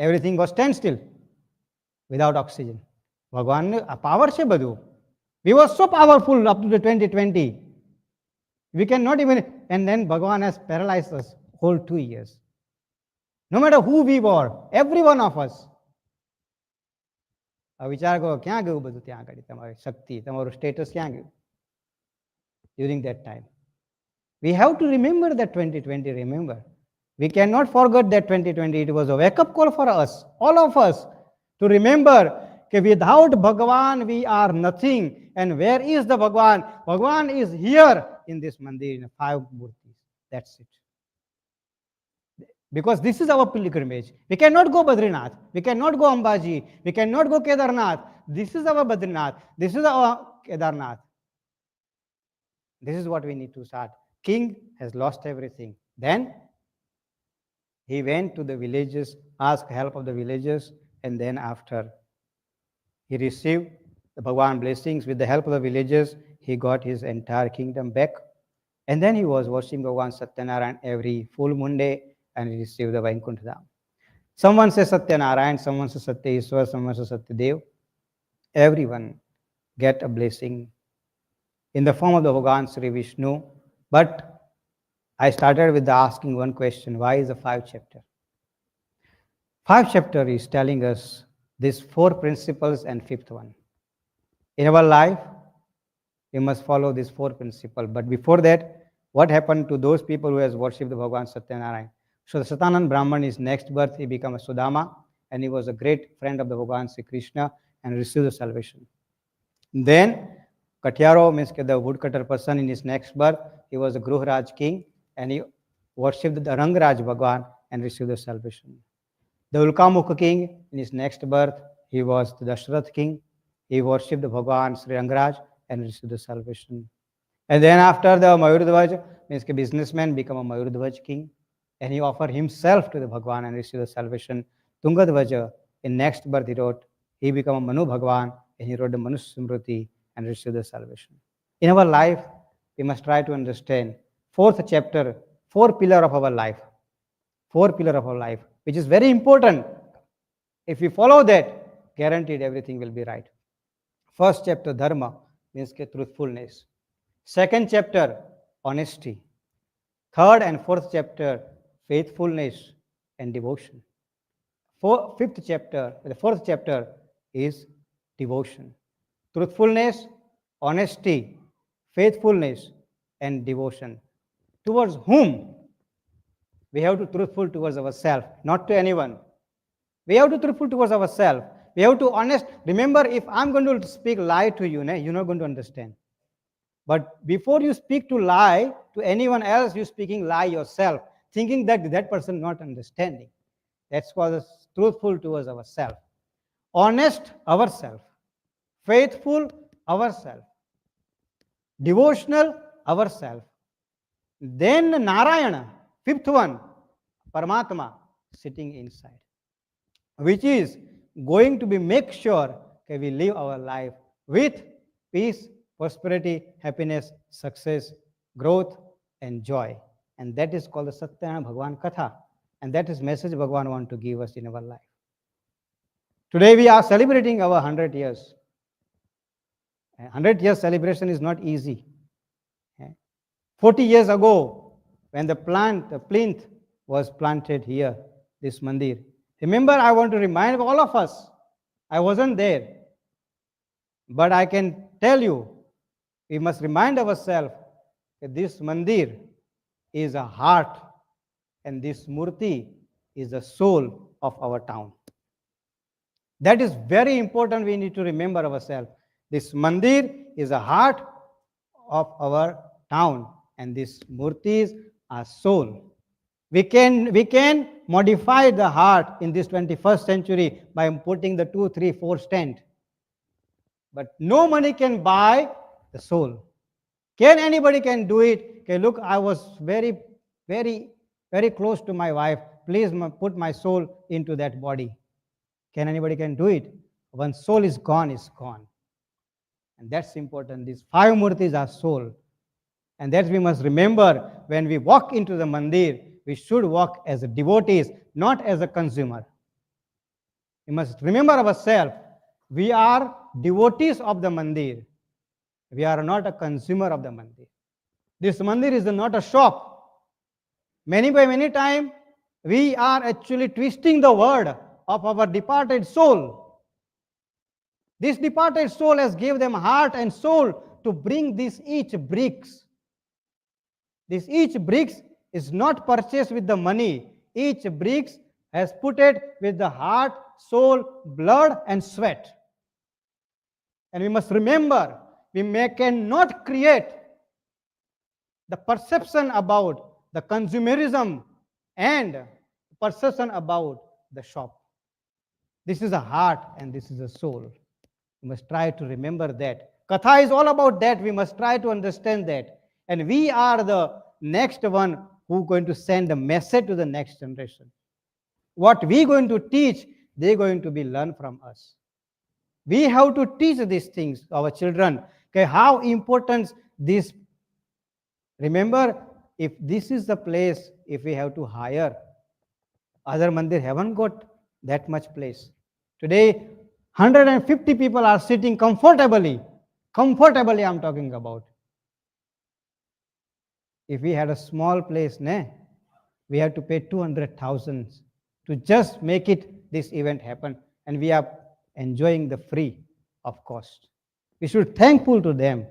Everything was standstill without oxygen. ભગવાનને આ પાવર છે બધું. We were so powerful up to the 2020. We cannot even, and then Bhagavan has paralyzed us whole 2 years. No matter who we were, every one of us. વિચાર કરો ક્યાં ગયું બધું ત્યાં આગળ, તમારી શક્તિ, તમારું સ્ટેટસ ક્યાં ગયું during that time. We have to remember that 2020, remember. We cannot forget that 2020. It was a wake-up call for us, all of us, to remember that without Bhagavan, we are nothing. And where is the Bhagavan? Bhagavan is here in this Mandir, in 5 murtis. That's it. Because this is our pilgrimage. We cannot go Badrinath. We cannot go Ambaji. We cannot go Kedarnath. This is our Badrinath. This is our Kedarnath. This is what we need to start. King has lost everything. Then he went to the villages, asked help of the villagers, and then after he received the Bhagwan blessings with the help of the villagers, he got his entire kingdom back. And then he was worshiping Bhagwan Satyanarayan every full moon day, and he received the Vaikuntha Dham. Someone says Satyanarayan, someone says Satyeshwar, someone says Satyadev. Everyone get a blessing in the form of the Bhagwan Sri Vishnu. But I started with asking one question: why is the 5th chapter? 5th chapter is telling us these 4 principles and 5th one. In our life, we must follow these 4 principles. But before that, what happened to those people who has worshipped the Bhagwan Satyanarayan? So the Satanand Brahman, his next birth, he became a Sudama, and he was a great friend of the Bhagwan Sri Krishna and received the salvation. Then Katyaro means the woodcutter person, in his next birth, he was a Gruhraj king, and he worshipped the Rangraj Bhagwan and received the salvation. The Ulkamukha king, in his next birth, he was the Dashrath king. He worshipped Bhagwan Sri Rangaraj and received the salvation. And then after the Mayurdhvaj, means a businessman become a Mayurdhvaj king. And he offered himself to the Bhagwan and received the salvation. Tungadhvaja, in next birth he wrote, he became a Manu Bhagwan and he wrote the Manu Smriti and received the salvation. In our life, we must try to understand fourth chapter, four pillar of our life. Four pillar of our life, which is very important. If we follow that, guaranteed everything will be right. First chapter, dharma, means truthfulness. Second chapter, honesty. Third and fourth chapter, faithfulness and devotion. Fifth chapter, the fourth chapter is devotion. Truthfulness, honesty, faithfulness, and devotion. Towards whom? We have to be truthful towards ourselves, not to anyone. We have to be truthful towards ourselves. We have to honest. Remember, if I'm going to speak lie to you, you're not going to understand. But before you speak to lie to anyone else, you're speaking lie yourself, thinking that that person not understanding. That's called us truthful towards ourselves. Honest ourselves. Faithful ourselves. Devotional ourselves. Then Narayana, fifth one, Paramatma, sitting inside, which is going to be make sure that we live our life with peace, prosperity, happiness, success, growth, and joy. And that is called the Satyanarayan Bhagwan Katha. And that is message Bhagwan wants to give us in our life. Today we are celebrating our 100 years. 100 years celebration is not easy. 40 years ago, when the plinth was planted here, this Mandir. Remember, I want to remind all of us, I wasn't there. But I can tell you, we must remind ourselves that this Mandir is a heart and this Murti is the soul of our town. That is very important. We need to remember ourselves. This Mandir is a heart of our town and this Murtis are soul. We can modify the heart in this 21st century by putting the 2, 3, 4 stand. But no money can buy the soul. Can anybody can do it? Okay, look, I was very, very, very close to my wife. Please put my soul into that body. Can anybody can do it? When soul is gone, it's gone. And that's important. These 5 murtis are soul. And that we must remember when we walk into the Mandir, we should walk as devotees, not as a consumer. We must remember ourselves. We are devotees of the Mandir. We are not a consumer of the Mandir. This Mandir is not a shop. Many times, we are actually twisting the word of our departed soul. This departed soul has given them heart and soul to bring this each bricks. This each bricks is not purchased with the money. Each bricks has put it with the heart, soul, blood and sweat. And we must remember, we cannot create the perception about the consumerism and perception about the shop. This is a heart and this is a soul. We must try to remember that. Katha is all about that. We must try to understand that. And we are the next one who are going to send a message to the next generation. What we are going to teach, they are going to be learned from us. We have to teach these things to our children. Okay, how important this. Remember, if this is the place, if we have to hire, other mandir haven't got that much place. Today, 150 people are sitting comfortably. Comfortably, I'm talking about. If we had a small place, we have to pay 200,000 to just make it this event happen, and we are enjoying the free of cost. We should be thankful to them.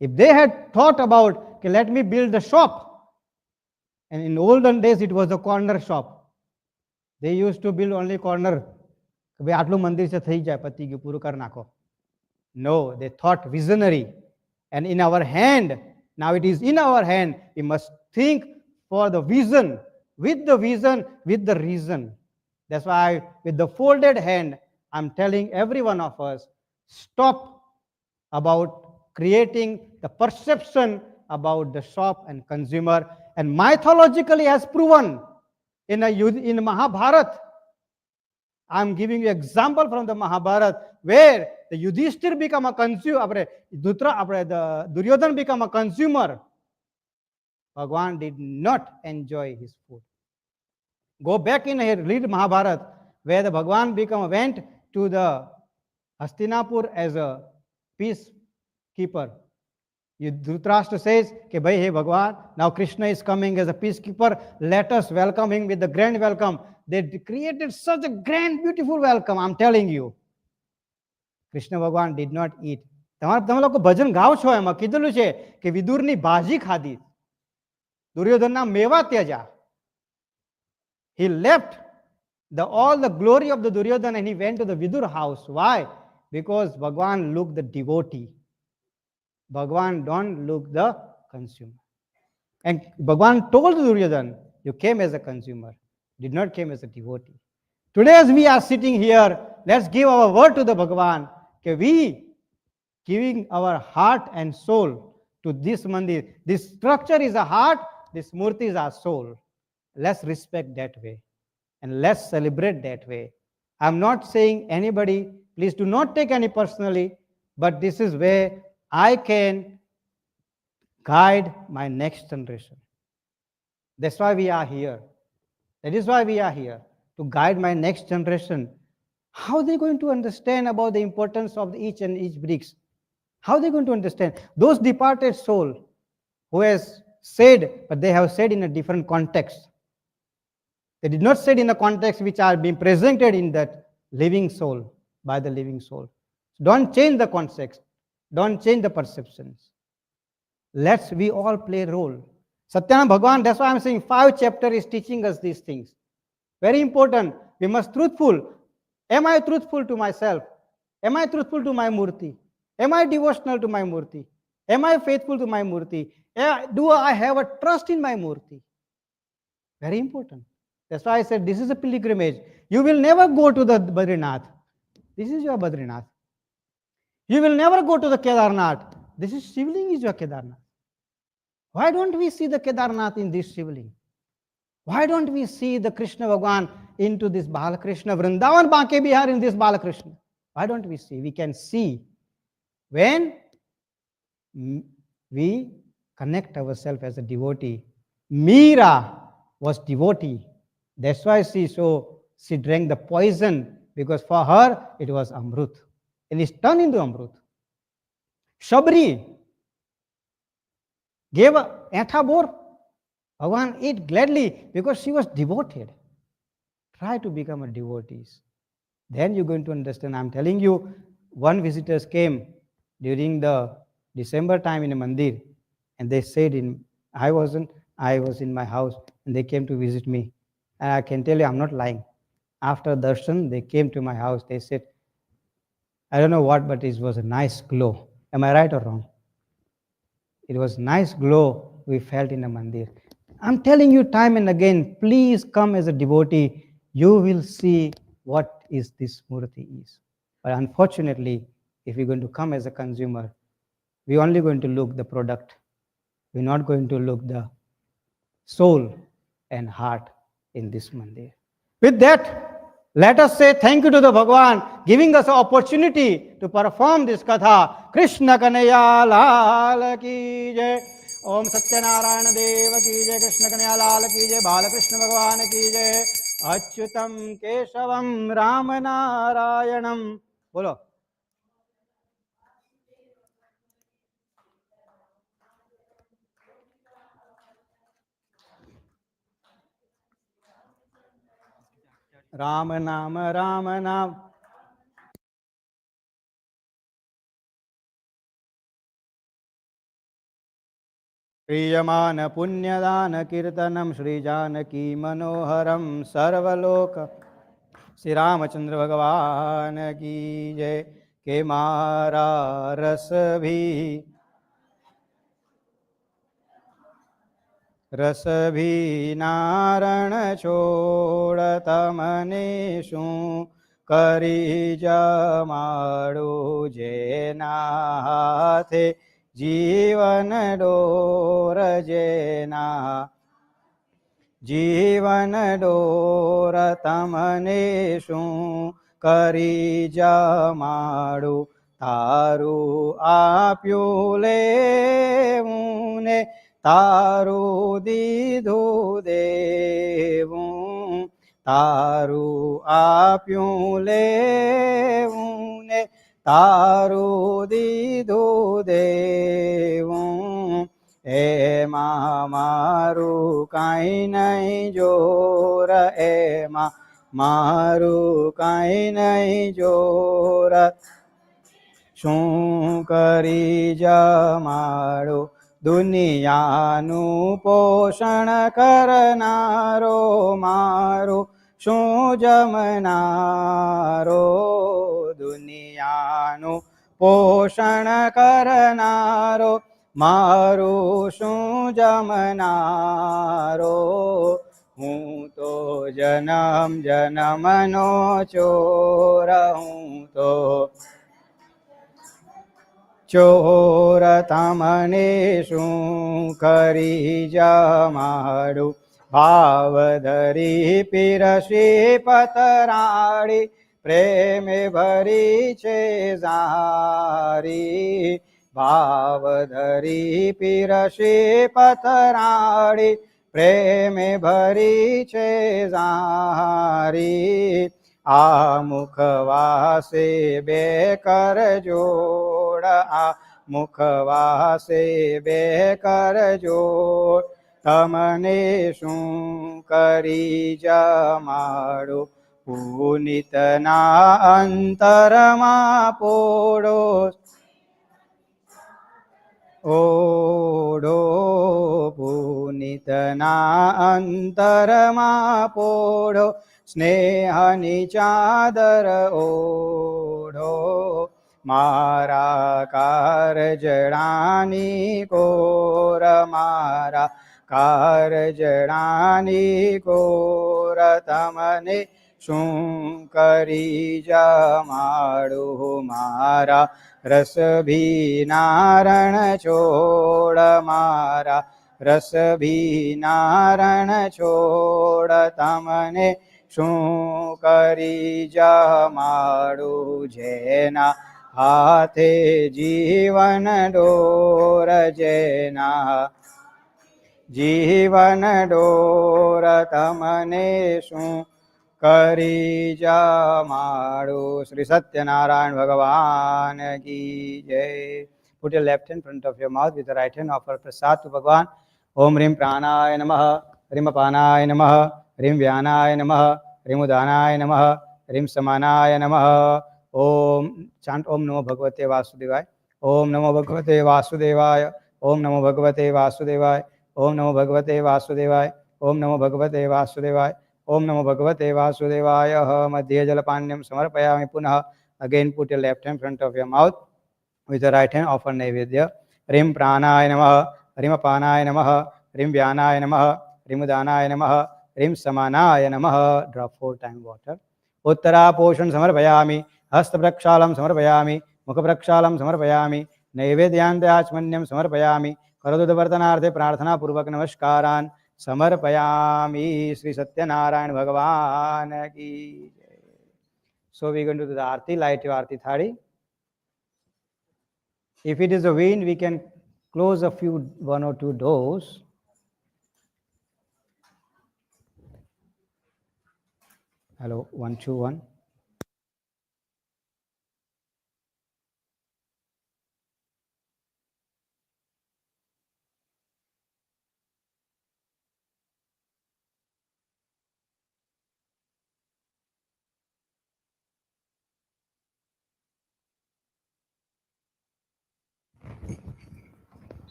If they had thought about, okay, let me build a shop, and in olden days it was a corner shop. They used to build only corner. No, they thought visionary. And in our hand, now it is in our hand, we must think for the vision, with the reason. That's why with the folded hand, I'm telling every one of us, stop about creating the perception about the shop and consumer. And mythologically has proven in Mahabharata, I'm giving you example from the Mahabharata where the Yudhishthir become a consumer, the Duryodhan become a consumer. Bhagwan did not enjoy his food. Go back in here, read Mahabharata, where the Bhagwan went to the Hastinapur as a peacekeeper. Dhritarashtra says, "Ke bhai, hey Bhagwan, now Krishna is coming as a peacekeeper. Let us welcome him with the grand welcome." They created such a grand, beautiful welcome. I'm telling you, Krishna Bhagwan did not eat. તમે લોકો ભજન ગાઓ છો એમાં કીધેલું છે કે વિદુરની ભાજી ખાધી, દુર્યોધનના મેવા ત્યજા. He left all the glory of the Duryodhan and he went to the Vidur house. Why? Because Bhagwan looked the devotee. Bhagwan don't look the consumer. And Bhagwan told Duryodhan, you came as a consumer, did not came as a devotee. Today as we are sitting here, let's give our word to the Bhagwan. Okay, we giving our heart and soul to this mandir. This structure is a heart, this murti is our soul. Let's respect that way and let's celebrate that way. I'm not saying anybody, please do not take any personally, but this is where I can guide my next generation. That's why we are here. That is why we are here, to guide my next generation. How are they going to understand about the importance of each and each bricks? How are they going to understand? Those departed soul who has said, but they have said in a different context. They did not say in a context which are being presented in that living soul, by the living soul. Don't change the context. Don't change the perceptions. Let's we all play a role. Satyanarayan Bhagwan, that's why I'm saying 5 chapters is teaching us these things. Very important. We must truthful. Am I truthful to myself? Am I truthful to my murti? Am I devotional to my murti? Am I faithful to my murti? Do I have a trust in my murti? Very important. That's why I said this is a pilgrimage. You will never go to the Badrinath. This is your Badrinath. You will never go to the Kedarnath. This is Shivling is your Kedarnath. Why don't we see the Kedarnath in this Shivling? Why don't we see the Krishna Bhagwan into this Balakrishna Vrindavan Banke Bihar in this Balakrishna? Why don't we see? We can see when we connect ourselves as a devotee. Meera was devotee. That's why she drank the poison, because for her it was Amrut. And it's turned into Amrut. Shabri gave a Ethabor. Bhagwan ate gladly because she was devoted. Try to become a devotee. Then you're going to understand. I'm telling you, one visitors came during the December time in a Mandir, and they said I was in my house, and they came to visit me. And I can tell you, I'm not lying. After darshan, they came to my house. They said, I don't know what, but it was a nice glow. Am I right or wrong? It was nice glow we felt in a Mandir. I'm telling you time and again, please come as a devotee. You will see what is this murti is. But unfortunately, if you're going to come as a consumer, we're only going to look the product. We're not going to look the soul and heart in this Mandir. With that, let us say thank you to the Bhagwan giving us an opportunity to perform this Katha. Krishna Kanaya Lal Ki Jai. Om Satyanarayan Dev Ki Jai. Krishna Kanaya Lal Ki Jai. Balakrishna Bhagwan Ki Jai. Achyutam Keshavam Ramanarayanam. Bolo. Ram Nam Ram Nam. प्रियमान पुण्यदान कीर्तनम श्री जानकी मनोहरम सर्वलोक श्री रामचंद्र भगवान की जय. के मारा रस भी રસભીનારણ છોડ તમને શું કરી જમાડું, જેના હાથે જીવન ડોર, જેના જીવન ડોર તમને શું કરી જમાડું, તારું આપ્યું લેવું ને તારું દીધું દેવું, તારું આપ્યું લેવું ને તારું દીધું દેવું, એમાં મારું કાંઈ નહીં જોર, એમાં મારું કાંઈ નહીં જોર, શું કરી જમાડું, દુનિયાનું પોષણ કરનારો મારું શું જમનારો, દુનિયાનું પોષણ કરનારો મારું શું જમનારો, હું તો જન્મ જન્મનો ચોર, હું તો ચોર તમને શું કરી જમાડું, ભાવ ધરી પીરસી પતરાળી, પ્રેમે ભરી છે ઝારી, ભાવ ધરી પીરસી પતરાળી, પ્રેમે ભરી છે ઝારી, આ મુખવાસે બે કર જોડ, આ મુખવાસે બે કર જોડ, તમને શું કરી જમાડું, પુનિતના અંતરમાં પોડો ઓઢો, પુનિતના અંતરમાં પોઢો, સ્નેહની ચાદર ઓઢો, મારા કારજડાની કોર, મારા કારજડાની કોર, તમને શું કરી જમાડું, મારા રસભીનારણ છોડ, મારા રસભીનારણ છોડ, તમને શું કરી જમાડું, જેના હાથે જીવન ડોર, જેના જીવન ડોર, તમને શું કરી જમાડું. શ્રી સત્યનારાયણ ભગવાન કી જય. Put your left hand in front of your mouth, with the right hand offer prasad to Bhagwan. Om Rim Pranaya Namah, Rim Apanaya Namah, Rim Vyanaya Namah, Rim Udanaya Namah, Rim Samanaya Namah. Om, chant Om Namo Bhagavate Vasudevaya. Om Namo Bhagavate Vasudevaya. Om Namo Bhagavate Vasudevaya. Om Namo Bhagavate Vasudevaya. Om Namo Bhagavate Vasudevaya. Om Namo Bhagavate Vasudevaya. Madhya Jalapanyam Samarpayami Punah. Again put your left hand in front of your mouth, with the right hand offer Naivedya. Rim Pranaya Namaha, Rim Apanaya Namaha, Rim Vyanaya Namaha, Rim Udanaya Namaha, Rim Samanaya Namaha. Drop 4 times water. Uttara Poshan Samarpayami, Hasta Prakshalam Samarpayami, Mukha Prakshalam Samarpayami, Naivedyante Achmanyam Samarpayami, Karadudvartanarthe Prarthana Purvak Namaskaran Samarpayami. Sri Satyanarayan Bhagavan ki jai. So we are going to do the Aarti, light your Aarti Thadi. If it is a wind, we can close one or two doors. Hello, 1, 2, 1.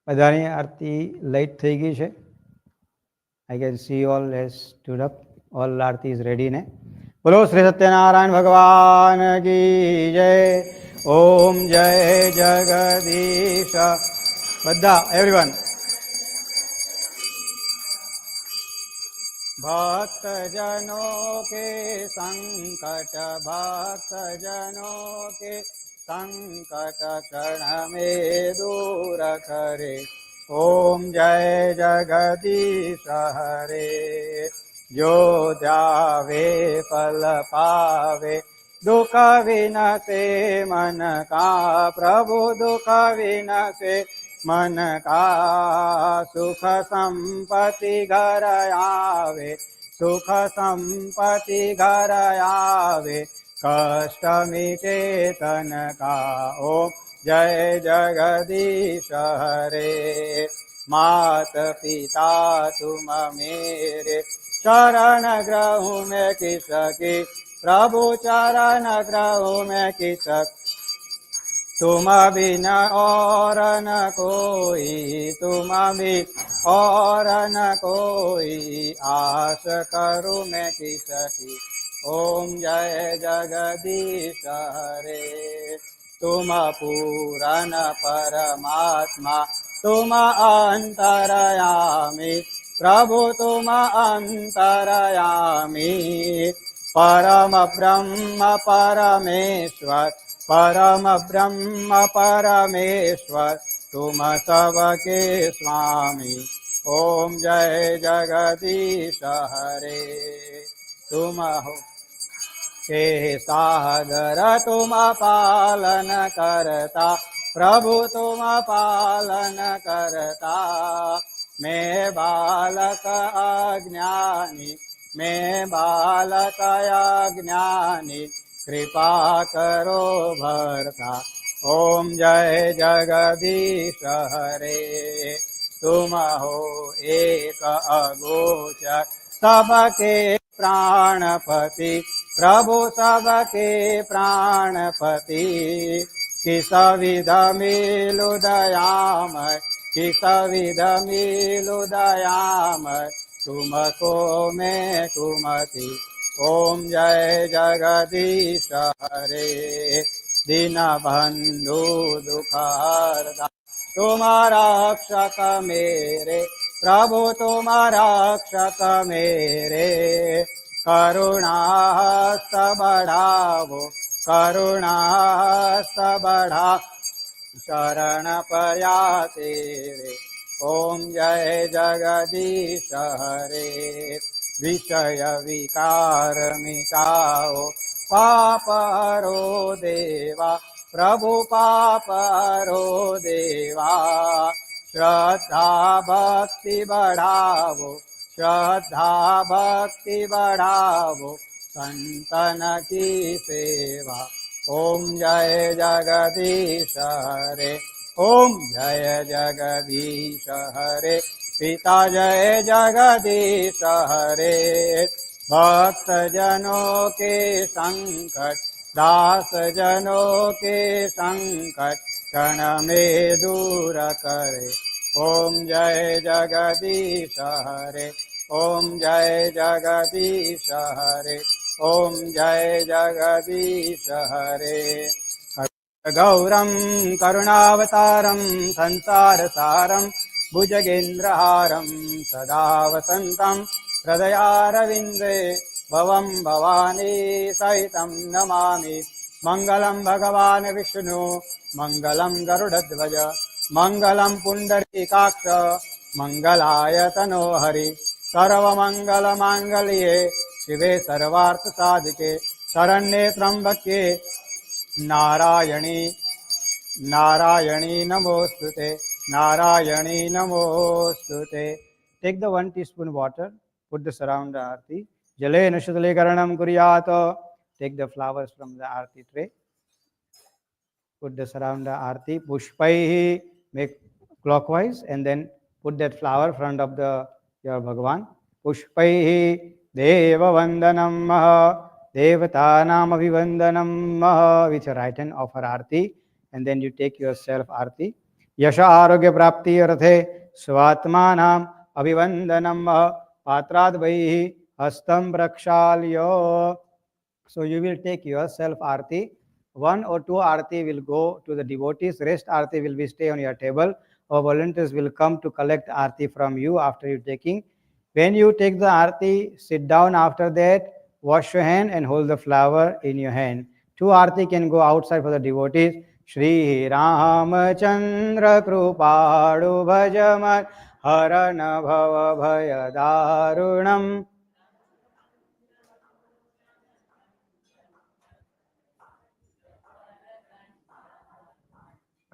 બધાની આરતી late થઈ ગઈ છે. I can see all has stood up. All Aarti is ready ને. બોલો શ્રી સત્યનારાયણ ભગવાન કી જય. ઓમ જય જગદીશ. બધા એવરીવન. भक्तजनों के संकट भक्तजनों के संकट क्षण में दूर करे. ओम जय जगदीश हरे. जो ध्यावे फल पावे दुख विनसे मन का. प्रभु दुख विनसे मन का. सुख संपत्ति घर आवे सुख संपत्ति घर आवे. कष्ट मिटे तन का. ओम जय जगदीश हरे. मात पिता तुम मेरे चरण ग्रहु में किसकी. प्रभु चरण ग्रहु में किसक. तुम बिना और न कोई तुम भी और न कोई. आस करूं मैं किसकी. ओम जय जगदीश हरे. तुम पूरन परमात्मा तुम अंतरयामी. प्रभु तुम अंतरयामी. परम ब्रह्म परमेश्वर परम ब्रह्म परमेश्वर तुम सबके स्वामी. ओम जय जगदीश हरे. तुम हो के सागर तुम पालन करता. प्रभु तुम पालन करता. मैं बालक अज्ञानी मैं बालक अज्ञानी. कृपा करो भरता. ओम जय जगदीश हरे. तुम हो एक अगोचर सबके प्राणपति. प्रभु सबके प्राणपति. किस विध मिलु दयामय किस विध मिलु दयामय. तुमको मैं कुमति. ओम जय जगदीश हरे. दीन बंधु दुखहर्ता तुम रक्षक मेरे. प्रभु तुम रक्षक मेरे. करुणाहस्त बढ़ावो करुणाहस्त बढ़ा. शरण पया तेरे. ओम जय जगदीश हरे. विषय विकार मिटाओ पाप हरो देवा. प्रभु पाप हरो देवा. श्रद्धा भक्ति बढ़ावो श्रद्धा भक्ति बढ़ावो. संतन की सेवा. ओम जय जगदीश हरे. ओम जय जगदीश हरे. पिता जय जगदीश हरे. भक्त जनों के संकट दास जनों के संकट क्षण में दूर करे. ओम जय जगदीश हरे. ओम जय जगदीश हरे. ओम जय जगदीश हरे. गौरं करुणावतारं संसारसारं भुजगेन्द्रहारं सदा वसन्तं हृदयारविन्दे. भवं भवानी सहितं नमामि. मङ्गलं भगवान् विष्णु मङ्गलं गरुडध्वज मङ्गलं पुण्डरीकाक्ष मङ्गलाय तनो हरि. सर्वमङ्गलमाङ्गल्ये शिवे सर्वार्थसाधिके शरण्ये त्र्यम्बके नारायणी नारायणी नमोस्तुते नारायणी नमोस्तुते. Take the 1 teaspoon water, put this around the arti. Jalena shudalekaranam kuryat. Take the flowers from the arti tray, put this around the arti. Pushpai, make clockwise and then put that flower front of your Bhagavan. Pushpai deva vandanam maha. Devatanam abhivandanam maha. With your right hand offer arti, and then you take yourself arti. यश आरोग्य प्राप्ति अर्थे स्वात्मानाम् अभिवंदनम पात्राद वैहि हस्तं प्रक्षाल्य. So you will take your self arti. One or two arti will go to the devotees. Rest arti will be stay on your table. Our volunteers will come to collect arti from you after you taking. When you take the arti, sit down after that, wash your hand and hold the flower in your hand. Two arti can go outside for the devotees. Shri Ramachandra Krupadu Bhajaman Harana Bhava Bhayadarunam.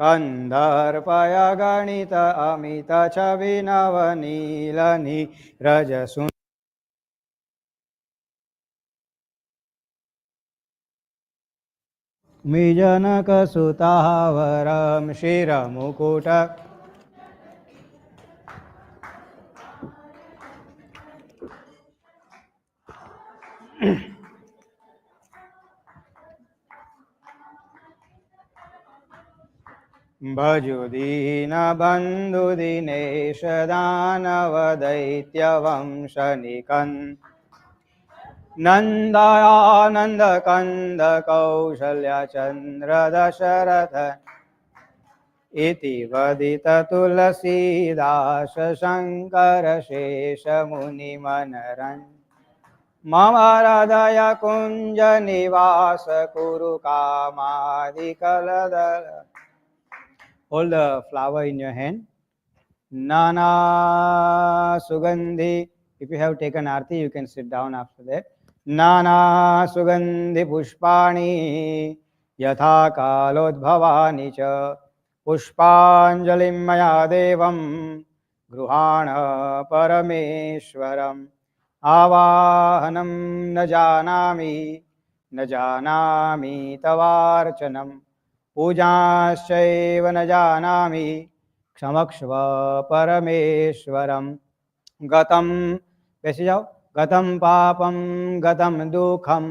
कंदर्पय गणित अमित छविनव नील नीरज सुन मिजनक सुतावरम शिर मुकुट भजुदीन बंधु दिनेश दानव दैत्य वंश निकन नंदयानंद कंद कौशल्य चंद्र दशरथ इति वदित तुलसीदास शंकर शेष मुनि मनरन मम हृदय कुंज निवास कुरु कामादिकलदल. Hold the flower in your hand. Nana Sugandhi. If you have taken arti, you can sit down after that. Nana Sugandhi Pushpani Yatha Kalodbhavani Cha Pushpanjalim Maya Devam Gruhana Parameshwaram Avahanam न जानामि तवार्चनम पूजाश्चैव न जानामि क्षमक्ष्व परमेश्वरम गतं वैसे जाओ गतं पापं गतं दुःखं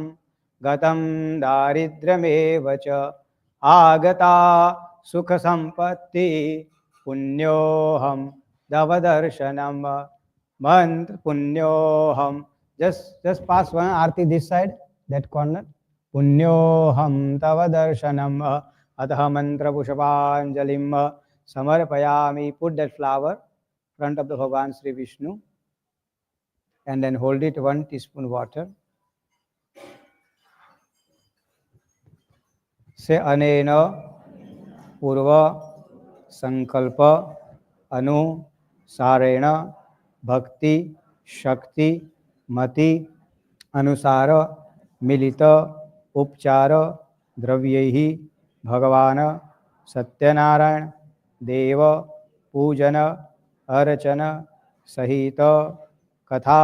गतं दारिद्र्यमेव च आगता सुख संपत्ति पुण्योहम दवदर्शनम मंत्र पुण्योहम. Just pass one arti this side, that corner. पुण्योहम तव दर्शनम अतः मंत्र पुष्पांजलिम समर्पयामि. Put that flower front of the Bhagavan Sri Vishnu and then hold it 1 teaspoon water. Say anena purva sankalpa anusarena bhakti shakti mati अनुसार मिलित उपचार द्रव्यैहि भगवान सत्यनारायण देव पूजन अर्चन सहित कथा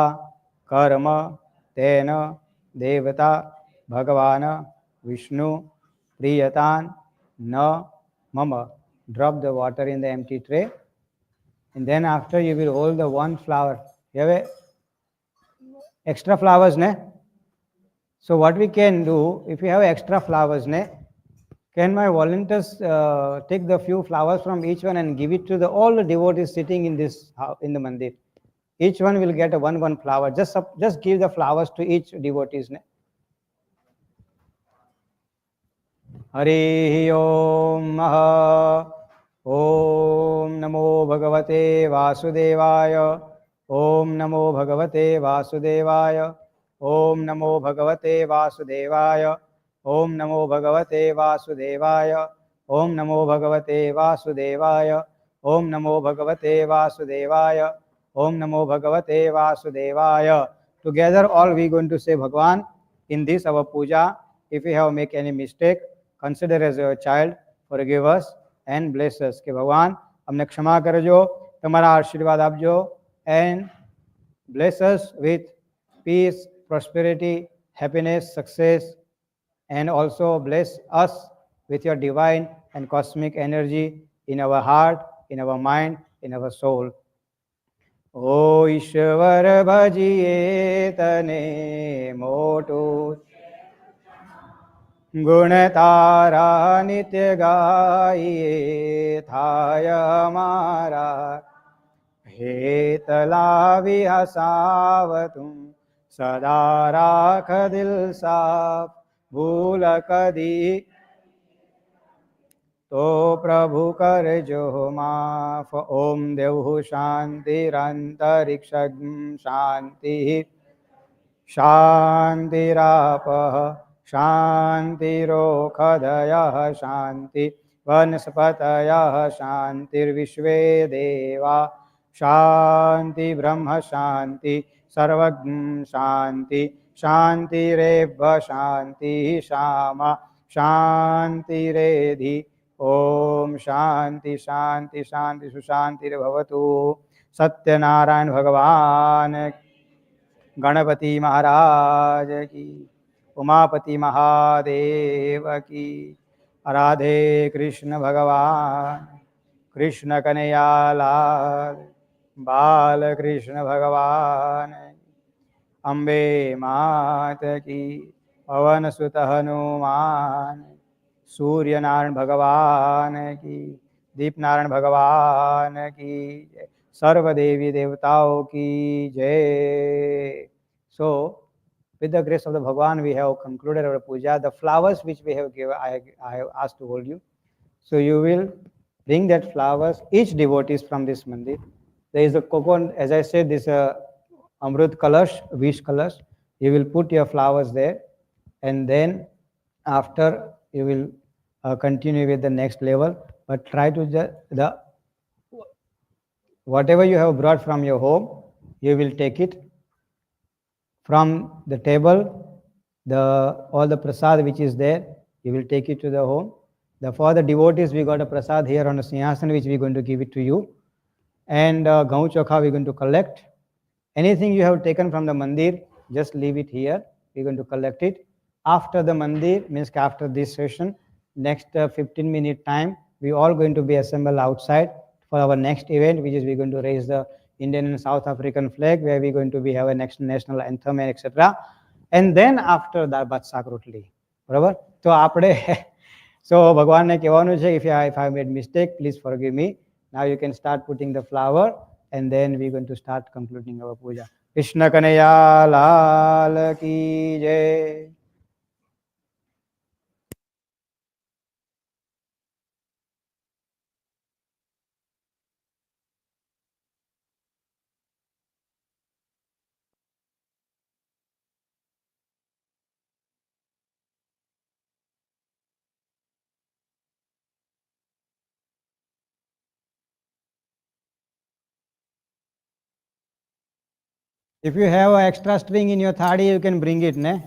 कर्म तेन देवता भगवान विष्णु प्रियतान न मम. Drop the water in the empty tray and then after you will hold the one flower. You have extra flowers, ne? So what we can do, if you have extra flowers, ne, can my volunteers take the few flowers from each one and give it to all the devotees sitting in this in the mandir? Each one will get a one flower. Just give the flowers to each devotees, ne. Harihi Om Om Namo Bhagavate Vasudevaya. Om Namo Bhagavate Vasudevaya. Om Namo Bhagavate Vasudevaya. Om Namo Bhagavate Vasudevaya. Om Namo Bhagavate Vasudevaya. Om Namo Bhagavate Vasudevaya. Om Namo Bhagavate Vasudevaya. Together all we going to say Bhagwan in this our puja. If we have make any mistake, consider as your child, forgive us and bless us. કે ભગવાન અમને ક્ષમા કરજો, તમારા આશીર્વાદ આપજો and bless us with peace, prosperity, happiness, success, and also bless us with your divine and cosmic energy in our heart, in our mind, in our soul. O ઈશ્વર ભજીએ તને મોટું गुणतारा नित्य गाइए थाय हमारा हेतला विहसाव तुम सदा राख दिल साफ भूल कदी तो प्रभु कर जो माफ ओम देव शांतिरंतरिक्ष शांति शान्तिरापः शान्तिरोषधयः शान्ति वनस्पतयः शान्तिर्विश्वे देवा शान्ति ब्रह्म शान्ति सर्वज्ञ शान्ति शान्तिरेव शान्तिः शामा शान्तिरेधि ओम शान्ति शान्ति शान्ति सुशान्तिर्भवतु सत्यनारायण भगवान गणपति महाराज की उमापति महादेव की राधे कृष्ण भगवान कृष्ण कन्हैया लाल बाल कृष्ण भगवान अम्बे मात की पवन सुत हनुमान सूर्य नारायण भगवान की दीप नारायण भगवान की जय सर्व देवी देवताओं की जय. So with the grace of the Bhagwan we have concluded our puja. The flowers which we have given, I have asked to hold you. So you will bring that flowers, each devotees from this mandir. There is a coconut, as I said, this Amrut Kalash, Vish Kalash. You will put your flowers there, and then after you will continue with the next level. But try to the whatever you have brought from your home, you will take it from the table, all the prasad which is there, you will take it to the home. For the devotees, we got a prasad here on a Sinhasan which we are going to give it to you. And Gaun Chokha we are going to collect. Anything you have taken from the mandir, just leave it here. We are going to collect it. After the mandir, means after this session, next 15-minute time, we all going to be assembled outside for our next event, which is we are going to raise the Indian and South African flag, where we are going to be have a next national anthem and etc. And then after that, Batsak Rotli. બરાબર તો આપણે so ભગવાનને કહેવાનું છે if I made mistake, please forgive me. Now you can start putting the flower and then we're going to start concluding our puja. Krishna Kanaya Lal Ki Jai. If you have an extra string in your thadi, you can bring it, ne?